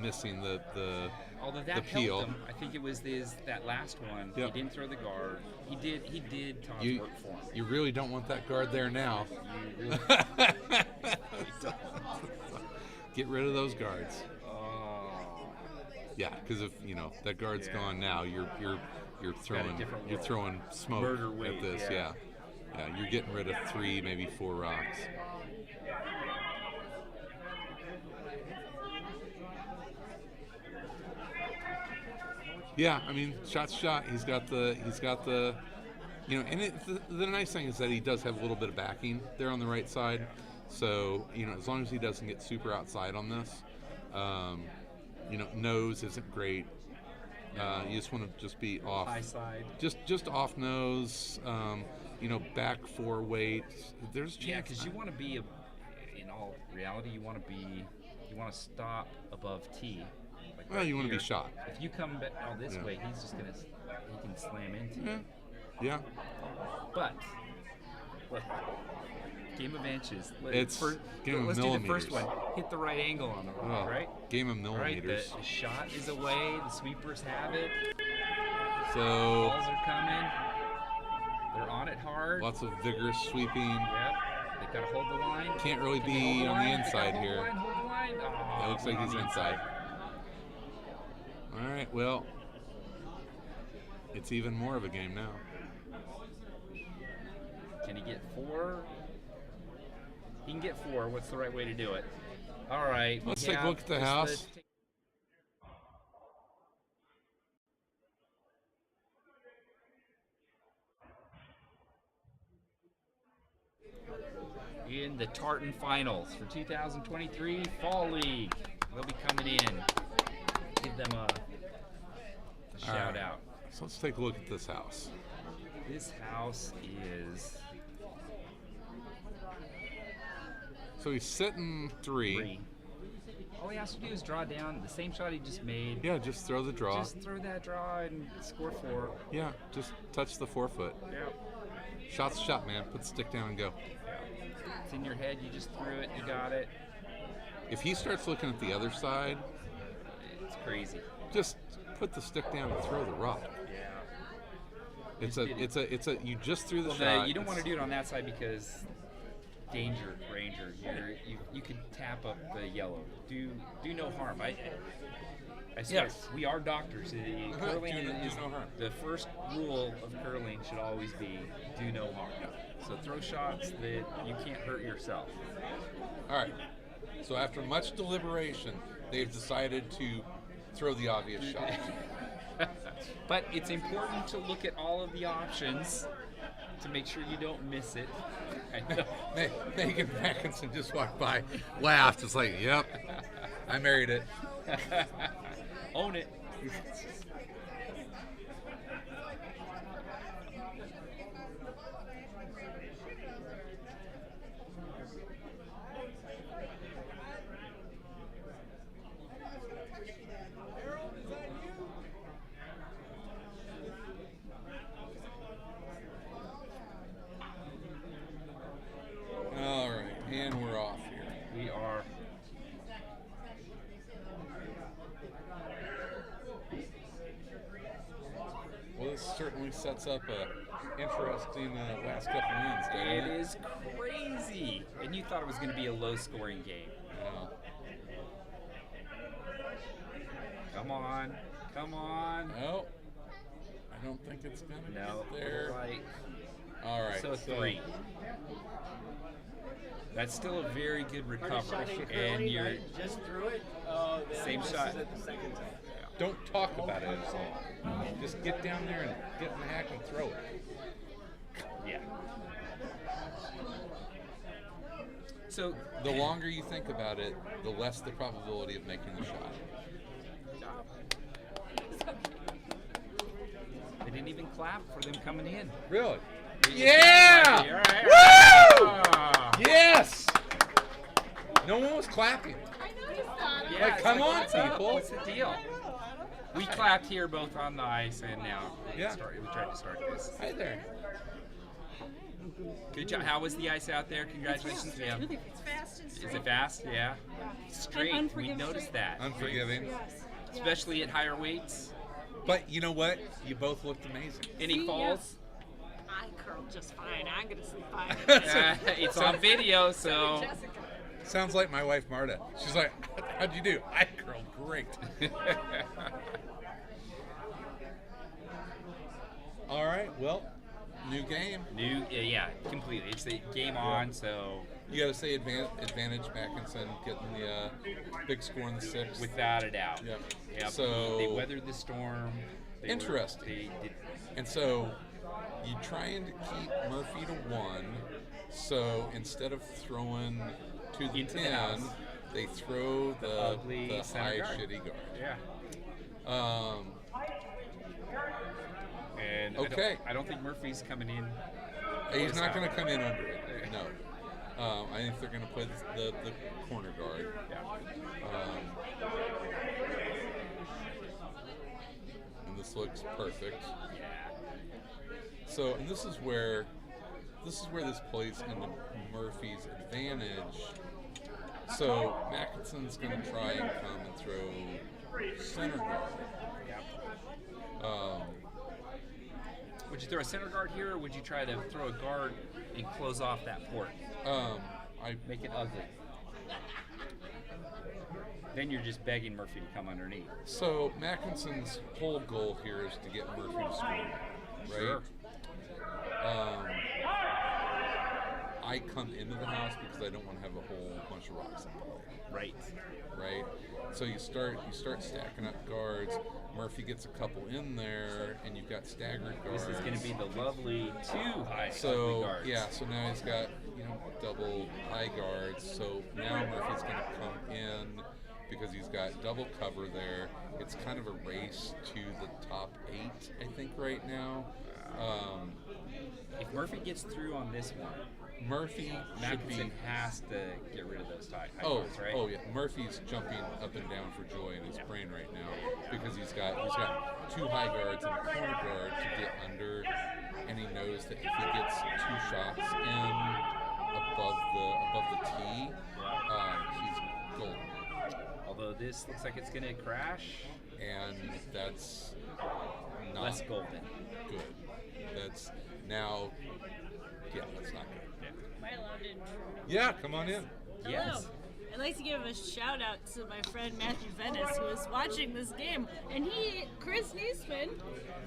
S2: missing the
S1: Although that
S2: peel.
S1: helped him, I think it was that last one.
S2: Yep.
S1: He didn't throw the guard. He did Todd's
S2: You,
S1: work for him.
S2: you really don't want that guard there now.
S1: You really
S2: Get rid of those guards.
S1: Oh.
S2: Yeah, because if that guard's
S1: Yeah.
S2: gone now, you're throwing
S1: different
S2: you're
S1: world.
S2: throwing smoke
S1: Murder
S2: at
S1: weight,
S2: this.
S1: yeah.
S2: Yeah, you're getting rid of 3, maybe 4 rocks. Yeah, I mean, shot's shot. He's got the and the nice thing is that he does have a little bit of backing there on the right side. So, as long as he doesn't get super outside on this, nose isn't great. You just want to just be off.
S1: High side.
S2: Just off nose, back 4 weight. There's a chance.
S1: Yeah, because you want to be, in all reality, you want to stop above T. Like
S2: Well,
S1: right
S2: you want to be
S1: here.
S2: shot.
S1: If you come back this
S2: Yeah.
S1: way, he can slam into
S2: Yeah.
S1: you.
S2: Yeah.
S1: But look, game of inches.
S2: It's game of
S1: let's do the first
S2: millimeters.
S1: one. Hit the right angle on the rock,
S2: Oh,
S1: right?
S2: game of
S1: All right,
S2: millimeters.
S1: the shot is away. The sweepers have it.
S2: So
S1: Balls are coming. They're on it hard.
S2: lots of vigorous sweeping.
S1: Yep. They gotta hold the line.
S2: Can't really
S1: Can they
S2: be
S1: hold
S2: on the
S1: line? They gotta
S2: inside
S1: hold the
S2: here.
S1: line, hold the line. Oh,
S2: It looks like
S1: on
S2: he's
S1: the
S2: inside. All right, well, it's even more of a game now.
S1: Can he get 4? He can get 4. What's the right way to do it? All right.
S2: Let's take a look at the house.
S1: In the Tartan Finals for 2023 Fall League. They'll be coming in. Give them a shout
S2: right.
S1: out.
S2: So let's take a look at this house.
S1: This house is
S2: So he's sitting 3.
S1: 3. All he has to do is draw down the same shot he just made.
S2: Yeah, just throw the draw.
S1: Just throw that draw and score 4.
S2: Yeah, just touch the 4-foot.
S1: Yep.
S2: Shot's a shot, man. Put the stick down and go.
S1: It's in your head. You just threw it. You got it.
S2: If he starts looking at the other side,
S1: It's crazy.
S2: just put the stick down and throw the rock.
S1: Yeah.
S2: It's a you just threw the
S1: Well,
S2: shot.
S1: you don't want to do it on that side because danger, Ranger. You could tap up the yellow. Do no harm. I swear,
S2: Yes.
S1: we are doctors. Curling
S2: Do
S1: is
S2: no harm.
S1: the first rule of curling should always be do no harm. So throw shots that you can't hurt yourself.
S2: All right. So after much deliberation, they've decided to throw the obvious shot.
S1: But it's important to look at all of the options to make sure you don't miss it. I know.
S2: Megan Mackinson just walked by, laughed. It's like, yep, I married it.
S1: Own it.
S2: sets up a interesting last couple wins, doesn't
S1: It
S2: it?
S1: is crazy. And you thought it was going to be a low-scoring game.
S2: Yeah.
S1: Come on. Come on.
S2: No, I don't think it's gonna
S1: No,
S2: get there.
S1: like,
S2: All right.
S1: so 3. That's still a very good recovery. And you're
S3: just threw it.
S1: same shot.
S3: At the second time.
S2: Don't talk about it at all. Just get down there and get in the hack and throw it.
S1: Yeah. So
S2: The longer you think about it, the less the probability of making the shot.
S1: they didn't even clap for them coming in.
S2: Really?
S1: All
S2: Yeah!
S1: right.
S2: Woo!
S1: Ah.
S2: Yes! No one was clapping.
S6: I know he's not.
S1: Yeah,
S2: Like,
S1: it's
S2: come on,
S1: what's up?
S2: people.
S1: What's the deal? We clapped here both on the ice, and now we
S2: Yeah.
S1: tried to start this.
S2: Hi there.
S1: Good job. How was the ice out there? Congratulations. Yeah.
S6: It's fast and straight.
S1: Is it fast? Yeah. Straight. We
S6: unforgiving
S1: noticed
S6: straight.
S1: that.
S2: Unforgiving.
S1: Especially at higher weights.
S2: But you know what? You both looked amazing.
S1: Any falls?
S6: I curled just fine. I'm gonna sleep fine.
S1: It's on video, so.
S6: Jessica.
S2: Sounds like my wife Marta. She's like, how'd you do? I curled great. All right, well, new game.
S1: Yeah, completely. It's the game on, so
S2: You got to say advantage Mackinson getting the big score in the 6th.
S1: without a doubt.
S2: Yep.
S1: Yep.
S2: So-
S1: they weathered the storm.
S2: Interesting.
S1: They did.
S2: And so you're trying to keep Murphy to 1. So instead of throwing to the
S1: Into the
S2: 10,
S1: house.
S2: they throw the
S1: Ugly
S2: high
S1: center guard.
S2: shitty guard.
S1: Yeah. And
S2: Okay.
S1: I don't think Murphy's coming in.
S2: He's not
S1: out.
S2: going to come in under it. No. I think they're going to play the corner guard.
S1: Yeah.
S2: And this looks perfect.
S1: Yeah.
S2: So, and this is where this plays into Murphy's advantage. So Mackinson's going to try and come and throw center guard.
S1: Would you throw a center guard here, or would you try to throw a guard and close off that port?
S2: I
S1: Make it ugly. Then you're just begging Murphy to come underneath.
S2: So Mackinson's whole goal here is to get Murphy to score, right?
S1: Sure.
S2: I come into the house because I don't want to have a whole bunch of rocks in play.
S1: Right.
S2: Right? So you start stacking up guards. Murphy gets a couple in there, and you've got staggered guards.
S1: This is going to be the lovely 2 high ugly
S2: So
S1: guards.
S2: yeah, so now he's got double high guards. So now Murphy's going to come in because he's got double cover there. It's kind of a race to the top 8, I think, right now.
S1: If Murphy gets through on this one,
S2: Murphy should be.
S1: Mackinson has to get rid of those high
S2: Oh,
S1: guards, right?
S2: oh yeah. Murphy's jumping up and down for joy in his brain right now because he's got 2 high guards and a corner guard to get under, and he knows that if he gets 2 shots in above the tee, he's golden.
S1: Although this looks like it's going to crash,
S2: And that's not
S1: less golden.
S2: good. That's now, yeah, that's not good.
S8: Am I allowed to intrude?
S2: Yeah, come on in.
S1: Yes.
S8: Hello. I'd like to give a shout out to my friend Matthew Venice, who is watching this game. And Chris Niesman,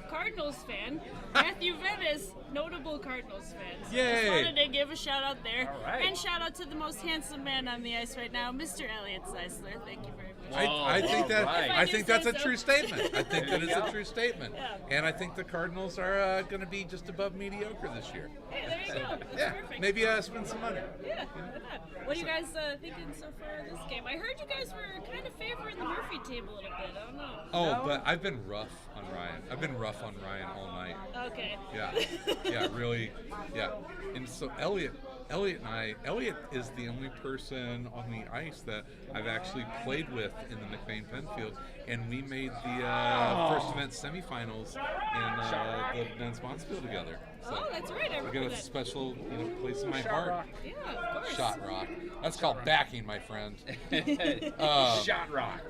S8: Cardinals fan, Matthew Venice, notable Cardinals fan.
S2: Yay.
S8: Just wanted to give a shout out there.
S1: All right.
S8: And shout out to the most handsome man on the ice right now, Mr. Elliot Zeisler. Thank you very much.
S2: I think that
S1: all right.
S2: I think that's a
S8: If I do say
S2: true
S8: so.
S2: statement. I think that is a true statement.
S8: Yeah.
S2: And I think the Cardinals are going to be just above mediocre this year.
S8: Hey, there you go. That's
S2: Yeah,
S8: perfect.
S2: maybe spend some money.
S8: Yeah, why not? What are you guys thinking so far of this game? I heard you guys were kind of favoring the Murphy team a little bit. I don't know.
S2: Oh, but I've been rough on Ryan. I've been rough on Ryan all night.
S8: Okay.
S2: Yeah, really. Yeah. And so Elliot is the only person on the ice that I've actually played with in the MacBain-Penfield, and we made the first event semifinals in the men's Bonspiel together. So
S8: Oh, that's right. I
S2: we got
S8: remember
S2: a
S8: that.
S2: special place in my heart.
S8: Yeah, of course.
S2: Shot rock. That's called backing, my friend.
S1: Shot rock.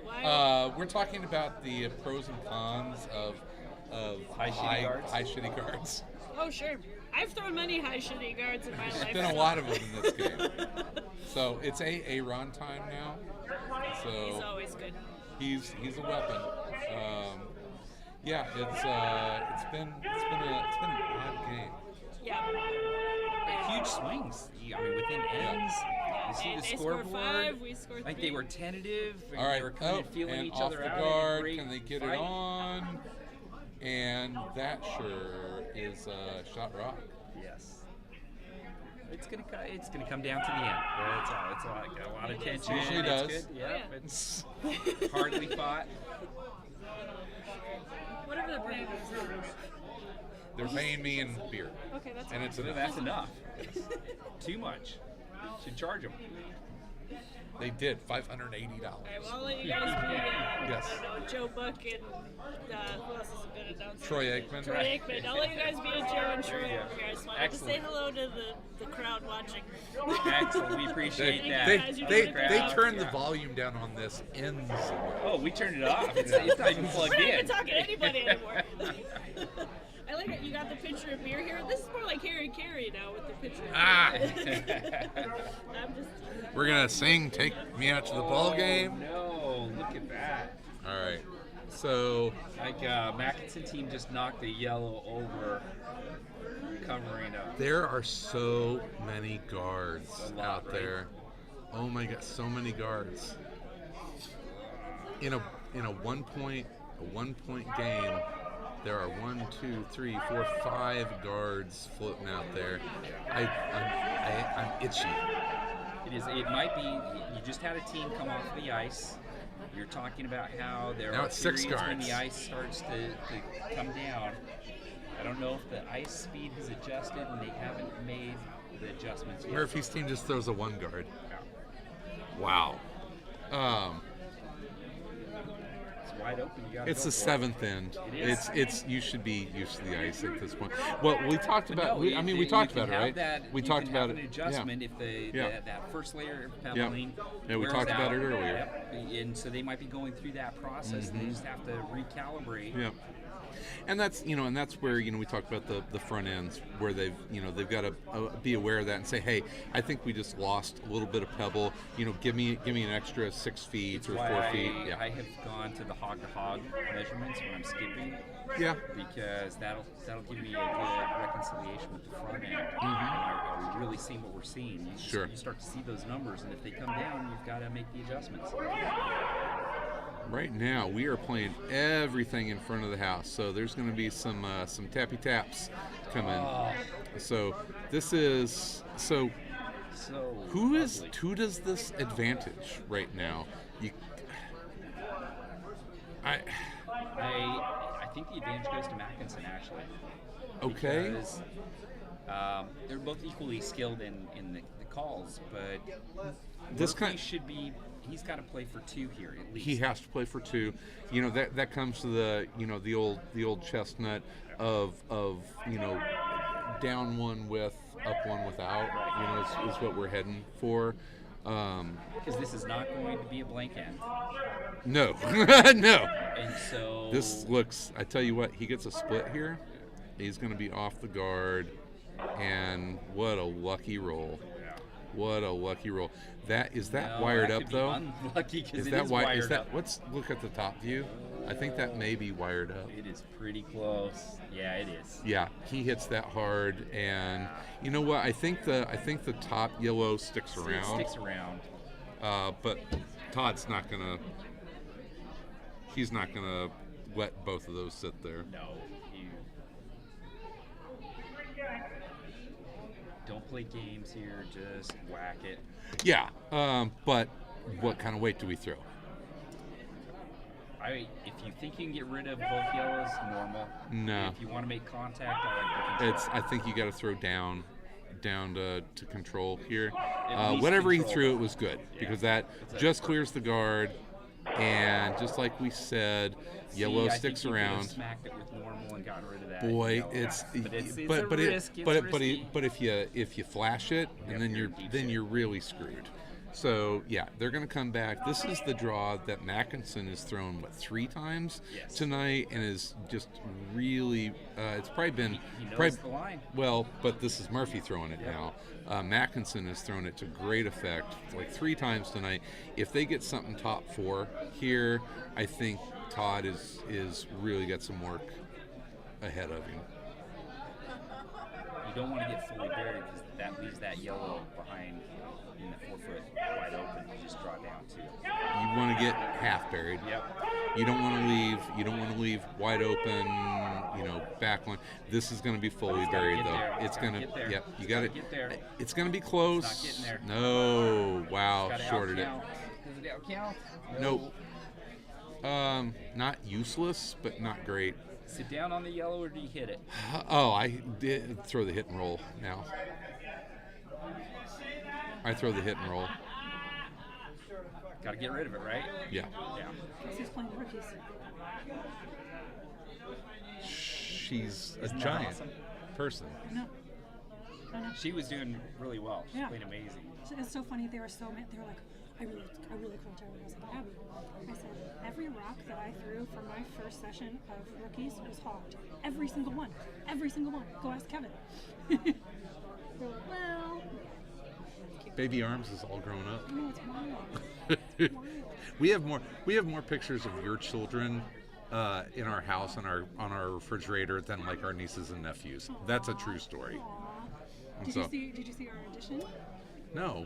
S8: Why?
S2: We're talking about the pros and cons of
S1: High shitty guards?
S2: high shitty guards.
S8: Oh, sure. I've thrown many high shitty guards in my life.
S2: There's been a lot of them in this game. So it's Aaron time now. So
S8: He's always good.
S2: he's a weapon. Yeah, it's been an odd game.
S8: Yeah.
S1: Huge swings. I mean, within ends. You see the
S8: They scored
S1: scoreboard.
S8: 5, we scored
S1: Like
S8: 3.
S1: they were tentative.
S2: All right,
S1: They were kind of feeling
S2: and
S1: each
S2: off
S1: other
S2: the
S1: out.
S2: guard.
S1: Great
S2: Can they get
S1: fight.
S2: it on? And that sure is shot rock.
S1: Yes. It's gonna come down to the end. That's all. It's got a lot of tension.
S2: Usually
S1: It's
S2: does.
S1: good.
S8: Yeah.
S1: Yep. It's hardly fought.
S8: Whatever the brand is.
S2: They're paying me in beer,
S8: Okay, that's
S2: and it's
S1: So
S2: enough.
S1: that's enough. Too much. Should charge them.
S2: They did $580.
S8: Alright, well, I'll let you guys be,
S2: Yes.
S8: I don't know, Joe Buck and, who else is a good announcer?
S2: Troy Aikman.
S8: Troy Aikman. I'll let you guys be a Joe and Troy
S1: There you go.
S8: over here. I just wanted to say
S1: Excellent.
S8: hello to the crowd watching.
S1: Excellent. We appreciate
S2: They,
S1: that.
S2: they,
S8: Guys, you
S2: they,
S8: did a great
S2: they
S8: job.
S2: turned the volume down on this ends.
S1: Oh, we turned it off. It's not even plugged
S8: We're not
S1: in.
S8: even talking to anybody anymore. I like that you got the picture of beer here. This is more like Harry Carey now with the picture of
S2: Ah.
S8: beer. I'm just
S2: We're gonna sing "Take Me Out to the Ball Game."
S1: No, look at that.
S2: All right. So
S1: Like Mackinson team just knocked the yellow over, covering up.
S2: there are so many guards
S1: A lot,
S2: out
S1: right?
S2: there. Oh my God, so many guards. In a 1 point game, there are 1, 2, 3, 4, 5 guards floating out there. I'm itchy.
S1: It is. It might be. You just had a team come off the ice. You're talking about how there
S2: Now
S1: are
S2: it's 6
S1: periods when
S2: guards.
S1: the ice starts to come down. I don't know if the ice speed has adjusted, and they haven't made the adjustments yet.
S2: Murphy's team just throws a 1 guard. Wow.
S1: It's wide open. You gotta
S2: It's
S1: go
S2: the
S1: for it.
S2: 7th end.
S1: It is.
S2: It's you should be used to the ice at this point. Well, we talked about.
S1: No,
S2: we talked about it, right?
S1: We
S2: We talked
S1: can
S2: about
S1: have
S2: it.
S1: an adjustment
S2: Yeah.
S1: if
S2: Yeah.
S1: that first layer of
S2: Yeah.
S1: pebbling.
S2: Yeah, we
S1: wears
S2: talked about
S1: out.
S2: it earlier.
S1: Yep. And so they might be going through that process. And they just have to recalibrate.
S2: Yeah. And that's where we talked about the front ends where they've got to be aware of that and say, hey, I think we just lost a little bit of pebble. Give me an extra 6 feet or 4 feet.
S1: I
S2: Yeah.
S1: have gone to the hog measurements when I'm skipping.
S2: Yeah.
S1: Because that'll give me a good reconciliation with the front end. Are we really seeing what we're seeing?
S2: Sure.
S1: You start to see those numbers, and if they come down, you've got to make the adjustments.
S2: Right now, we are playing everything in front of the house, so there's going to be some tappy taps coming. So this is
S1: So
S2: who
S1: lovely.
S2: does this advantage right now?
S1: I think the advantage goes to Mackinson actually.
S2: Okay.
S1: Because they're both equally skilled in the calls, but
S2: This
S1: Murphy
S2: kind-
S1: should be. He's got to play for 2 here at least.
S2: He has to play for 2. That comes to the old chestnut of down 1 with, up 1 without. Is what we're heading for.
S1: Because this is not going to be a blank end.
S2: No, no.
S1: And so
S2: This looks. I tell you what, he gets a split here. He's going to be off the guard, and what a lucky roll! What a lucky roll! That
S1: No,
S2: wired
S1: that
S2: up
S1: could be
S2: though.
S1: unlucky because
S2: Is
S1: it
S2: that
S1: is
S2: wired?
S1: wired
S2: Is that?
S1: up.
S2: Let's look at the top view. I think that may be wired up.
S1: It is pretty close. Yeah, it is.
S2: Yeah, he hits that hard, and you know what? I think the top yellow sticks
S1: It
S2: around.
S1: sticks around.
S2: But Todd's not gonna. He's not gonna let both of those sit there.
S1: No, you don't play games here. Just whack it.
S2: Yeah, but what kind of weight do we throw?
S1: If you think you can get rid of both yellows, normal.
S2: No.
S1: If you want to make contact, I like the control.
S2: I think you got to throw down to control here.
S1: At least
S2: Whatever he
S1: control.
S2: threw, it was good
S1: Yeah.
S2: because that just clears the guard, and just like we said, yellow
S1: See, I
S2: sticks
S1: think you could have
S2: around.
S1: smacked it with normal and gotten rid of that.
S2: Boy,
S1: yellow.
S2: it's
S1: but it's a
S2: but
S1: risk. It's risky.
S2: if you flash it, and
S1: Yep,
S2: then
S1: you're deep
S2: then
S1: shit.
S2: you're really screwed. So yeah, they're going to come back. This is the draw that Mackinson has thrown 3 times
S1: Yes.
S2: tonight, and is just really. It's probably been.
S1: He knows
S2: probably,
S1: the line.
S2: Well, but this is Murphy throwing it now. Mackinson has thrown it to great effect, 3 times tonight. If they get something top 4 here, I think Todd is really got some work ahead of him.
S1: You don't want to get fully buried because that leaves that yellow behind in the 4 foot wide open. You just draw down too.
S2: You want to get half buried.
S1: Yep.
S2: You don't want to leave. You don't want to leave wide open. Back one. This is going to be fully buried
S1: get
S2: though.
S1: there.
S2: It's
S1: Gotta
S2: going to.
S1: get there.
S2: Yep. You
S1: It's
S2: got
S1: gotta
S2: it.
S1: get there.
S2: It's going to be close.
S1: It's not getting there.
S2: No. Wow.
S1: Gotta
S2: Shorted it.
S1: out-count. Does it out count?
S2: Nope. Not useless, but not great.
S1: Sit down on the yellow or do you hit it?
S2: Oh, I did throw the hit and roll now. I throw the hit and roll.
S1: Got to get rid of it, right?
S2: Yeah.
S1: Yeah.
S8: Guess who's playing rookies?
S2: She's a
S1: Isn't that
S2: giant
S1: awesome?
S2: person.
S8: No. I know.
S1: She was doing really well. She
S8: Yeah.
S1: played amazing.
S8: It's so funny. They were so mad. They were like, I really called Tyler. I was like, Abby. I said, every rock that I threw for my first session of rookies was hogged. Every single one. Every single one. Go ask Kevin. They're like, well,
S2: Baby Arms is all grown up.
S8: no, it's wild. It's wild.
S2: We have more pictures of your children in our house on our refrigerator than our nieces and nephews. That's a true story.
S8: Aw.
S2: And
S8: Did you see our audition?
S2: No.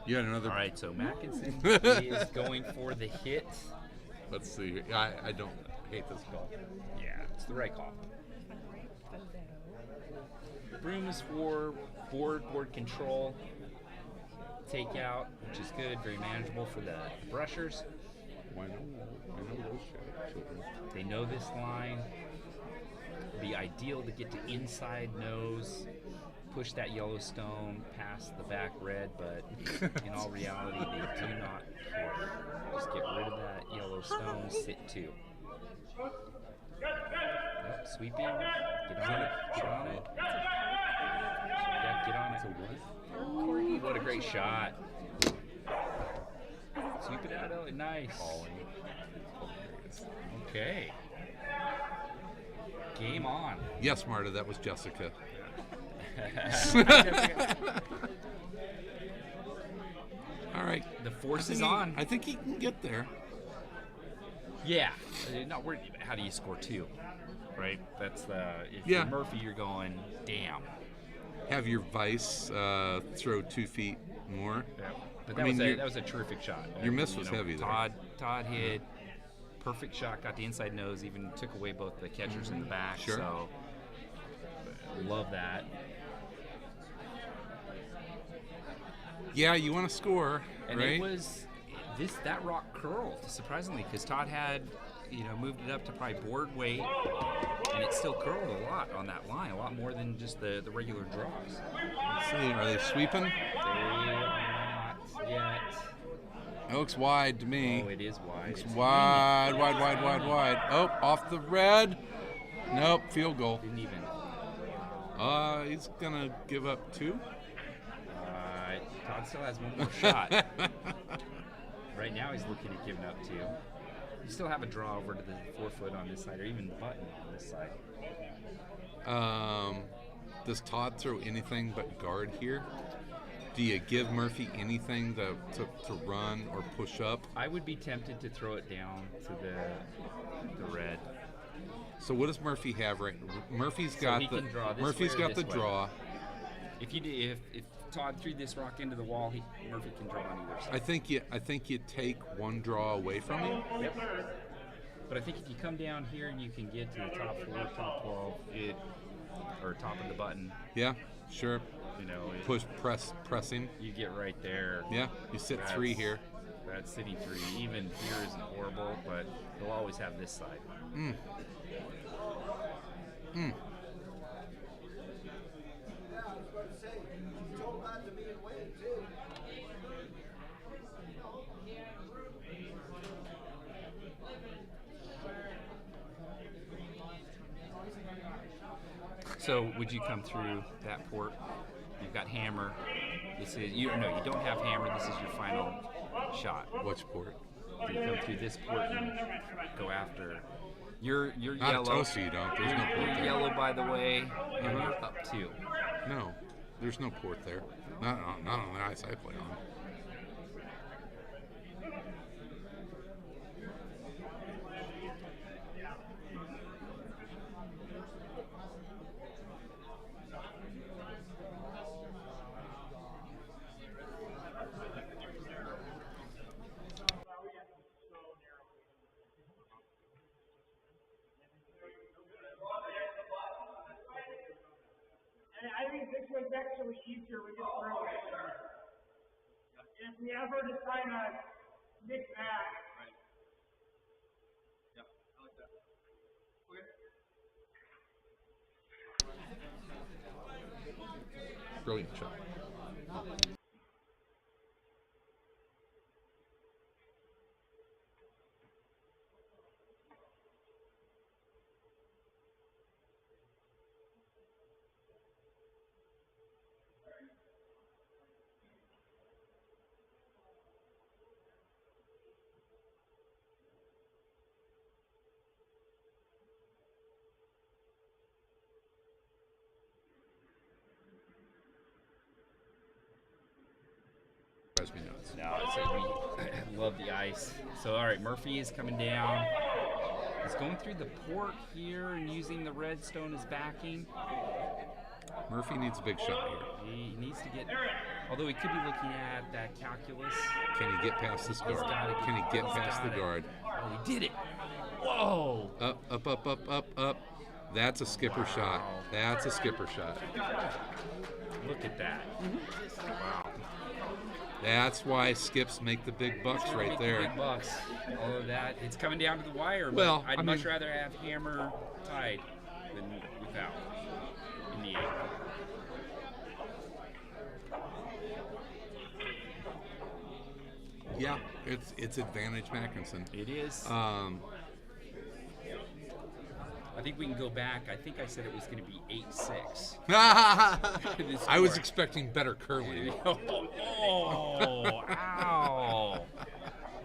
S2: You had another.
S1: All right, so Mackinson is going for the hit.
S2: Let's see. I don't hate this call.
S1: Yeah, it's the right call. Broom is for board control, takeout, which is good, very manageable for the brushers.
S2: Why no? I know those children.
S1: They know this line. Be ideal to get to inside nose, push that yellow stone past the back red, but in all reality, they do not care. Just get rid of that yellow stone, sit 2. Yep, sweeping, get on it, get on it. Yeah, get on it. What a great shot. Sweep it out, Ellie. Nice. Okay. Game on.
S2: Yes, Marta, that was Jessica. All right.
S1: The force is on.
S2: I think he can get there.
S1: Yeah. Not worried. How do you score 2? Right? That's the. If
S2: Yeah.
S1: you're Murphy, you're going, damn.
S2: Have your vice throw 2 feet more.
S1: Yeah. But
S2: I
S1: that,
S2: mean,
S1: that was a terrific shot.
S2: your miss was heavy there.
S1: Todd hit. Perfect shot. Got the inside nose. Even took away both the catchers in the back.
S2: Sure.
S1: So, love that.
S2: Yeah, you want to score,
S1: And
S2: right?
S1: it was that rock curled surprisingly because Todd had moved it up to probably board weight, and it still curled a lot on that line, a lot more than just the regular draws.
S2: Let's see, are they sweeping?
S1: They are not yet.
S2: It looks wide to me.
S1: Oh, it is wide.
S2: It's
S1: It's
S2: wide. Oh, off the red. Nope, field goal.
S1: Didn't even.
S2: He's gonna give up 2.
S1: Todd still has one more shot. Right now, he's looking at giving up 2. You still have a draw over to the 4 foot on this side, or even the button on this side.
S2: Does Todd throw anything but guard here? Do you give Murphy anything to run or push up?
S1: I would be tempted to throw it down to the red.
S2: So what does Murphy have right? Murphy's got
S1: he
S2: the
S1: can draw this
S2: Murphy's
S1: way or
S2: got the
S1: this way.
S2: draw.
S1: If Todd threw this rock into the wall, Murphy can draw on either side.
S2: I think you take one draw away from him.
S1: Yep. But I think if you come down here and you can get to the top 4, top 12, or top of the button,
S2: Yeah, sure. Pressing.
S1: you get right there.
S2: Yeah, you sit 3 here.
S1: That's sitting 3. Even here isn't horrible, but you'll always have this side. So would you come through that port? You got hammer. This is you don't have hammer. This is your final shot.
S2: Which port?
S1: You come through this port and go after. You're
S2: Not
S1: yellow.
S2: a toasty, you don't. There's no port
S1: You're
S2: there.
S1: yellow, by the way, and you're up 2.
S2: No, there's no port there. Not on the ice I play on.
S3: And I think this was actually easier with this early. If we ever decide to mix back.
S2: Brilliant shot. Drives me nuts.
S1: No, we love the ice. So, all right, Murphy is coming down. He's going through the port here and using the redstone as backing.
S2: Murphy needs a big shot here.
S1: He needs to get, although he could be looking at that calculus.
S2: Can he get past this guard?
S1: gotta
S2: Can he get
S1: he's
S2: past the
S1: got it.
S2: guard?
S1: Oh, he did it. Whoa.
S2: Up. That's a skipper shot. That's a skipper shot.
S1: Look at that. Wow.
S2: That's why skips make the big bucks right
S1: Make the
S2: there.
S1: Big bucks. All of that. It's coming down to the wire. But
S2: Well,
S1: I'd
S2: I
S1: much
S2: mean-
S1: rather have hammer tied than without in the 8.
S2: Yeah, it's advantage Mackinson.
S1: It is.
S2: Um,
S1: I think we can go back. I think I said it was going to be 8-6.
S2: I was expecting better curling.
S1: Oh, ow.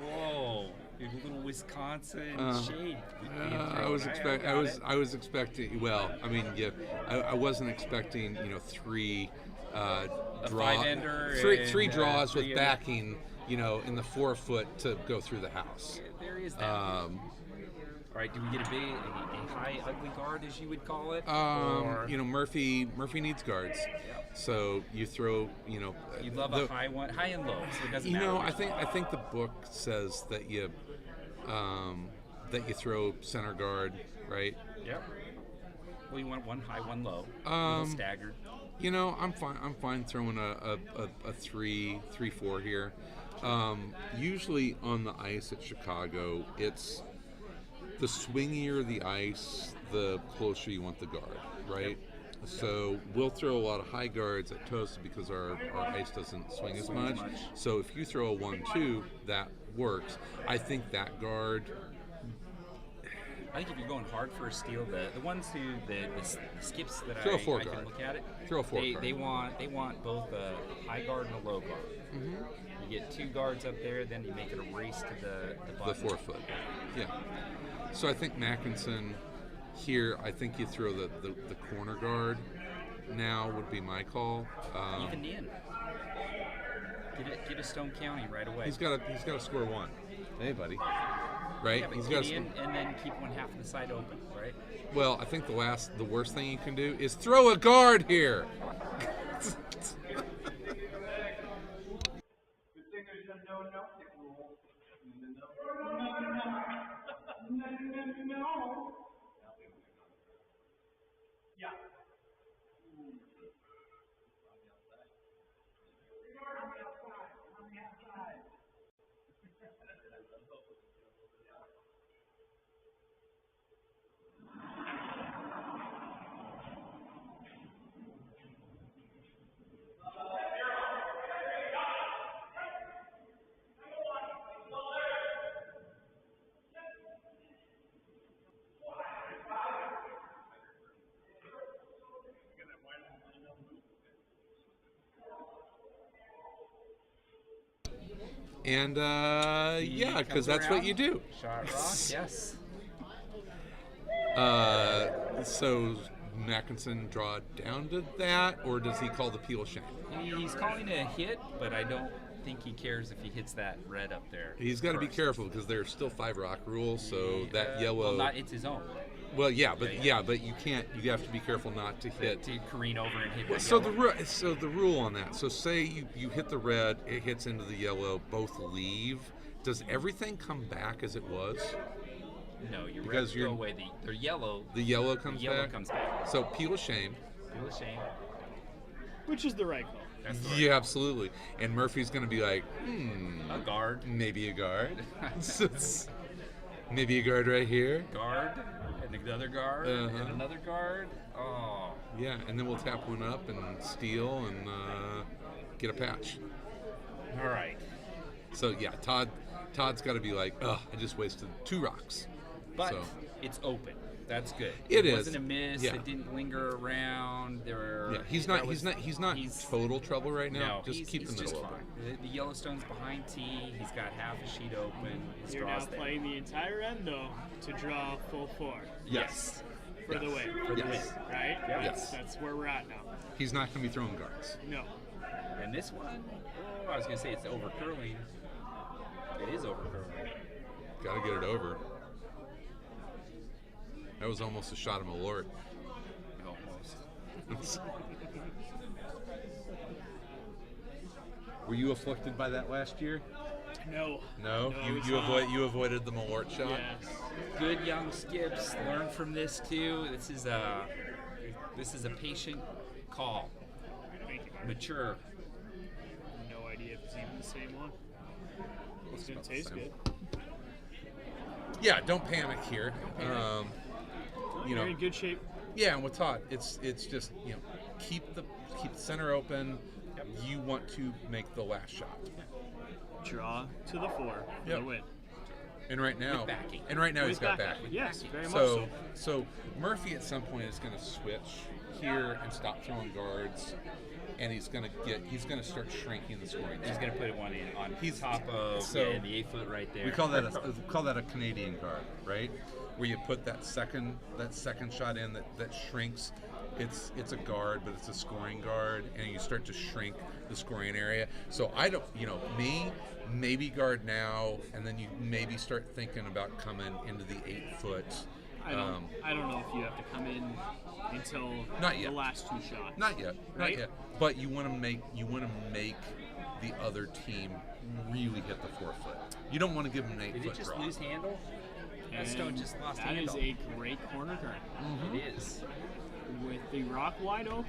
S1: Whoa. A little Wisconsin shade.
S2: I was expecting. Well, I mean, yeah, I wasn't expecting. 3
S1: five-ender
S2: three
S1: and,
S2: draws
S1: three
S2: with
S1: of-
S2: backing. In the 4-foot to go through the house.
S1: There is that. All right, do we get a high ugly guard, as you would call it? Or
S2: Murphy needs guards, so you throw.
S1: you'd love a high one, high and low. So it doesn't matter.
S2: I think the book says that you throw center guard, right?
S1: Yep. Well, you want one high, one low. A little staggered.
S2: I'm fine throwing a 3-4 here. Usually on the ice at Chicago, it's the swingier the ice, the closer you want the guard, right? So we'll throw a lot of high guards at Toast because our ice doesn't swing as much. So if you throw a 1-2, that works. I think that guard.
S1: I think if you're going hard for a steal, the ones who the skips that
S2: Throw a
S1: I
S2: 4
S1: can
S2: guard.
S1: look at it,
S2: Throw a 4 guard.
S1: they want both a high guard and a low guard.
S2: Mm-hmm.
S1: You get 2 guards up there, then you make it a race to the
S2: The
S1: button.
S2: 4-foot. Yeah. So I think Mackinson here, I think you throw the corner guard now would be my call.
S1: Even in. Get a stone counting right away.
S2: He's got to score 1. Hey, buddy. Right?
S1: Yeah, but
S2: He's
S1: get
S2: got
S1: in and then keep one half of the side open, right?
S2: Well, I think the worst thing you can do is throw a guard here. And
S1: He
S2: yeah, because
S1: comes
S2: that's what
S1: around.
S2: you do.
S1: Shot rock, yes.
S2: So Mackinson draw down to that, or does he call the peel shame?
S1: He's calling it a hit, but I don't think he cares if he hits that red up there.
S2: He's got to be
S1: first.
S2: careful because there's still 5 rock rules, so that yellow.
S1: Well, it's his own.
S2: Well, yeah, but you can't. You have to be careful not to hit.
S1: To careen over and hit
S2: Well,
S1: the
S2: so
S1: yellow.
S2: the rule on that. So say you hit the red, it hits into the yellow, both leave. Does everything come back as it was?
S1: No, your
S2: because
S1: reds
S2: you're-
S1: go away. The yellow.
S2: The yellow comes
S1: The yellow
S2: back.
S1: comes back.
S2: So peel of shame.
S1: Feel a shame.
S3: Which is the right call.
S1: That's the right.
S2: Yeah, absolutely. And Murphy's going to be like,
S1: A guard.
S2: maybe a guard. Maybe a guard right here.
S1: Guard. And another guard.
S2: Uh-huh.
S1: And another guard. Oh.
S2: Yeah, and then we'll tap one up and steal and get a patch.
S1: All right.
S2: So yeah, Todd's got to be like, ugh, I just wasted 2 rocks.
S1: But
S2: So,
S1: it's open. That's good.
S2: It
S1: It
S2: is.
S1: wasn't a miss.
S2: Yeah.
S1: It didn't linger around.
S2: yeah, he's not total trouble right now.
S1: No,
S2: Just
S1: he's,
S2: keep
S1: he's
S2: the
S1: just
S2: middle open.
S1: fine. The Yellowstone's behind T. He's got half a sheet open. His
S3: You're now
S1: draw's there.
S3: playing the entire end, though, to draw full 4
S1: Yes.
S3: for the win.
S1: For the
S2: Yes.
S1: win.
S3: Right?
S2: Yes.
S3: That's where we're at now.
S2: He's not going to be throwing guards.
S3: No.
S1: And this one, I was going to say it's over curling. It is over curling.
S2: Got to get it over. That was almost a shot of Malort.
S1: Almost.
S2: Were you afflicted by that last year?
S3: No.
S2: No,
S3: I was
S2: you avoided the Malort shot.
S3: Yes.
S1: Good young skips. Learn from this too. This is a patient call.
S3: Thank you.
S1: Mature.
S3: No idea if it's even the same one. It's going
S2: about
S3: to
S2: the
S3: taste
S2: same.
S3: good.
S2: Yeah, don't panic here.
S3: You're in good shape.
S2: Yeah, and with Todd, it's just keep the center open. You want to make the last shot.
S3: Draw to the 4 for
S2: Yep.
S3: the win.
S2: And right now,
S1: With backing.
S2: he's got backing.
S3: Yes, very much
S2: So,
S3: so.
S2: so Murphy at some point is going to switch here and stop throwing guards, and he's going to start shrinking the scoring.
S1: He's going to put one in on
S2: He's-
S1: top of
S2: so-
S1: the 8 foot right there.
S2: We call that a Canadian guard, right? Where you put that second shot in that shrinks. It's a guard, but it's a scoring guard, and you start to shrink the scoring area. So I don't, maybe guard now, and then you maybe start thinking about coming into the 8 foot.
S3: I don't know if you have to come in until
S2: Not yet.
S3: the last 2 shots.
S2: Not yet,
S3: Right?
S2: not yet. But you want to make the other team really hit the 4 foot. You don't want to give them an 8
S1: Did
S2: foot
S1: it just
S2: draw.
S1: lose handle? That stone
S3: And
S1: just lost
S3: that
S1: handle.
S3: is a great corner turn
S1: It is.
S3: with the rock wide open.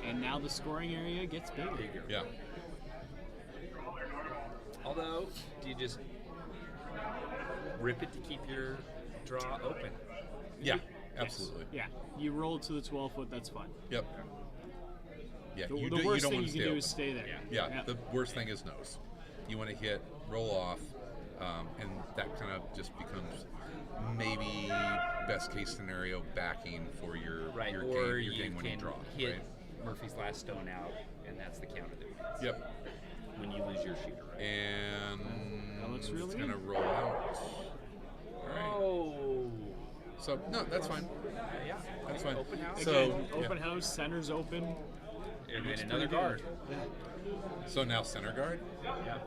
S3: And now the scoring area gets bigger.
S2: Yeah.
S1: Although, do you just rip it to keep your draw open?
S2: Yeah. Absolutely.
S3: Yeah, you roll to the 12 foot, that's fine.
S2: Yep. Yeah.
S3: The,
S2: you
S3: the
S2: don't
S3: worst
S2: want
S3: thing
S2: to
S3: you
S2: stay
S3: can do
S2: open.
S3: is stay there.
S2: Yeah, the worst thing is nose. You want to hit, roll off, and that kind of just becomes maybe best case scenario backing for your
S1: Right.
S2: your
S1: Or
S2: game, your
S1: you
S2: game winning
S1: can
S2: draw.
S1: hit
S2: Right?
S1: Murphy's last stone out, and that's the counter that wins.
S2: Yep.
S1: When you lose your shooter, right?
S2: And
S3: That looks
S2: it's
S3: really
S2: gonna
S3: good.
S2: roll out. All right.
S1: Oh.
S2: So no, that's fine.
S1: Yeah.
S2: That's fine.
S1: Open house.
S2: So
S3: Again, open
S2: yeah.
S3: house, center's open.
S1: And then
S3: It's
S1: another
S3: pretty
S1: guard.
S3: good.
S2: So now center guard.
S1: Yeah.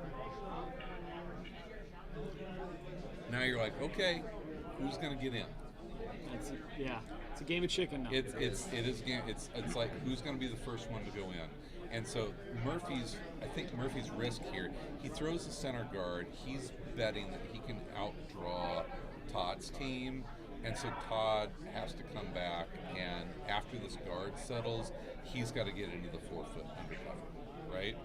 S2: Now you're like, okay, who's gonna get in?
S3: It's a game of chicken now.
S2: It's like who's going to be the first one to go in, and so Murphy's risk here. He throws the center guard. He's betting that he can outdraw Todd's team, and so Todd has to come back. And after this guard settles, he's got to get into the 4 foot undercover, right?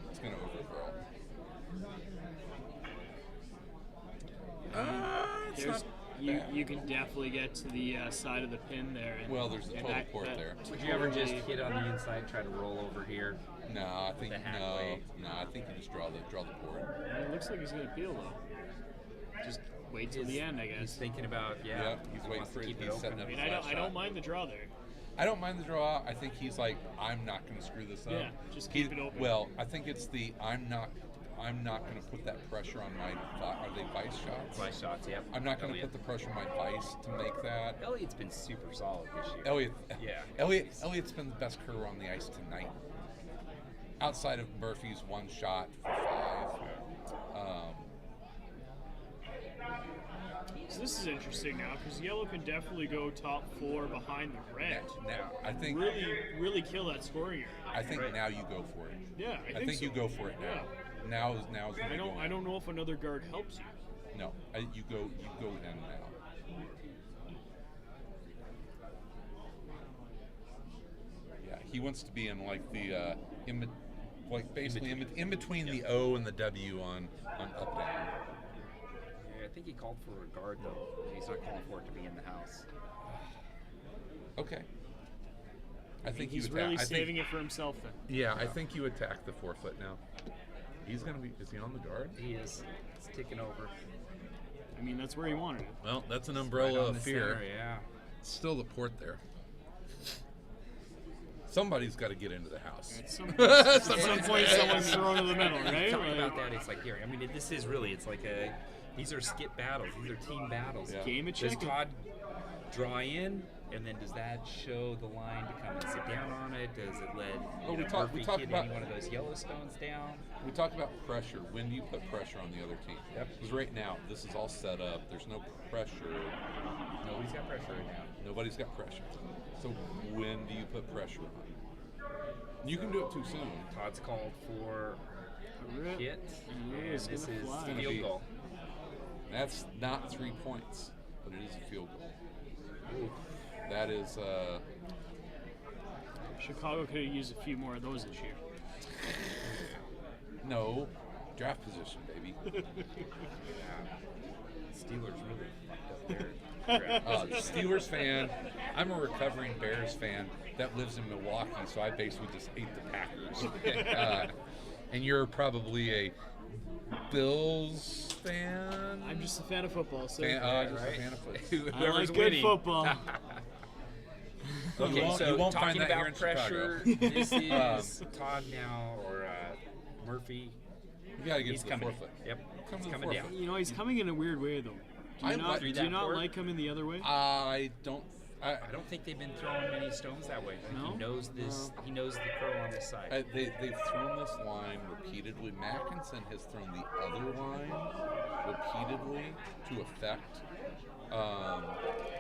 S2: It's going to overthrow. It's
S3: There's,
S2: not
S3: you,
S2: bad.
S3: you can definitely get to the side of the pin there. And,
S2: Well, there's the
S3: and
S2: total
S3: that-
S2: port
S3: that
S2: there.
S1: Would you ever just
S3: totally-
S1: hit on the inside, try to roll over here?
S2: No, I think
S1: the halfway.
S2: I think you just draw the board.
S3: It looks like he's going to peel, though. Just wait till the end, I
S1: He's
S3: guess.
S1: thinking about,
S2: Yeah,
S1: he
S2: he's waiting
S1: wants to
S2: for it.
S1: keep
S2: He's
S1: it open.
S2: setting
S3: I
S2: up
S3: mean,
S2: his last
S3: I don't
S2: shot.
S3: mind the draw there.
S2: I don't mind the draw. I think he's like, I'm not going to screw this up.
S3: Yeah, just keep it open.
S2: Well, I think it's the I'm not going to put that pressure on my. Are they vice shots?
S1: Vice shots, yep.
S2: I'm not going to
S1: Elliott.
S2: put the pressure on my vice to make that.
S1: Elliott's been super solid this year.
S2: Elliott.
S1: Yeah.
S2: Elliott's been the best curler on the ice tonight. Outside of Murphy's one shot for 5.
S3: So this is interesting now because yellow can definitely go top 4 behind the red.
S2: Now, I think
S3: Really kill that scoring area.
S2: I think now you go for it.
S3: Yeah, I think
S2: you
S3: so.
S2: go for it now.
S3: Yeah.
S2: Now is when
S3: I
S2: you
S3: don't.
S2: go
S3: I
S2: in.
S3: don't know if another guard helps you.
S2: No, you go in now. Yeah, he wants to be in like the basically in between the O and the W on up down.
S1: Yeah, I think he called for a guard though. He's not calling for it to be in the house.
S2: Okay. I think
S3: He's
S2: you
S3: really
S2: attack.
S3: saving it for himself then.
S2: Yeah, I think you attack the 4-foot now. He's gonna be. Is he on the guard?
S1: He is. It's taking over.
S3: I mean, that's where he wanted it.
S2: Well, that's an
S1: Right
S2: umbrella
S1: on
S2: of
S1: the
S2: fear.
S1: center, yeah.
S2: Still the port there. Somebody's got to get into the house.
S3: At some point, someone's thrown in the middle, right?
S1: Talking
S3: Like,
S1: about that, it's like here. I mean, this is really. It's like these are skip battles. These are team battles.
S2: Yeah.
S3: game of
S1: Does
S3: chicken.
S1: Todd draw in, and then does that show the line to come and sit down on it? Does it let
S2: Well, we
S1: Murphy
S2: talked
S1: hit
S2: about-
S1: any one of those Yellowstones down?
S2: We talked about pressure. When do you put pressure on the other team?
S1: Yep.
S2: Because right now, this is all set up. There's no pressure.
S1: Nobody's got pressure right now.
S2: Nobody's got pressure. So when do you put pressure on? You can do it too soon.
S1: Todd's called for
S3: A rip.
S1: hit.
S3: Yeah,
S1: And
S3: it's
S1: this
S3: gonna
S1: is
S3: fly.
S1: field
S2: Gonna be-
S1: goal.
S2: That's not 3 points, but it is a field goal. That is,
S3: Chicago could have used a few more of those this year.
S2: no, draft position, baby.
S1: Steelers really fucked up their
S2: Steelers fan. I'm a recovering Bears fan that lives in Milwaukee, so I basically just hate the Packers. And you're probably a Bills fan?
S3: I'm just a fan of football, so
S2: Just
S1: right.
S2: a fan of football.
S3: I
S1: Whoever's
S3: like good
S1: winning.
S3: football.
S1: Okay,
S2: won't-
S1: so
S2: you won't
S1: talking
S2: find that here
S1: about
S2: in
S1: pressure,
S2: Chicago.
S1: this is Todd now or Murphy.
S2: You gotta get
S1: He's
S2: to the
S1: coming.
S2: 4-foot.
S1: Yep,
S2: Come
S1: he's
S2: to the
S1: coming down.
S2: 4-foot.
S3: You know, he's coming in a weird way, though. Do you
S2: I
S3: not,
S2: like-
S3: do
S1: Through
S3: you
S1: that
S3: not
S1: port?
S3: like coming the other way?
S2: I don't.
S1: I don't think they've been throwing many stones that way. I think
S3: No?
S1: he knows this. He knows the curl on this side.
S2: They've thrown this line repeatedly. Mackinson has thrown the other line repeatedly to effect.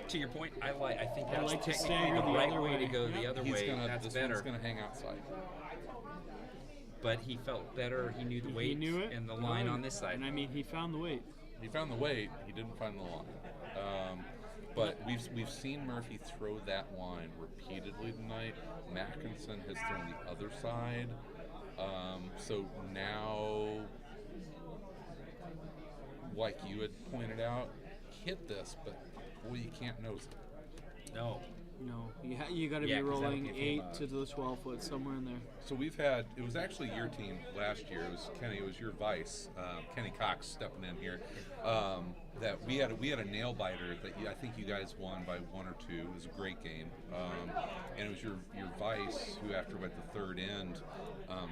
S1: To your point, I think
S3: I
S1: that's
S3: like to
S1: technically
S3: stagger
S1: the
S3: the
S1: right
S3: other
S1: way to
S3: way.
S1: go. The other
S2: He's
S1: way,
S2: gonna.
S1: that's
S2: This
S1: better.
S2: one's gonna hang outside.
S1: But he felt better. He knew the weight
S3: he knew it.
S1: and the line
S3: Right.
S1: on this side.
S3: And I mean, he found the weight.
S2: He found the weight. He didn't find the line. But we've seen Murphy throw that line repeatedly tonight. Mackinson has thrown the other side. So now, like you had pointed out, hit this, but boy, you can't nose it.
S1: No.
S3: No, you got to
S1: Yeah,
S3: be
S1: 'cause that'll
S3: rolling
S1: give him
S3: 8
S1: a-
S3: to the 12 foot, somewhere in there.
S2: So we've had, it was actually your team last year. It was Kenny, it was your vice, Kenny Cox stepping in here. That we had a nail biter that I think you guys won by 1 or 2. It was a great game. And it was your vice who, after about the third end,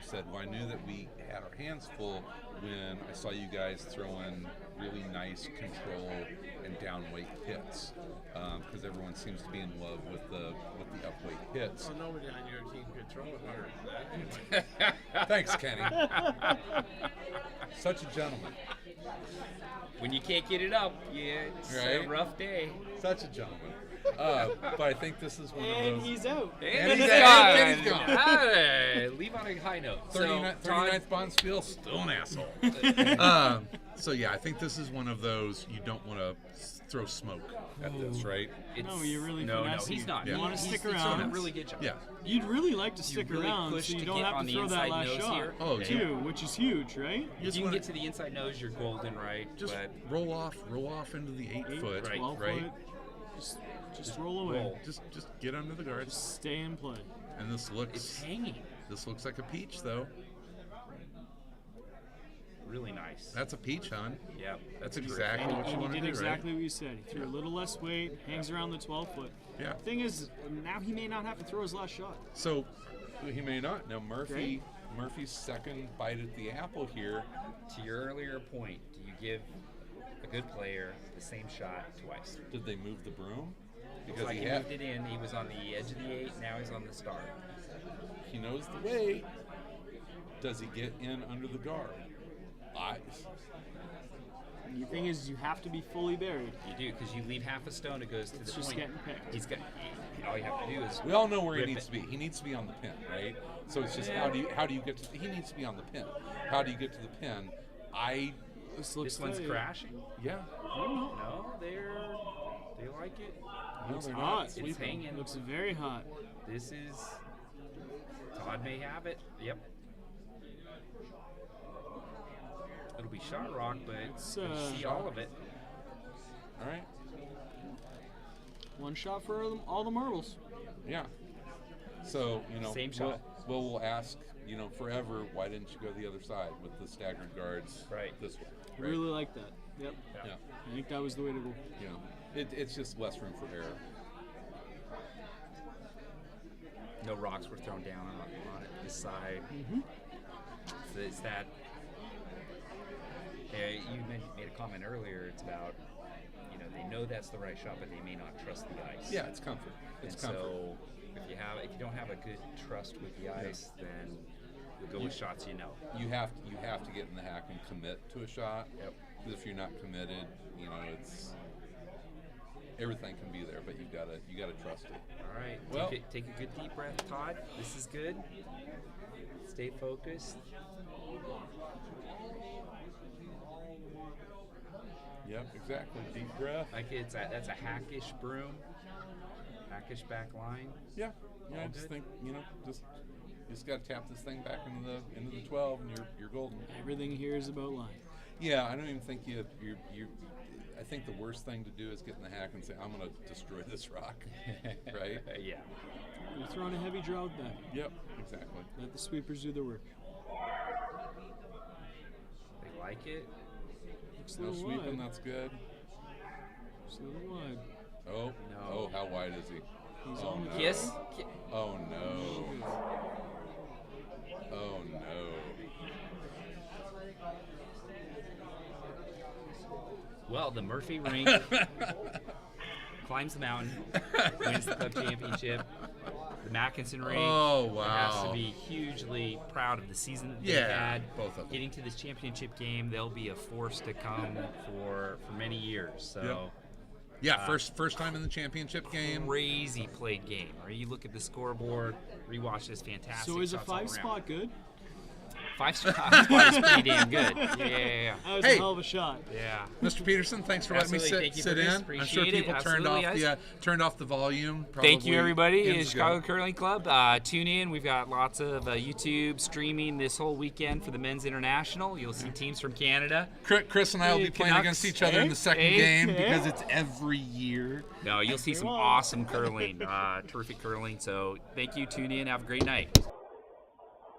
S2: said, well, I knew that we had our hands full when I saw you guys throwing really nice control and down weight hits. Because everyone seems to be in love with the up weight hits.
S5: Oh, nobody on your team could throw it harder than that.
S2: Thanks, Kenny. Such a gentleman.
S1: When you can't get it up, yeah, it's a
S2: Right.
S1: rough day.
S2: Such a gentleman. But I think this is one
S3: And
S2: of those.
S3: he's out.
S1: And
S2: he's
S1: he's
S2: gone.
S1: gone.
S2: And he's gone.
S1: Hey, leave on a high note.
S2: 39th Bondsfield, still an asshole. So yeah, I think this is one of those you don't want to throw smoke at this, right?
S3: No, you're really
S1: no,
S3: finessing
S1: he's
S3: it.
S1: not.
S3: You
S2: Yeah.
S3: wanna
S1: He's-
S3: stick
S1: he's throwing
S3: around.
S1: a really good job.
S2: Yeah.
S3: You'd really like to stick
S1: really
S3: around
S1: push
S3: so you
S1: to
S3: don't
S1: get
S3: have
S1: on
S3: to
S1: the
S3: throw that
S1: inside
S3: last
S1: nose
S3: shot.
S1: here.
S2: Oh,
S1: Okay.
S3: Too, which is huge, right?
S1: If you can get to the inside nose, you're golden, right?
S2: Just
S1: but
S2: roll off into the 8-foot,
S1: right,
S3: 12
S2: right?
S3: foot. Just roll away.
S1: roll.
S2: Just get under the guards.
S3: Stay in play.
S2: And this
S1: It's
S2: looks
S1: hanging.
S2: like a peach, though.
S1: really nice.
S2: That's a peach, hon.
S1: Yep,
S2: That's
S1: terrific.
S2: exactly what you
S3: And
S2: want
S3: he
S2: to
S3: did
S2: do,
S3: exactly
S2: right?
S3: what you said. He threw a little less weight, hangs around the 12 foot.
S2: Yeah.
S3: Thing is, now he may not have to throw his last shot.
S2: So he may not. Now Murphy's second bite at the apple here.
S1: To your earlier point, do you give a good player the same shot twice?
S2: Did they move the broom?
S1: Because like he moved it in, he was on the edge of the 8, now he's on the star.
S2: He knows the way. Does he get in under the guard?
S3: The thing is, you have to be fully buried.
S1: You do, because you leave half a stone, it goes to
S3: It's
S1: the
S3: just
S1: point.
S3: getting picked.
S1: He's got. All you have to do is.
S2: We all know where he
S1: rip
S2: needs
S1: it.
S2: to be. He needs to be on the pin, right? So it's just how do you get to? He needs to be on the pin. How do you get to the pin?
S3: This looks
S1: This one's
S3: like-
S1: crashing.
S2: Yeah.
S1: No, they like it.
S2: No,
S3: It's
S2: they're
S3: hot.
S2: not
S1: It's
S2: sweeping.
S1: hanging.
S3: Looks very hot.
S1: This is. Todd may have it. Yep. It'll be shot rock, but
S3: It's,
S1: you see all of it.
S2: All right.
S3: One shot for all the marbles.
S2: Yeah. So
S1: Same shot.
S2: We'll ask forever. Why didn't you go the other side with the staggered guards?
S1: Right.
S2: This way.
S3: I
S2: Right?
S3: really like that. Yep.
S2: Yeah.
S3: I think that was the way to go.
S2: It's just less room for error.
S1: No rocks were thrown down on it this side. So it's that. You made a comment earlier. It's about they know that's the right shot, but they may not trust the ice.
S2: Yeah, it's comfort. It's
S1: and
S2: comfort.
S1: so if you don't have a good trust with the ice, then you'll go with shots you know.
S2: You have to get in the hack and commit to a shot.
S1: Yep.
S2: Because if you're not committed, it's everything can be there, but you gotta trust it.
S1: All right.
S2: Well-
S1: Take a good deep breath, Todd. This is good. Stay focused.
S2: Yep, exactly. Deep breath.
S1: Like that's a hackish broom, hackish back line.
S2: Yeah. I just think you just got to tap this thing back into the 12, and you're golden.
S3: Everything here is about line.
S2: Yeah, I don't even think you. I think the worst thing to do is get in the hack and say, "I'm going to destroy this rock," right?
S1: Yeah.
S3: You're throwing a heavy draw with that.
S2: Yep, exactly.
S3: Let the sweepers do their work.
S1: They like it.
S3: Looks a
S2: No
S3: little
S2: sweeping.
S3: wide.
S2: That's good.
S3: Looks a little wide.
S2: Oh
S1: No.
S2: Oh, how wide is he?
S3: He's
S2: Oh
S3: on
S2: no.
S3: the
S1: Kiss.
S2: Oh no. Oh no.
S1: Well, the Murphy ring climbs the mountain, wins the club championship. The Mackinson ring
S2: Oh, wow.
S1: has to be hugely proud of the season that they
S2: Yeah,
S1: had.
S2: both of them.
S1: Getting to this championship game, they'll be a force to come for many years. So
S2: Yeah, first time in the championship game.
S1: crazy played game. Or you look at the scoreboard, rewatch this fantastic.
S3: So is a
S1: shots all
S3: 5
S1: around.
S3: spot good?
S1: 5 spot is pretty damn good. Yeah.
S3: That was
S2: Hey.
S3: a hell of a shot.
S1: Yeah.
S2: Mr. Peterson, thanks for letting me
S1: Absolutely. Thank you
S2: sit
S1: for this.
S2: in. I'm sure
S1: Appreciate it.
S2: people
S1: Absolutely,
S2: turned off the volume.
S1: Thank you,
S2: probably
S1: everybody.
S2: ends
S1: It's
S2: ago.
S1: Chicago Curling Club. Tune in. We've got lots of YouTube streaming this whole weekend for the Men's International. You'll see teams from Canada.
S2: Chris and I will
S3: Hey,
S2: be playing
S3: Canucks.
S2: against each other in the second
S3: Hey,
S2: game
S3: hey.
S2: because it's every year.
S1: No, you'll see some
S3: Wow.
S1: awesome curling, terrific curling. So thank you. Tune in. Have a great night.